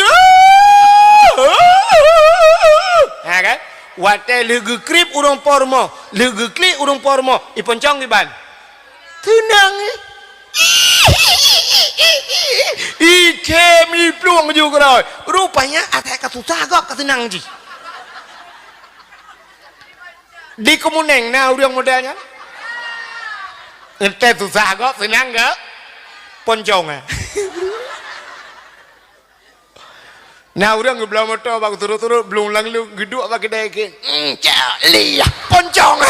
Ha kan? Wate legu krip urang por rumah, legu klik urang por rumah. I poncong ke ban. Tenang Kemi peluang juga rồi. Rupanya ada susah kok kesenang ji. Di kemuneng nah udah modelnya. Ente susah kok senang ke? Poncong Nah udah ngebela motor bang turut-turut belum lang lu geduk apa kedai ke. Liah poncong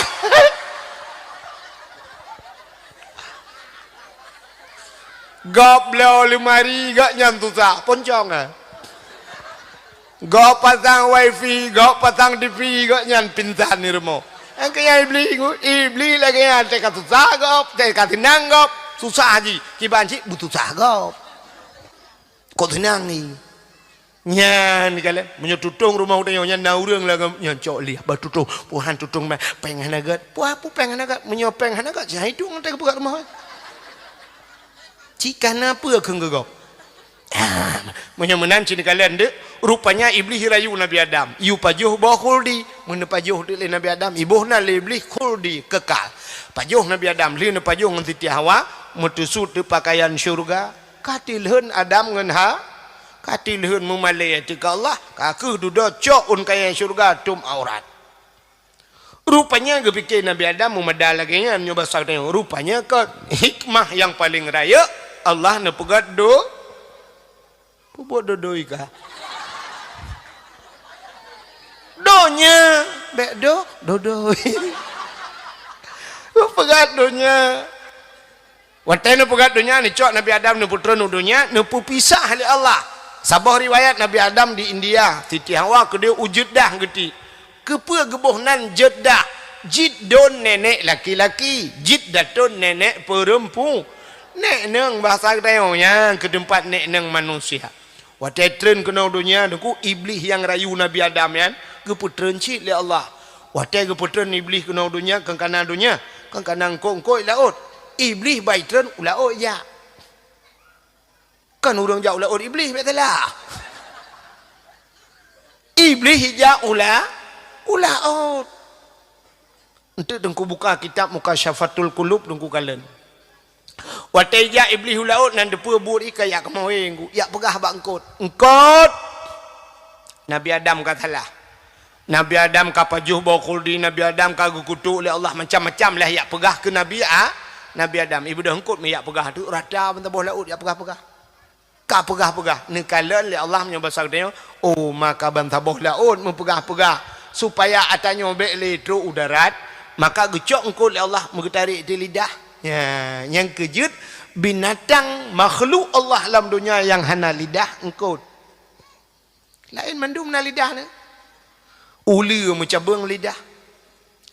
Gop beliau lemari gak nyantu sah poncong Gop pasang wifi, gop pasang TV gak nyan pintan ni rumah. Yang kaya iblis lagi yang teka susah gop, teka tenang gop, susah aja. Kiban cik butuh susah gop. Kok tenang ni? nyan kala menyotutung rumah udah nyan naurang lah nyan cok liah batutung puhan tutung mah pengen agat puah pu pengen agat menyopeng agat jahit tu ngantai buka rumah jika apa kengegok menyemenan cini kalian dek rupanya iblis rayu Nabi Adam yu pajuh bawa khuldi mana pajuh dek Nabi Adam ibuhna le iblis khuldi kekal pajuh Nabi Adam li na pajuh ngan Siti Hawa mutusut de pakaian syurga katilheun Adam ngan ha katilheun memalai ti ka Allah kaku duda cok un kaya syurga tum aurat rupanya gepikir Nabi Adam memadal lagi nya nyoba saknya rupanya ke hikmah yang paling raya Allah na pegat do pupuk dodoi ka donya bek do dodoi pegat donya watena pegat donya ni cok Nabi Adam ni putra nu donya nu pisah oleh Allah sabah riwayat Nabi Adam di India Siti Hawa ke dia wujud dah geti kepa gebohnan jeddah jiddon nenek laki-laki jiddatun nenek perempuan nek neng bahasa kedayonya ke tempat nek neng manusia watai tren kena dunia deku iblis yang rayu Nabi Adam yan keputren cik le Allah watai keputren iblis kena dunia kan kanan dunia kan kanan kongkoi laut iblis baik tren ulaut ya kan urang jauh laut iblis betulah iblis hija ulaut untuk dengku buka kitab Mukasyafatul Qulub dengku kalen watai ja iblis ulaut nan depu bur ika yak kemaweng yak pegah bangkot engkot Nabi Adam katalah Nabi Adam kapajuh bawa khuldi Nabi Adam kagu kutuk oleh Allah macam-macam lah yak pegah ke Nabi Adam ibu dah engkot me yak pegah tu rada bentah laut yak pegah-pegah ka pegah-pegah ni kala oleh Allah menyebut sakdanya oh maka bentah laut mempegah-pegah supaya atanya bek le tu udarat maka gecok engkot oleh Allah mengetarik di lidah ya, yang kejut binatang makhluk Allah dalam dunia yang hana lidah engkau lain mandum na lidah ni uli mencabang lidah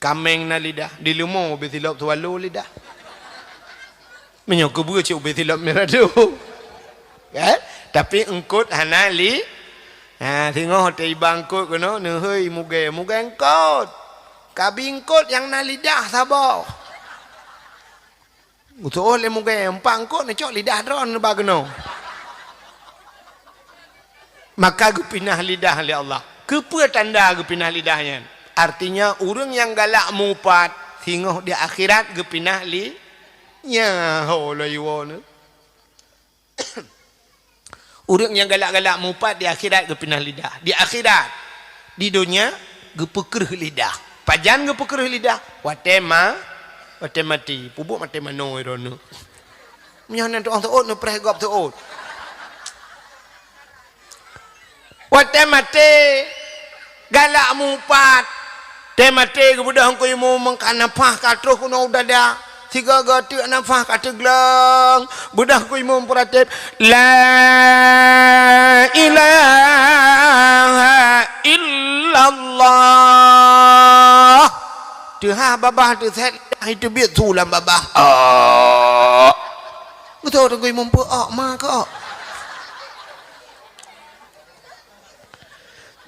kameng na lidah di lemau betilap tualu lidah menyok kebu cik betilap meradu kan tapi engkau hana li tengok hotel bangkut kena nehoi muge engkau kabingkut yang na lidah sabar utuh le mugai empang ko ne cok lidah dron bagno maka gepinah lidah oleh Allah kepa tanda gepinah lidahnya artinya urang yang galak mupat hingga di akhirat gepinah li nya hola yuwana urang yang galak-galak mupat di akhirat gepinah lidah di akhirat di dunia gepekerh lidah pajan gepekerh lidah watema mati pubuk mati mano irono menyanan tu orang tu no prehgop tu wate mati galak mupat te mati kebudah ko mu mengkana pah katruh kuno udada tiga gati nafah kata gelang budah ku mu peratip la ilaha illallah tuha babah tu set itu biar tulam babah betul tu gue mampu mak kok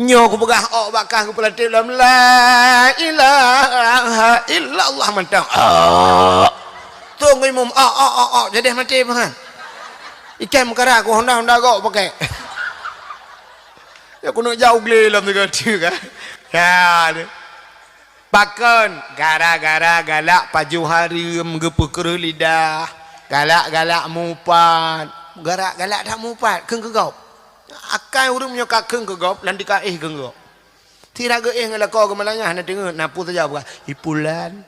nyo ku begah bakah ku pelatih dalam la ilaha illallah mantang tu gue mum jadi mati bahan ikan mekara ku honda kok pakai ya ku nak jauh gele dalam tu kan ya pakon gara-gara galak paju hari menggepeker lidah galak-galak mupat galak-galak dah mupat keng kegop akai urung nyokak keng kegop lan dikaih keng kegop tiraga ngala ko gemalanya hana dengar napu saja bukan ipulan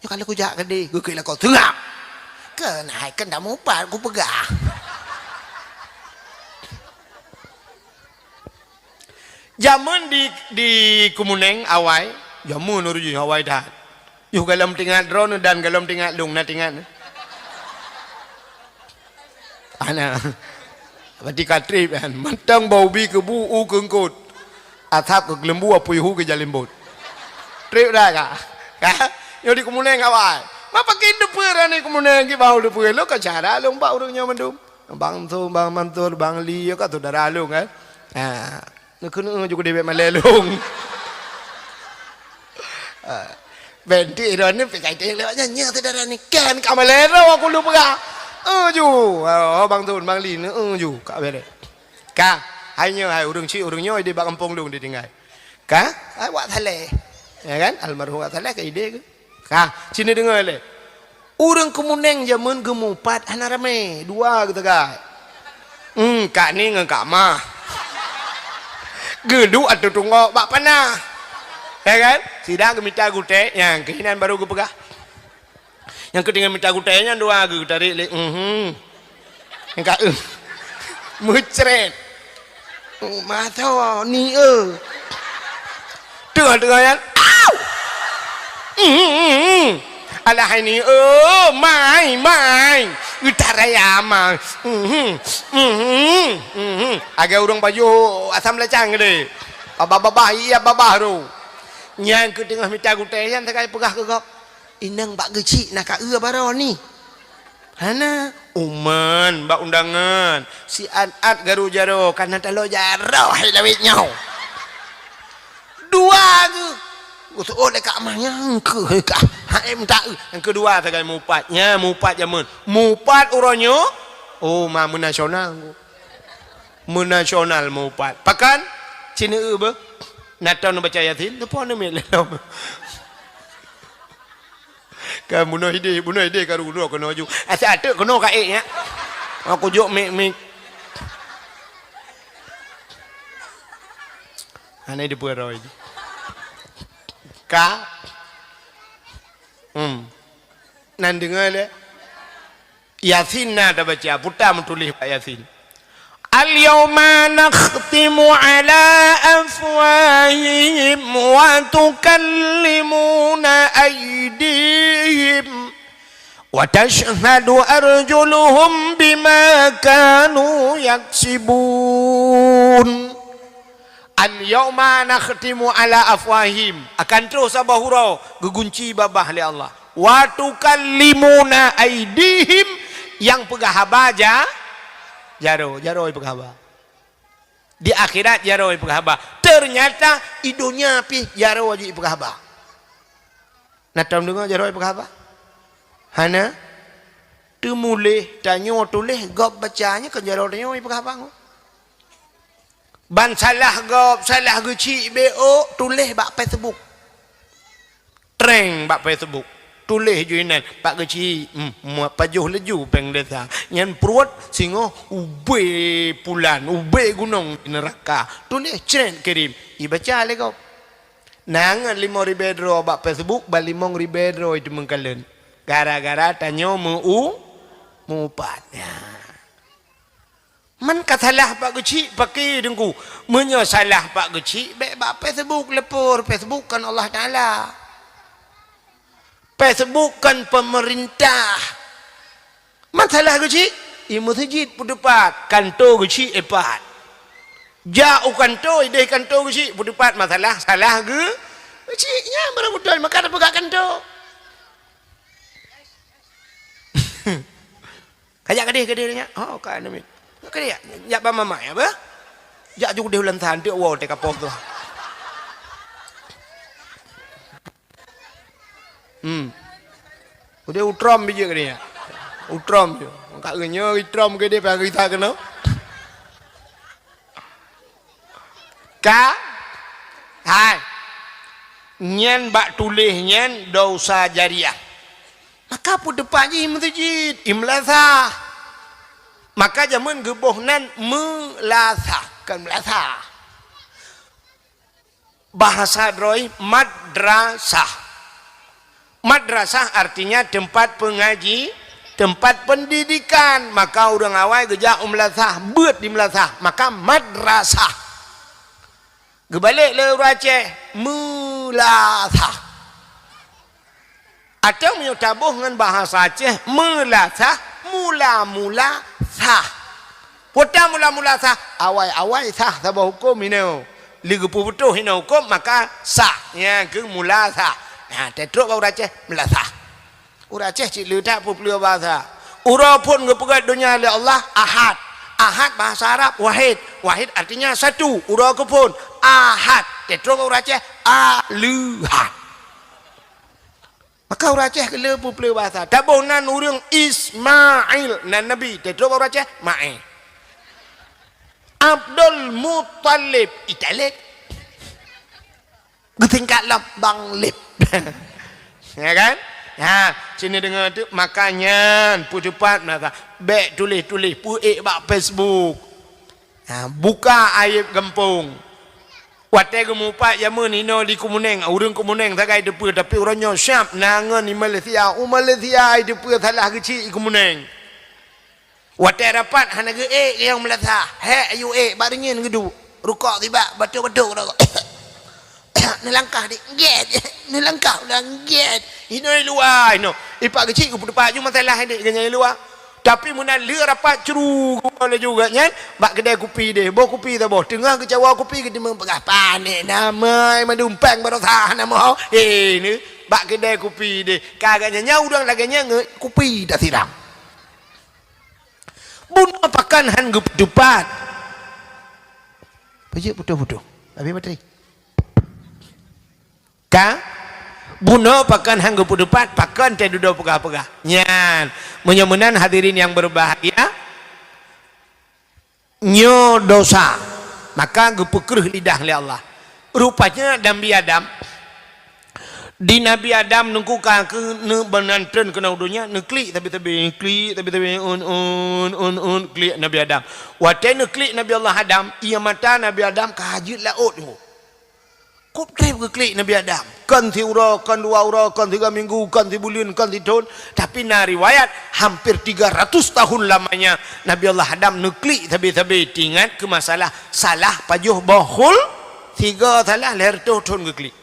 yo kalau ku jak gede gue kira kau tengap kan hai kan dah mupat ku pegah zaman di Kumuneng awai jamu nuruju Hawaii dah. Yuh galam tinggal drone dan galam tinggal lung na tinggal. Ana. Berarti katrip kan. Mantang bau bi ke bu u kengkut. Atap ke lembu apa yuh ke jalimbut. Trip dah kah? Kah? Yo di Kumuneng Hawaii. Ma pakai deper ni Kumuneng ki bau deper lo ka cara lung ba urangnya mandum. Bang tu bang mantur bang li yo ka tu darah lung kan. Nak kena juga dia malelung. Benti dah ni pergi dia lewatnya nya saudara ni kan kat Malero aku lupa. Ju. Bang Tun, Bang Lin ju kat bere. Ka, hanya hai urang cik urang nyoi di bak kampung lu dia tinggal. Ka, ai buat saleh. Ya kan? Almarhum buat saleh ke ide ke? Ka, sini dengar le. Urang kemuneng zaman gemupat ana rame, dua gitu kan. Kak ni dengan kak mah. Geduk atau tunggu bak panah. Ya kan? Sidang ke minta gute, yang kehinan baru gue pegah. Yang ketinggalan minta gutenya dua gue tarik le. Yang kak mucret. Mata ni Tengah kan. Au. Alah ini mai. Utaraya mai. Agak urang baju asam lecang gede. Babah iya babah tu. Yang ke tengah minta gutenya tak pegah ke kau. Inang bak gecik nak ka baro ni. Hana uman bak undangan si Anat garu jaro kana talo jaro hai lawit nyau. Dua ke. Gua dekat amahnya ke ka. Hai minta yang kedua tak mupatnya, mupat zaman. Mupat uronyo menasional. Menasional mupat. Pakan Cina be. Natau nak baca Yasin, depan ni melelom. Kan bunuh ide karu dulu kena ju. Asal ada kena kaik nya. Aku jok mik. Ana di puara ini. Ka. Nan dengar le. Yasin nak baca, putar menulis Yasin. Al-yawma nakhtimu ala afwahihim wa tukallimuna aydihim wa tashhadu arjuluhum bima kanu yaksibun. Al-yawma nakhtimu ala afwahihim, akan terus sabah hurau gegunci babah li Allah. Wa tukallimuna aydihim, yang pegah baja jaro pegahaba. Di akhirat jaro pegahaba. Ternyata idunya pi jaro aja pegahaba. Nak tahu dengar jaro pegahaba? Hana temulih tanyo tulis gop bacanya ke jaro tanyo pegahaba. Ban salah gop salah geci BO tulis bak Facebook. Treng bak Facebook. Tulis juinan pak kecil pajuh leju peng desa nyan perut singo ube pulan ube gunung neraka tulis cren kirim ibaca le kau nangan 5.000 dro bak Facebook bal 5.000 dro itu mengkalen gara-gara tanyo mupatnya man katalah pak kecil pakai dengku menyosalah pak kecil bak Facebook lepur Facebook kan Allah Taala. Facebook kan pemerintah. Masalah kecil, masjid pun depat, kantor kecil epat. Jauh kantor, ide kantor kecil pun depat. Masalah salah ke? Kecilnya barang betul, maka ada pegang kantor. Kajak kedih-kedihnya. Oh, kan ni. Kedih, jak mama ya, apa? Jak juga dia ulang tahun dia wow teka pok tu. Udah utram biji ke dia. Utram je. Kak genyo utram ke dia pagi kita kena. Ka hai. Nyen bak tulis nyen dosa jariah. Maka pun depannya masjid imlasah. Maka zaman geboh nan melasah kan melasah. Bahasa droi madrasah. Madrasah artinya tempat pengaji, tempat pendidikan. Maka orang awal gejak melasah, buat di melasah. Maka madrasah. Gebalik le orang Aceh, melasah. Atau menyutabuh dengan bahasa Aceh, melasah, mula-mula sah. Pota mula-mula sah, awal-awal sah sabah hukum ini. Liga puputuh ini hukum, maka sah. Yang ke mula sah. Nah, tetruk orang Aceh melasah. Orang Aceh cik letak pun pelua bahasa. Ura pun kepegat dunia oleh Allah ahad. ahad bahasa Arab wahid. Wahid artinya satu, urang ke pun ahad. Tetro kau raceh aluhad. Maka urang Aceh ke lepu pleu bahasa. Tabonan urang Ismail nan Nabi. Tetro kau raceh Ma'e. Abdul Muttalib Italib. Getingkat lam Bang Lip. Ya kan? Ya, sini dengar tu makanya pujupat maka baik tulis-tulis puik bak Facebook. Ha, buka aib gempung. Watai gemupat jamun ino di Kumuneng, urang Kumuneng tagai depu tapi orangnya syap nangan di Malaysia. Malaysia ai depu salah kecil di Kumuneng. Watai dapat hana ge yang Malaysia. He ayu baringin gedu. Rukak tiba betul-betul dah. Nelangkah di get nelangkah ulang get ino luar ino ipak kecil ku depan cuma masalah ni ganya luar tapi mun leur rapat ceru boleh juga nyan bak kedai kopi deh bawa kopi tak boh tengah ke cawa kopi ke demang pegah panik nama madumpang barosa nama ni bak kedai kopi deh kagaknya nyau udang laganya kopi tak siram bun apakan han gepedupat pajak putus-putus habis bateri ka buno pakan hanggu pudupat pakan teh duduk pegah-pegah nyan menyemunan hadirin yang berbahagia nyo dosa maka gepekreh lidah oleh Allah rupanya Nabi Adam di Nabi Adam nungku ka ke ne benantren kena udunya ne klik tapi klik tapi un klik Nabi Adam watai ne klik Nabi Allah Adam ia mata Nabi Adam kahajut laut ni kop trip ke klik Nabi Adam kan si ura kan 2 ura kan 3 minggu kan 3 bulan kan 3 tahun tapi na riwayat hampir 300 tahun lamanya Nabi Allah Adam neklik tapi ingat ke masalah salah pajuh bahul 3 salah leher tuh tahun ke klik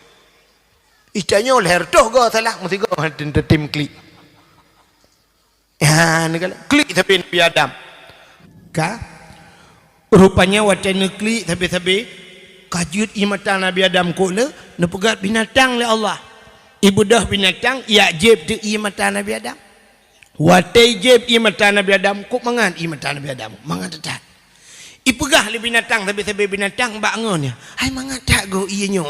itanya leher tuh ke salah mesti ke tim klik ya negala klik tapi Nabi Adam ka rupanya wacai neklik tapi kajut imata Nabi Adam ko le nepegat binatang le Allah ibu dah binatang ya jeb tu imata Nabi Adam watai jeb imata Nabi Adam ko mangan imata Nabi Adam mangan tetat ipegah le binatang tapi binatang bak ngon ya hai mangan tak go ienyo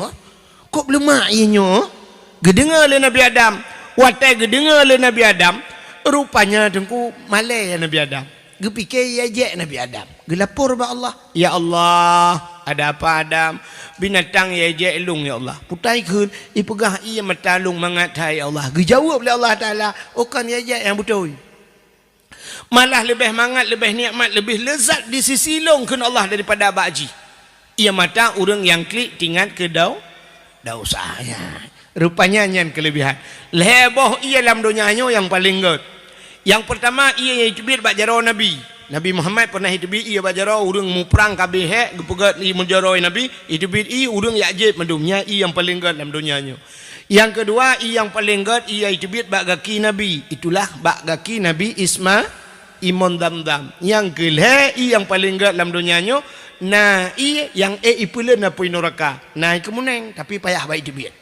ko belum ienyo gedengar le Nabi Adam watai gedengar le Nabi Adam rupanya tengku malai Nabi Adam gepikir ya je Nabi Adam gelapor ba Allah ya Allah ada apa Adam binatang ya je elung ya Allah putai kun ipegah ia matalung mangatai ya Allah dijawab oleh Allah Taala kan ya je yang betul malah lebih mangat lebih nikmat lebih lezat di sisi long kun Allah daripada baji ia mata urang yang klik tinggal ke dosa ya rupanya nyan kelebihan leboh ia dalam dunianya yang paling good yang pertama ia yang bak jaro Nabi Muhammad pernah hidupin ia bajaro urang mu perang kabeh gepegat li menjaro Nabi hidupin urang yakjib mendumnya ia yang paling gad dalam dunianya yang kedua ia yang paling gad ia hidupin bak kaki Nabi itulah bak kaki Nabi Isma Imon Damdam yang kelih ia yang paling gad dalam dunianya nah ia yang ipulen apa neraka nah kemuneng tapi payah baik hidupin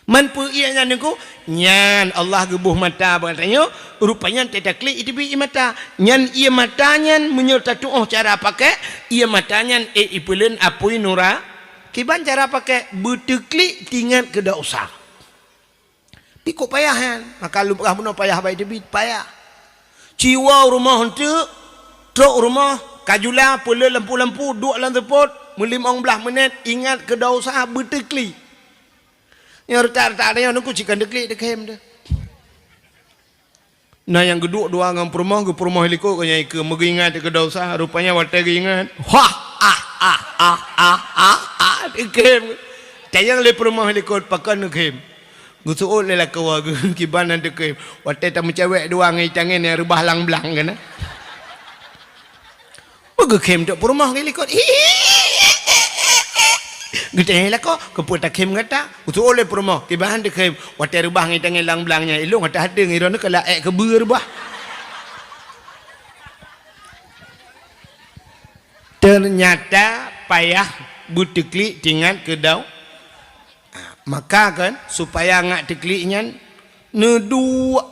manpu ianya niku nyan Allah gebuh mata bertanya rupanya tidak klik itu bi mata nyan ia mata nyan menyerta tuh cara pakai ia mata nyan ipulen apui nura kiban cara pakai betul klik tinggal ke dosa pikuk payahan maka lu pernah payah baik debit payah ciwa rumah untuk truk rumah kajula pula lampu-lampu duk dalam tepot melimong belah menit ingat ke dosa betul klik yang retak-retak ada yang nunggu cikan deklik dekem dah. Nah yang kedua dua ngam perumah ke perumah heliko kanya ke mengingat ke dosa rupanya watai ingat. Wah dekem. Tayang le perumah heliko pakan dekem. Gusuul le lakawa kibanan dekem. Watai tamu cewek dua ngai tangan yang rebah lang-belang kan. Gekem tak perumah heliko. Gede lah kok keput takim kata utu oleh promo kibahan dekem watai rubah ngai tangan lang-belangnya ilung kata ada ngai rono kala kebur rubah ternyata payah butekli tinggal ke dau maka kan supaya ngak tekliknya ne dua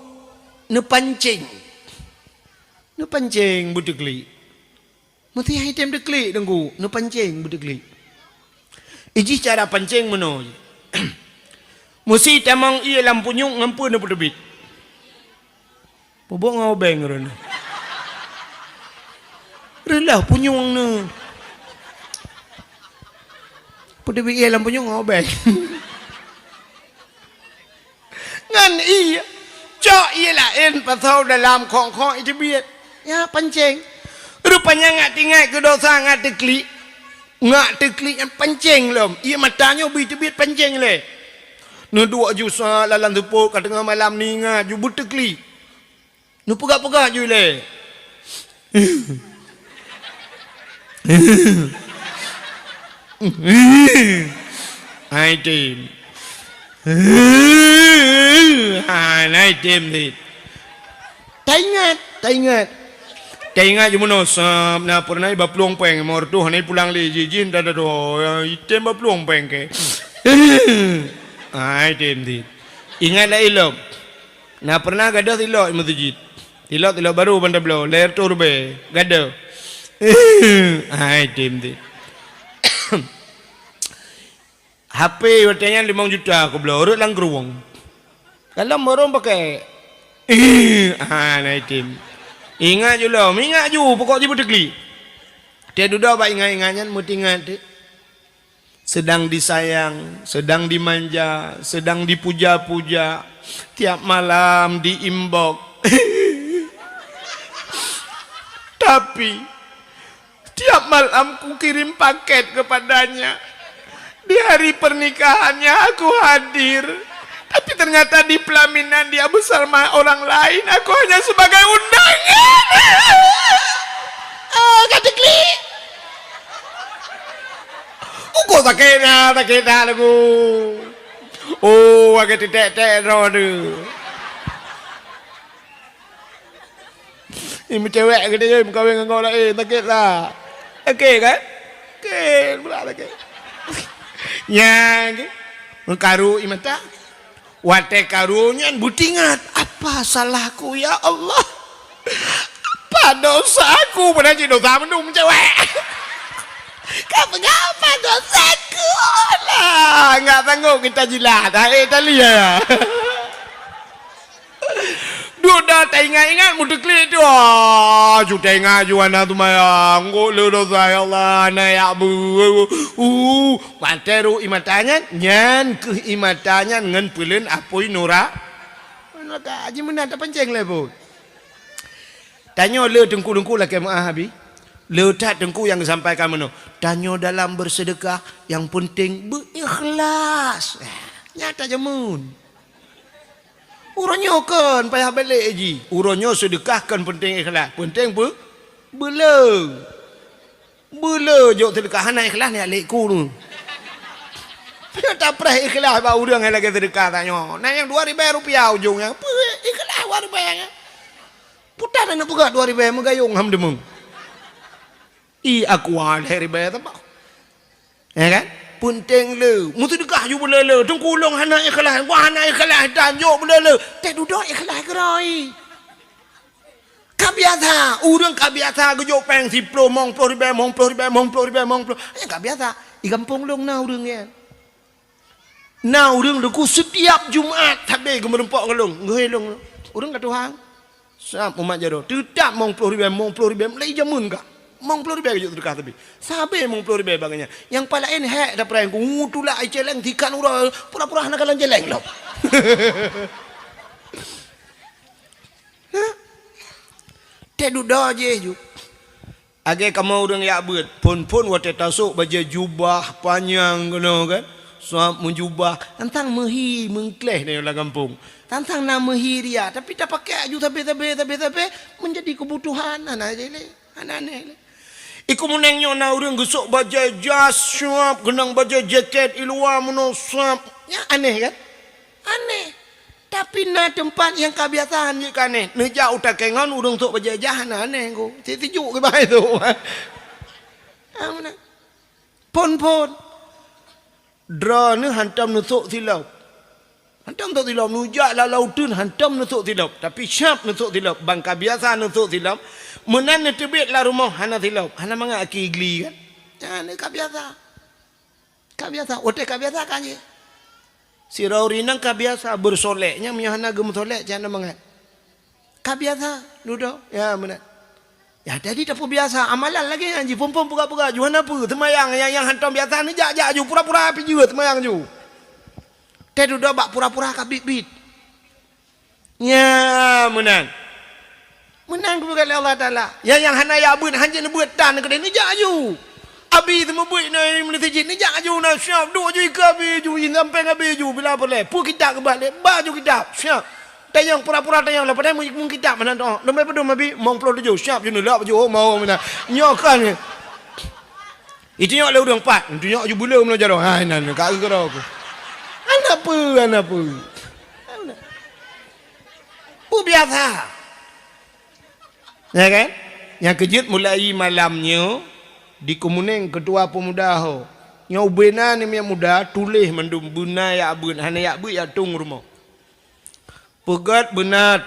ne pancing butekli Mesti item deklik dengku, nu pancing berdeklik. Iji cara pancing meno. Mesti tamang ia lampunyung ngampu na berdebit. Pobok ngau beng rena. Relah punyung na. Berdebit ia lampunyung ngau beng. Ngan iya. Cok ia lain pasal dalam kong-kong itu biat. Ya pancing. Rupanya nggak tinggal ke dosa nggak teklik. Nggak teklik yang pancing lom. Ia matanya biat pancing le. Nu dua jusa lalang tepuk kat tengah malam ni ngat ju berteklik. Nu pegak-pegak ju le. Hai tim. Hai tim ni. Tak ingat. Tak ingat je mana sap na pernah bapluang peng mor tu hanai pulang le jin dah do item bapluang peng ke. Ai tim di. Ingat lah ilok. Na pernah gadah tilok di masjid. Tilok baru bandar belo leher turbe gadah. Ai tim di. HP watanya 5 juta aku belo urut lang geruang. Kalau morong pakai naik tim. Ingat je lah, ingat je pokok je berdekli. Dia duduk apa ingat-ingatnya, mesti ingat. Sedang disayang, sedang dimanja, sedang dipuja-puja. Tiap malam diimbok. Tapi tiap malam ku kirim paket kepadanya. Di hari pernikahannya aku hadir. Tapi ternyata di pelaminan dia bersama orang lain. Aku hanya sebagai undangan. Katekli. Uko sakit lagu. Oh, agak titik-titik roda. Ini cewek gede je kawin dengan kau lain. Sakit lah. Okey kan? Okey pula sakit. Yang mengkaru imata. Wate karunya butingat. Apa salahku ya Allah? Apa dosaku? Pada je dosa menung cewek. Apa dosaku? Lah, enggak sanggup kita jilat. Tali ya. Duda tak ingat mudekli tu. Sudah ingat juana tu mayang. Ngolo dosa ya Allah na ya bu. Materu imatanya nyan ke imatanya ngan pulun apoi nora. Maka aji mana tak pancing le bu. Tanya le dengku lah ke habi. Le tak dengku yang disampaikan mana. Tanya dalam bersedekah yang penting berikhlas. Nyata jemun. Urangnya kan payah balik je. Urangnya sedekahkan penting ikhlas. Penting apa? Bela jok sedekah anak ikhlas ni alik ku tu. Tak pernah ikhlas bahawa urang yang lagi sedekah tanya. Nah yang 2,000 rupiah ujungnya. Apa ikhlas 2,000 nya? Putar nak buka 2,000 megayung ham demung. Aku ada riba tak? Ya kan? Penting le. Mutu dekah ju bela le. Tengkulung anak ikhlas. Wah anak ikhlas dan jok bela le. Tak duduk ikhlas gerai. Kabiasa. Urang kabiasa gejok peng 10 mong 10 ribu mong 10 ribu mong 10 ribu mong 10. Kabiasa. Di kampung long na urang ya. Na urang deku setiap Jumaat habis gemerempok ngelung. Ngelung. Urang kat Tuhan. Sap umat jaro. Tetap mong 10 ribu mong 10 ribu. Mulai jamun kah? Mong 10 ribu kejut dekat tapi. Sabe mong 10 ribu baganya. Yang palain hek dah perang ku tulah ai celeng dikan ura pura-pura nak kalan celeng lo. Te duda je ju. Age kamu urang ya beut. Pun wate tasuk baju jubah panjang kena kan. Suap menjubah tentang mehi mengkleh ni dalam kampung. Tentang nama hiria tapi tak pakai ju tapi menjadi kebutuhan anak je le. Anak-anak. Iku menengnya na urang gesok baju jas suap genang baju jaket iluar mono suap. Ya aneh kan? Aneh. Tapi na tempat yang kebiasaan ni kan aneh. Ne jauh tak kengan urang sok baju jahan aneh ko. Tijuk ke bae tu. Mana? Pon. Dra ni hantam nusuk silau. Hantam tu tilap nujak la lautun hantam nusuk tilap. Tapi syap nusuk tilap. Bangka biasa nusuk tilap. Menan tebit la rumah hana tilap. Hana manga aki igli kan. Ya ni ka biasa. Ka biasa. Ote ka biasa kan je. Si raurinang ka biasa bersoleknya menyahana gem solek jangan mangat. Ka biasa nudo. Ya menan. Ya jadi tak biasa amalan lagi anji pom-pom buka-buka juhan apa temayang yang hantam biasa ni jak ju pura-pura api juga temayang ju. Teh duduk bak pura-pura kabit-bit. Ya menang. Menang kepada Allah Taala. Yang hana ya buat hanya buat tan kedai ni jak ju. Abi tu buat ni melitijit ni jak ju na syap duk ju ke abi ju sampai abi ju bila boleh. Pu kita ke balik baju kita syap. Tayang pura-pura tayang lah padahal mung kita mana tu. Domai pedum abi mong plo tu syap ju ni lah baju mau mana. Nyokan ni. Itu nyok le udang pat. Itu nyok ju belum lo jaro. Ha nan ka gerau aku. Anak apa? Biasa. Ya kan? Yang kejut mulai malamnya di Kemuning ketua pemuda ho. Yang ubena ni yang muda tulis mendum buna ya abun hana ya bu ya tung rumah. Pegat benat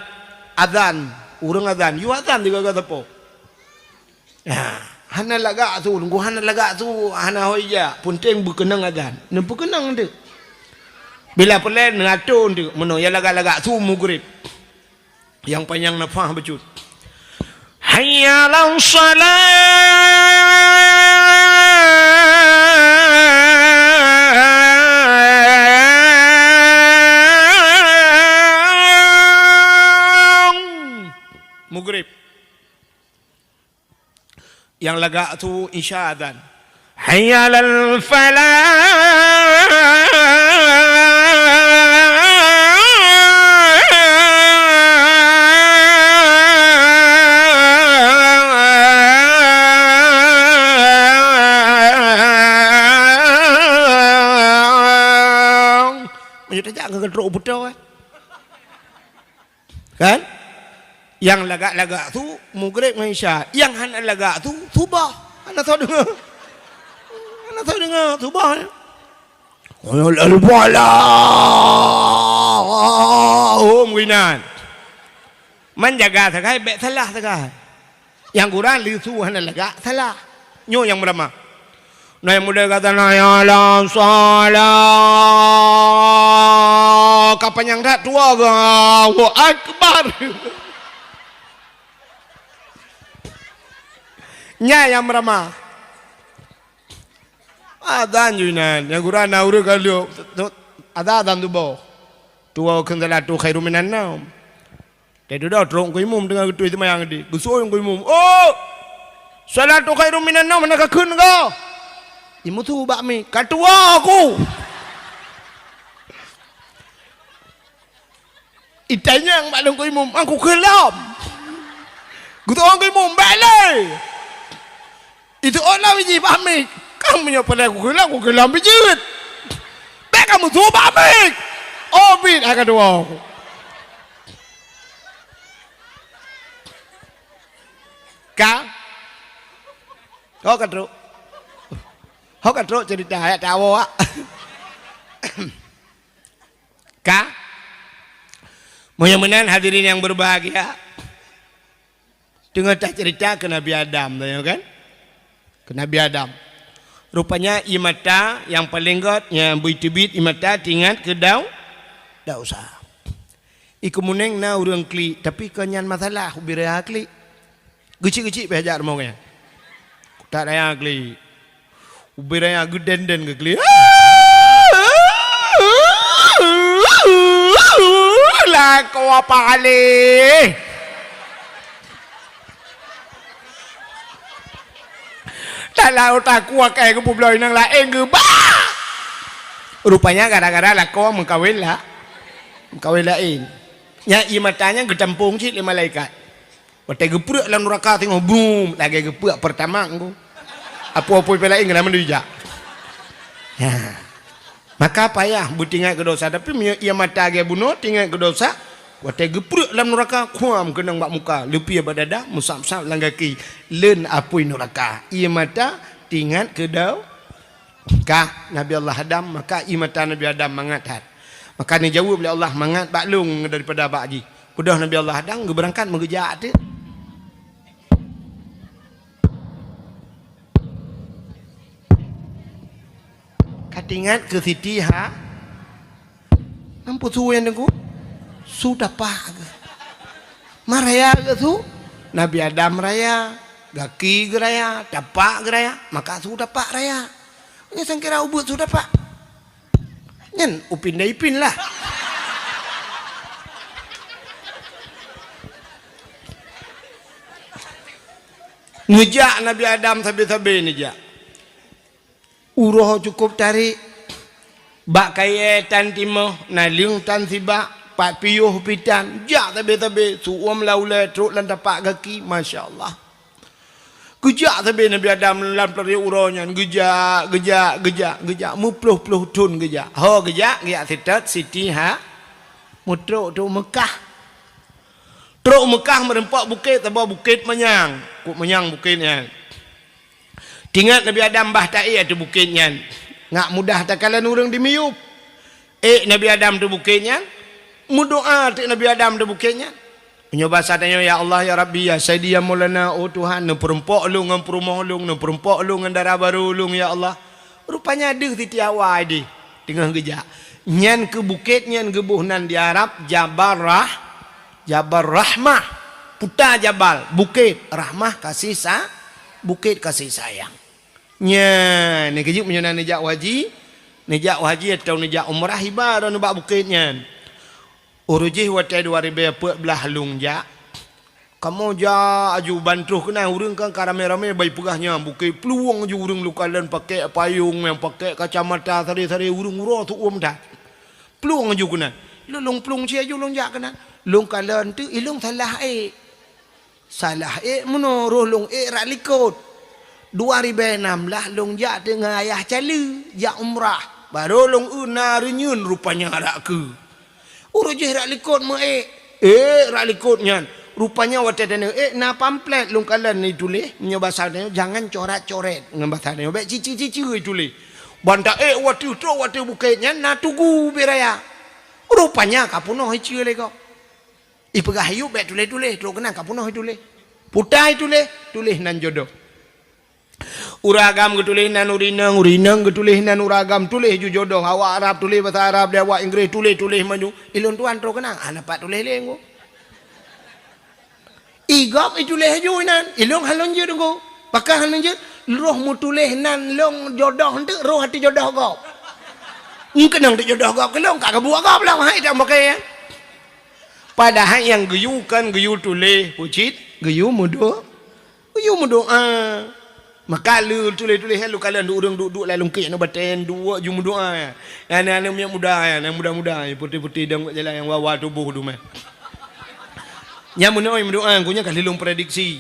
azan, urang azan, yu azan juga kata po. Ya, hana laga tu, nggo hana laga tu, hana hoya, punting berkenang azan. Nempu kenang de. Bila pelan ngatur tu, meno ya laga-laga tu mugrib. Yang panjang nafah becut. Hayya 'alas salat. Mugrib. Yang laga tu isya adzan. Hayya 'alal falah. Kedruk budak kan yang lagak-lagak tu mugrib dengan isya yang hana lagak tu subah ana tahu dengar subah al-bala mwinan menjaga sakai bet salah sakai yang Quran lisu hana lagak salah nyo yang beramah nah yang muda kata ya la salah kapan yang dah tua ke Allahu Akbar nya yang beramah adan junan yang Quran nauru kalau ada adan tu boh tua kendala tu khairu minan naum tadi dah terong ku imum dengan tu itu mayang di gusoy ku imum oh salatu khairu minan naum nak keun kau imu tu bakmi katua aku itanya yang maklum ku imum aku kelam gutu orang ku imum balik itu orang biji bakmi kamu punya pada aku kelam bijit baik kamu tu bakmi oh bit akan dua aku kau kan Hok kadro cerita ya tahu ah. Kah? Mudah-mudahan hadirin yang berbahagia dengar cerita ke Nabi Adam tahu kan? Ke Nabi Adam. Rupanya imata yang paling god yang buitibit imata tingat ke dak usah. Iku muneng na urang kli tapi kenyan masalah ubira kli. Gecik-gecik behajar mongnya. Tak ada kli. Ubiranya geden-den ke kli. Lah kau apa kali? Tak lah otak kuat kayak kepubloi nang lain ke bah. Rupanya gara-gara lah kau mengkawin lah. Mengkawin lain. Yang imatanya getampung cik lima malaikat. Waktu gepuk lah neraka tengok boom. Lagi gepuk pertama aku. Apa-apa pelain kena menduja. Ya. Maka payah butingat ke dosa tapi ia mata dia bunuh tinggal ke dosa. Waktu gepruk dalam neraka kuam kenang bak muka lepi badada musap-sap lang kaki len apui neraka. Ia mata tinggal ke dau kah Nabi Allah Adam maka ia mata Nabi Adam mangatat. Maka ni jawab oleh Allah mangat baklung daripada abak haji. Kudah Nabi Allah hadang berangkat mengejak tu. Katingat ke Siti ha. Nampu su yang aku. Su dapat ke. Maraya ke su. Nabi Adam raya. Gaki ke raya. Dapat ke raya. Maka su dapat raya. Ini sangkira ubut su dapat. Nyen upin dah ipin lah. Ngejak Nabi Adam sabi-sabi ni jak. Uroh cukup tarik. Bak kaya tan timah. Naliung tan sibak. Pat piyuh pitan. Jak sabi-sabi. Su'am laulai teruk lan tapak kaki. Masya Allah. Gejak sabi Nabi Adam dalam pelari urohnya. Gejak. Mupluh-pluh tun gejak. Ho gejak. Gejak sitat. Siti ha. Mutruk tu Mekah. Truk Mekah merempak bukit. Tabah bukit menyang. Kuk menyang bukitnya. Tingat Nabi Adam bah ta'i tu bukitnya. Ngak mudah takalan orang dimiyup. Nabi Adam tu bukitnya. Mudoa tu Nabi Adam tu bukitnya. Menyoba tanya ya Allah ya Rabbi ya Sayyidi ya Maulana oh Tuhan ne perempok lu ngan perumah lu ne perempok lu ngan darah baru lu ya Allah. Rupanya ada titi awal di tengah gejak. Nyan ke bukit nyan ke buhnan di Arab Jabal Rahmah. Putar Jabal bukit Rahmah kasih bukit kasih sayang. Nya ni kejut menyonan nejak waji atau nejak umrah hibah dan nebak bukitnya. Urujih watai 2014 lung jak. Kamu ja aju bantuh kena urang kan karame-rame bayi pegahnya bukit peluang ju urang lukalan pakai payung yang pakai kacamata sari-sari urang tu dah. Peluang ju kena. Lung pelung cia ju lung jak kena. Lung kalan tu ilung salah Salah menurut lung rak likut. 2016 lung jak dengan ayah cala jak umrah. Baru lung una renyun rupanya rak ke. Urujih rak likut mu rak likut nyan. Rupanya watai dana na pamflet lung kalan ni tulis nya bahasa dia jangan coret-coret dengan bahasa dia baik cici-cici tulis. Banda wati bukit nyan na tugu beraya. Rupanya kapunoh ici le kau. Pegah hiu baik tulis terus kena kapunoh tulis. Putai tulis nan jodoh. Uragam getulis nan urinang getulis nan uragam tulis ju jodoh awak Arab tulis bahasa Arab dia awak Inggeris tulis maju ilun tuan terus kena dapat tulis lengo igam tulis ju nan ilung halon je tu pakah halon je roh mu tulis nan long jodoh hente roh hati jodoh kau kenang tu jodoh kau kelong kak buat kau lah hai tak pakai padahal yang geyu kan geyu tulis pucit geyu mudoa maka lu tulis lu kalian urang duduk lalu kek nak baten dua jum doa ya. Anak yang muda putih-putih dan jalan yang wawa tubuh tu meh. Nya munoi doa kunya kali lung prediksi.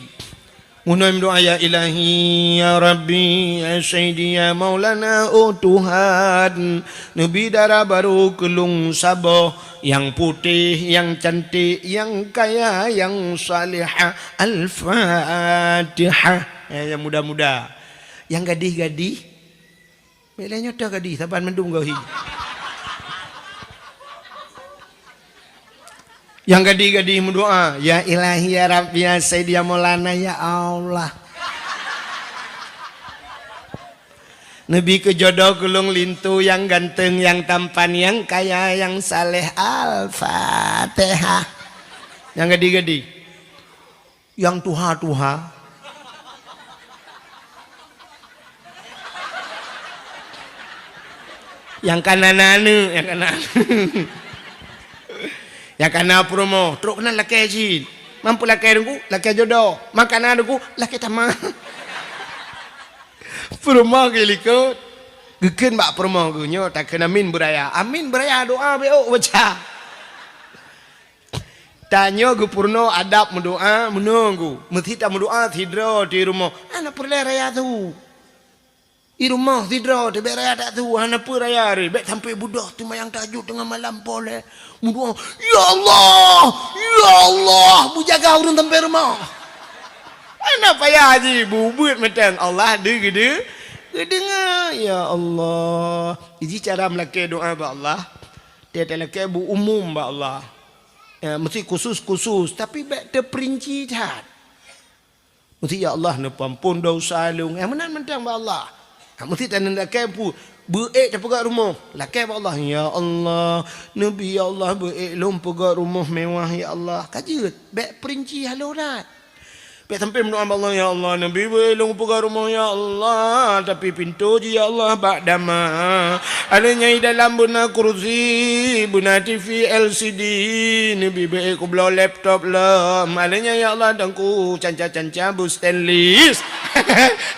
Munoi doa ya Ilahi ya Rabbi ya Sayyidi ya Maulana oh Tuhan. Nabi darah baru kelung sabah yang putih, yang cantik, yang kaya, yang salihah. Al-Fatihah. Yang muda-muda, yang gadih-gadih, melenya dah gadih, saban mendung kau Yang gadih-gadih mendoa, ya Ilahi ya Rabbi ya Sayyidi ya Maulana ya Allah. Nabi ke jodoh kulung lintu yang ganteng, yang tampan, yang kaya, yang saleh. Al-Fatihah. Yang gadih-gadih, yang tuha-tuha. Yang kanan yang kanan promo teruk kena laki haji mampu laki dengku laki jodoh makanan dengku laki tamah promo kelikut geken bak promo gunyo tak kena amin beraya doa beok baca tanya gu purno adab mendoa menunggu mesti tak mendoa tidro di rumah anak perle raya tu di rumah tidur di beraya tak tahu hana apa raya re baik sampai budak tu mayang tahajud tengah malam boleh berdoa ya Allah bujaga urang sampai rumah ana payah haji bubut metang Allah gede dengar ya Allah ini cara melaki doa ba Allah Dia adalah kebu umum ba Allah. Ya, mesti khusus tapi baik terperinci tat. Mesti ya Allah ne pampun dosa lung. Menan mentang ba Allah. Mesti tak nak kebu beek dah pegang rumah. Lakai ba Allah. Ya Allah, Nabi ya Allah beek lum pegang rumah mewah ya Allah. Kajut baik perinci halau tat. Baik sampai berdoa Allah, ya Allah, Nabi belum pegang rumah, ya Allah. Tapi pintu je, ya Allah, ba'dama. Adanya di dalam buna kursi, buna TV LCD. Nabi baik ku belah laptop lah. Adanya, ya Allah, dan ku canca-canca bu stainless.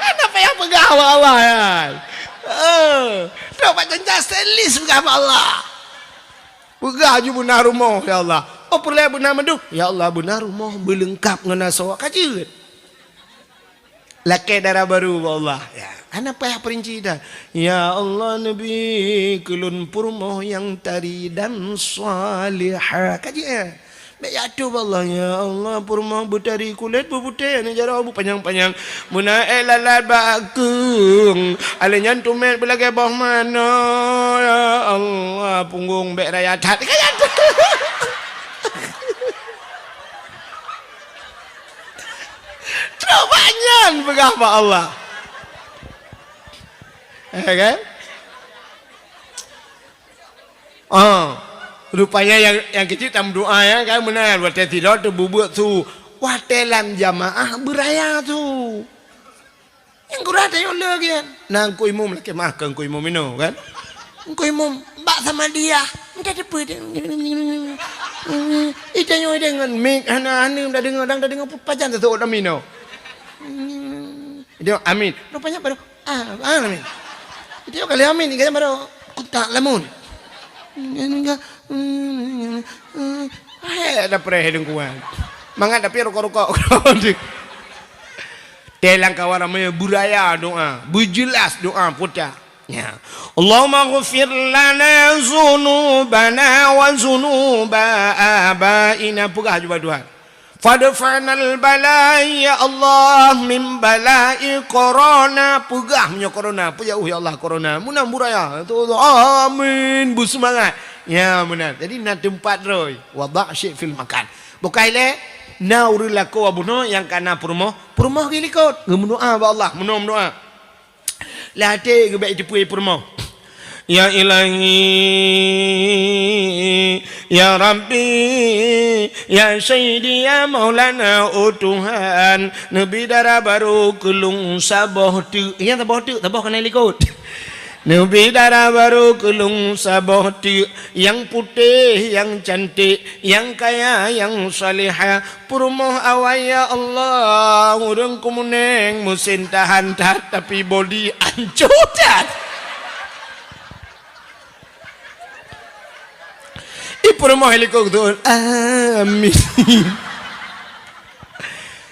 Apa yang pegang Allah, ya? Tak buat canca stainless pegang Allah. Pegang je buna rumah, ya Allah. Oh perlu benar madu. Ya Allah benar rumah berlengkap dengan sawak kajut. Lakai darah baru Allah. Ya, kenapa yang perinci dah? Ya Allah Nabi kulun purmoh yang tari dan salihah. Kajut ya. Baik atuh Allah ya Allah purmoh butari kulit berputih ni jarah bu panjang-panjang. Munae lalat bakung. Alenyan tumet belagai bawah mana ya Allah punggung baik raya tat. Kajut. Banyak berapa Allah. Kan? Rupanya yang kecil tam doa ya kan benar. Waktu tidur tu bubuk tu. Waktu dalam jamaah beraya tu. Yang kurang ada yang lagi kan. Nah ku imum lagi makan ku imum minum kan. Ku imum bak sama dia. Minta cepat. Itanya dengan mik hana-hana dah dengar pajan tu orang minum. Dia amin. Rupanya baru amin. Dia kali amin dia baru kutak lamun. Ada pereh hidung kuat. Mangat tapi rokok-rokok. Telang kawan ramai budaya doa, berjelas doa putar. Ya. Allahumma ghfir lana zunubana wa zunuba abaina pegah juga Tuhan. Fadfa'nal bala'i ya Allah min bala'i corona pegah punya corona pejauh ya Allah corona munam buraya tu amin bersemangat ya benar jadi nak tempat roy wada' syai' fil makan bukaile nauri lako abuno yang kana purmoh gilikot ngemundoa ba Allah mundoa lah ate ge baik cepui purmoh ya ilahi ya Rabbi ya Sayyidi ya Maulana oh Tuhan Nabi darah baru kelung saboh tu ya saboh kena likut Nabi darah baru kelung saboh tu yang putih yang cantik yang kaya yang salihah purmoh awai ya Allah urang kumuneng musin tahan tapi body ancutat Ipurmoh helikop tu amin.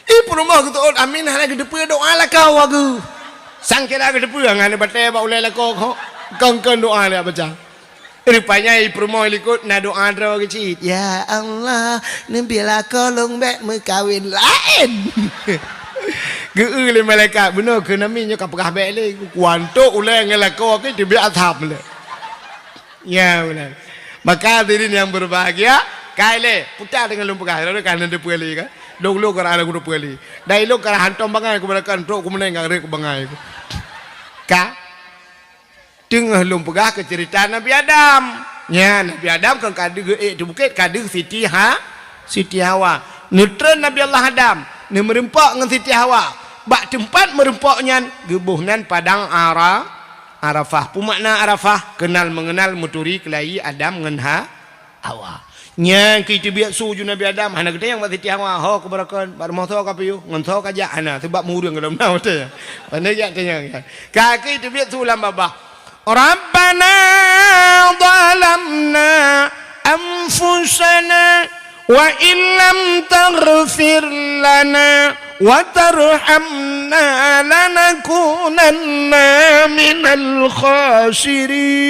Ipurmoh tu amin hana gedepu doa lah kau aku. Sang kira gedepu ngane bate ba ulai lah kau kongkon doa lah baca. Rupanya ipurmoh helikop na doa dro kecil. Ya Allah, nembilah kolong bek mekawin lain. Geu le malaikat benar ke nami nya kapakah bek le kuanto ulai ngala kau ke dia atap le. Ya benar. Maka hadirin yang berbahagia, kaile putar dengan lumpur kah, lalu kan nanti puali kan, lu kerana aku puali, dah lu kerana hantam bangai aku berakan, truk aku menengah rek bangai aku, kah, tengah lumpur kah kecerita Nabi Adam, ya Nabi Adam kan kadu di bukit kadu Siti Hawa, neutron Nabi Allah Adam, ni merempak dengan Siti Hawa, bak tempat merempaknya gebuhnan padang Arafah. Pumakna Arafah kenal mengenal muturi kelai Adam dengan Hawa. Nya kita biak suju Nabi Adam hana gede yang mati Hawa. Ho kubarakan bar moto ka piu ngonto ka ja hana sebab murung dalam nau teh. Pandai ja tanya. Ka kita biak sulam babah. Rabbana zalamna anfusana wa illam taghfir lana wa tarhamna lanakunanna minal khasirin.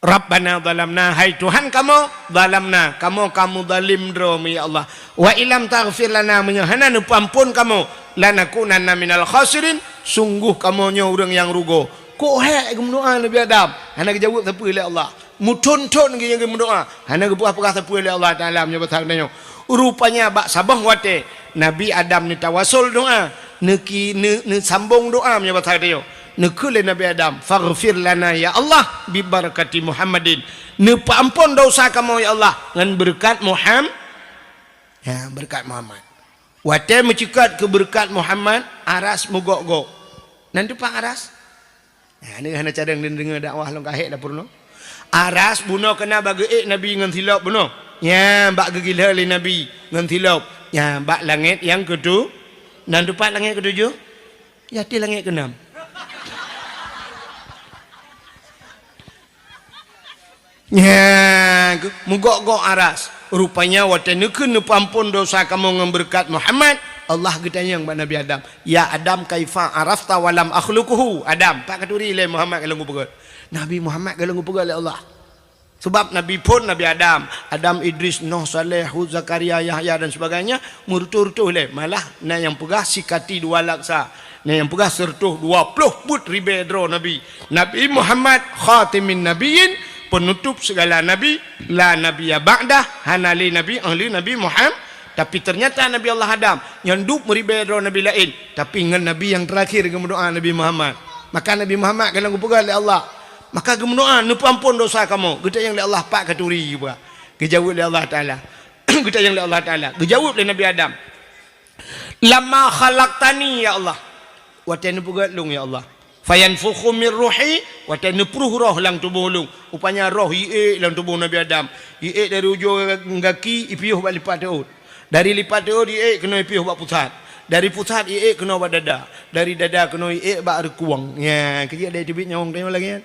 Rabbana zalamna, hai Tuhan kamu zalamna, kamu zalim dromi ya Allah. Wa ilam taghfir lana, menyahana nupampun kamu, lanakunanna minal khasirin, sungguh kamu nya orang yang rugo. kok hak berdoa Nabi Adam hana jawab siapa oleh Allah muton-ton ke yang berdoa hana buat apa siapa oleh Allah Taala menyebut tanya rupanya bak sabah wate Nabi Adam ni tawasul doa neki ne sambung doa menyebut tanya nekule Nabi Adam faghfir lana ya Allah bi barakati Muhammadin ne ampun dosa kamu ya Allah dengan berkat Muhammad ya berkat Muhammad wate mencikat ke berkat Muhammad aras mogok-gok nanti pak aras nah ni hana cadang dengar dakwah long kahek dapur no aras buno kena bagi Nabi ngan tilap buno ya bak gegila li Nabi ngan tilap ya bak langit yang kedua dan tempat langit ketujuh ya ti langit keenam ya mogok-gok aras rupanya wate nekeun pampun dosa kamu ngan berkat Muhammad Allah getanya yang Nabi Adam ya Adam kaifa arafta walam akhluquhu Adam pak katuri le Muhammad kalau ngupegat Nabi Muhammad kalau ngupegat oleh Allah sebab Nabi pun Nabi Adam Idris Nuh Saleh Hud Zakaria Yahya dan sebagainya murtu-urtu le malah na yang pegah sikati dua laksa na yang pegah sertuh 20 put ribedro Nabi Muhammad khatimin nabiyyin penutup segala nabi la nabiyya ba'dah hanali nabi ahli Nabi Muhammad tapi ternyata Nabi Allah Adam yang duk meribedro nabi lain tapi dengan nabi yang terakhir berdoa Nabi Muhammad maka Nabi Muhammad kalau berpegang oleh Allah maka berdoa nupu ampun dosa kamu kita yang oleh Allah pak katuri juga dijawab oleh Allah Taala kita yang oleh Allah Taala dijawab oleh Nabi Adam lama khalaqtani ya Allah wa tan pugalung ya Allah fayanfukhu min ruhi wa tan pruh roh lang tubuh lung upanya roh ie lang tubuh Nabi Adam ie dari ujung kaki ipiuh balik lipat daud dari lipat daud ie kena ipiuh bak pusat dari pusat ie kena bak dada dari dada kena ie bak rekuang ya kerja dari tibit nyawang tengok lagi kan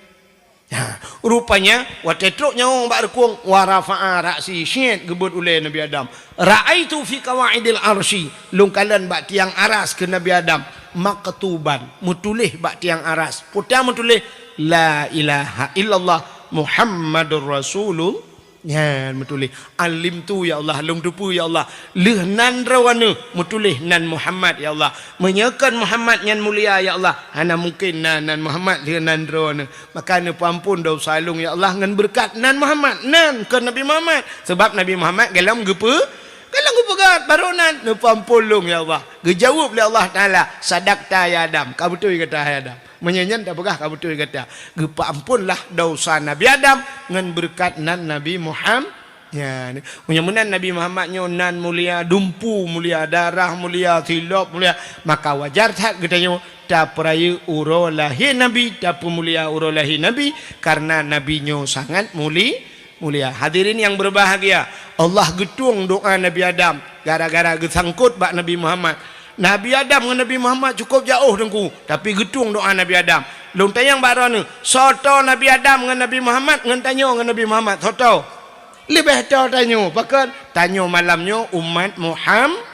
ya rupanya wa tetruk nyawang bak rekuang wa rafa'a ra'si syed gebut oleh Nabi Adam ra'aitu fi qawaidil arsy lungkalan bak tiang aras ke Nabi Adam maktuban mutulih bak tiang aras putih mutulih la ilaha illallah Muhammadur Rasulullah ya mutulih alim tu ya Allah lung tupu ya Allah leh nan rawana mutulih nan Muhammad ya Allah menyekan Muhammad yang mulia ya Allah hana mungkin nan Muhammad leh nan rawana maka ne pampun dosa lung ya Allah ngan berkat nan Muhammad nan ke Nabi Muhammad sebab Nabi Muhammad galam gepe kalau aku pegat barunan nepampulung ya Allah gejawab oleh Allah Taala sadaqta ya Adam kau betul kata ya Adam menyanyian tak pegah kau betul kata gepa ampunlah dosa Nabi Adam ngan berkat nan Nabi Muhammad ya ni menyamunan Nabi Muhammadnya nan mulia dumpu mulia darah mulia tilap mulia maka wajar tak katanya tak peraya urolahi Nabi tak mulia urolahi Nabi karena nabinya sangat mulia. Hadirin yang berbahagia, Allah getung doa Nabi Adam gara-gara gesangkut bak Nabi Muhammad. Nabi Adam dengan Nabi Muhammad cukup jauh dengku, tapi getung doa Nabi Adam. Long tayang barana soto Nabi Adam dengan Nabi Muhammad ngan tanyo dengan Nabi Muhammad soto. Lebih tahu tanyo, bahkan tanyo malamnya umat Muhammad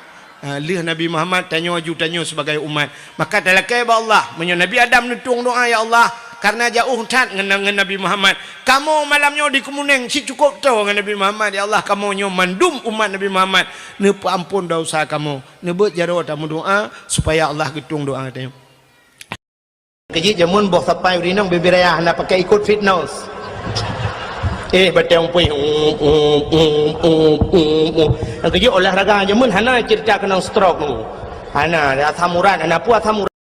lih Nabi Muhammad tanyo aju tanyo sebagai umat. Maka talakai ba Allah menyo Nabi Adam nutung doa ya Allah karena jauh tat dengan Nabi Muhammad. Kamu malamnya di kemuneng si cukup tahu dengan Nabi Muhammad ya Allah kamu nyo mandum umat Nabi Muhammad ne ampun dosa kamu ne bet jaro tamu doa supaya Allah getung doa katanya. Keji jamun boh sampai urinang bebiraya nak pakai ikut fitness. Batang pui keji olahraga jamun hana cerita kena stroke nu. Hana samuran hana puas samuran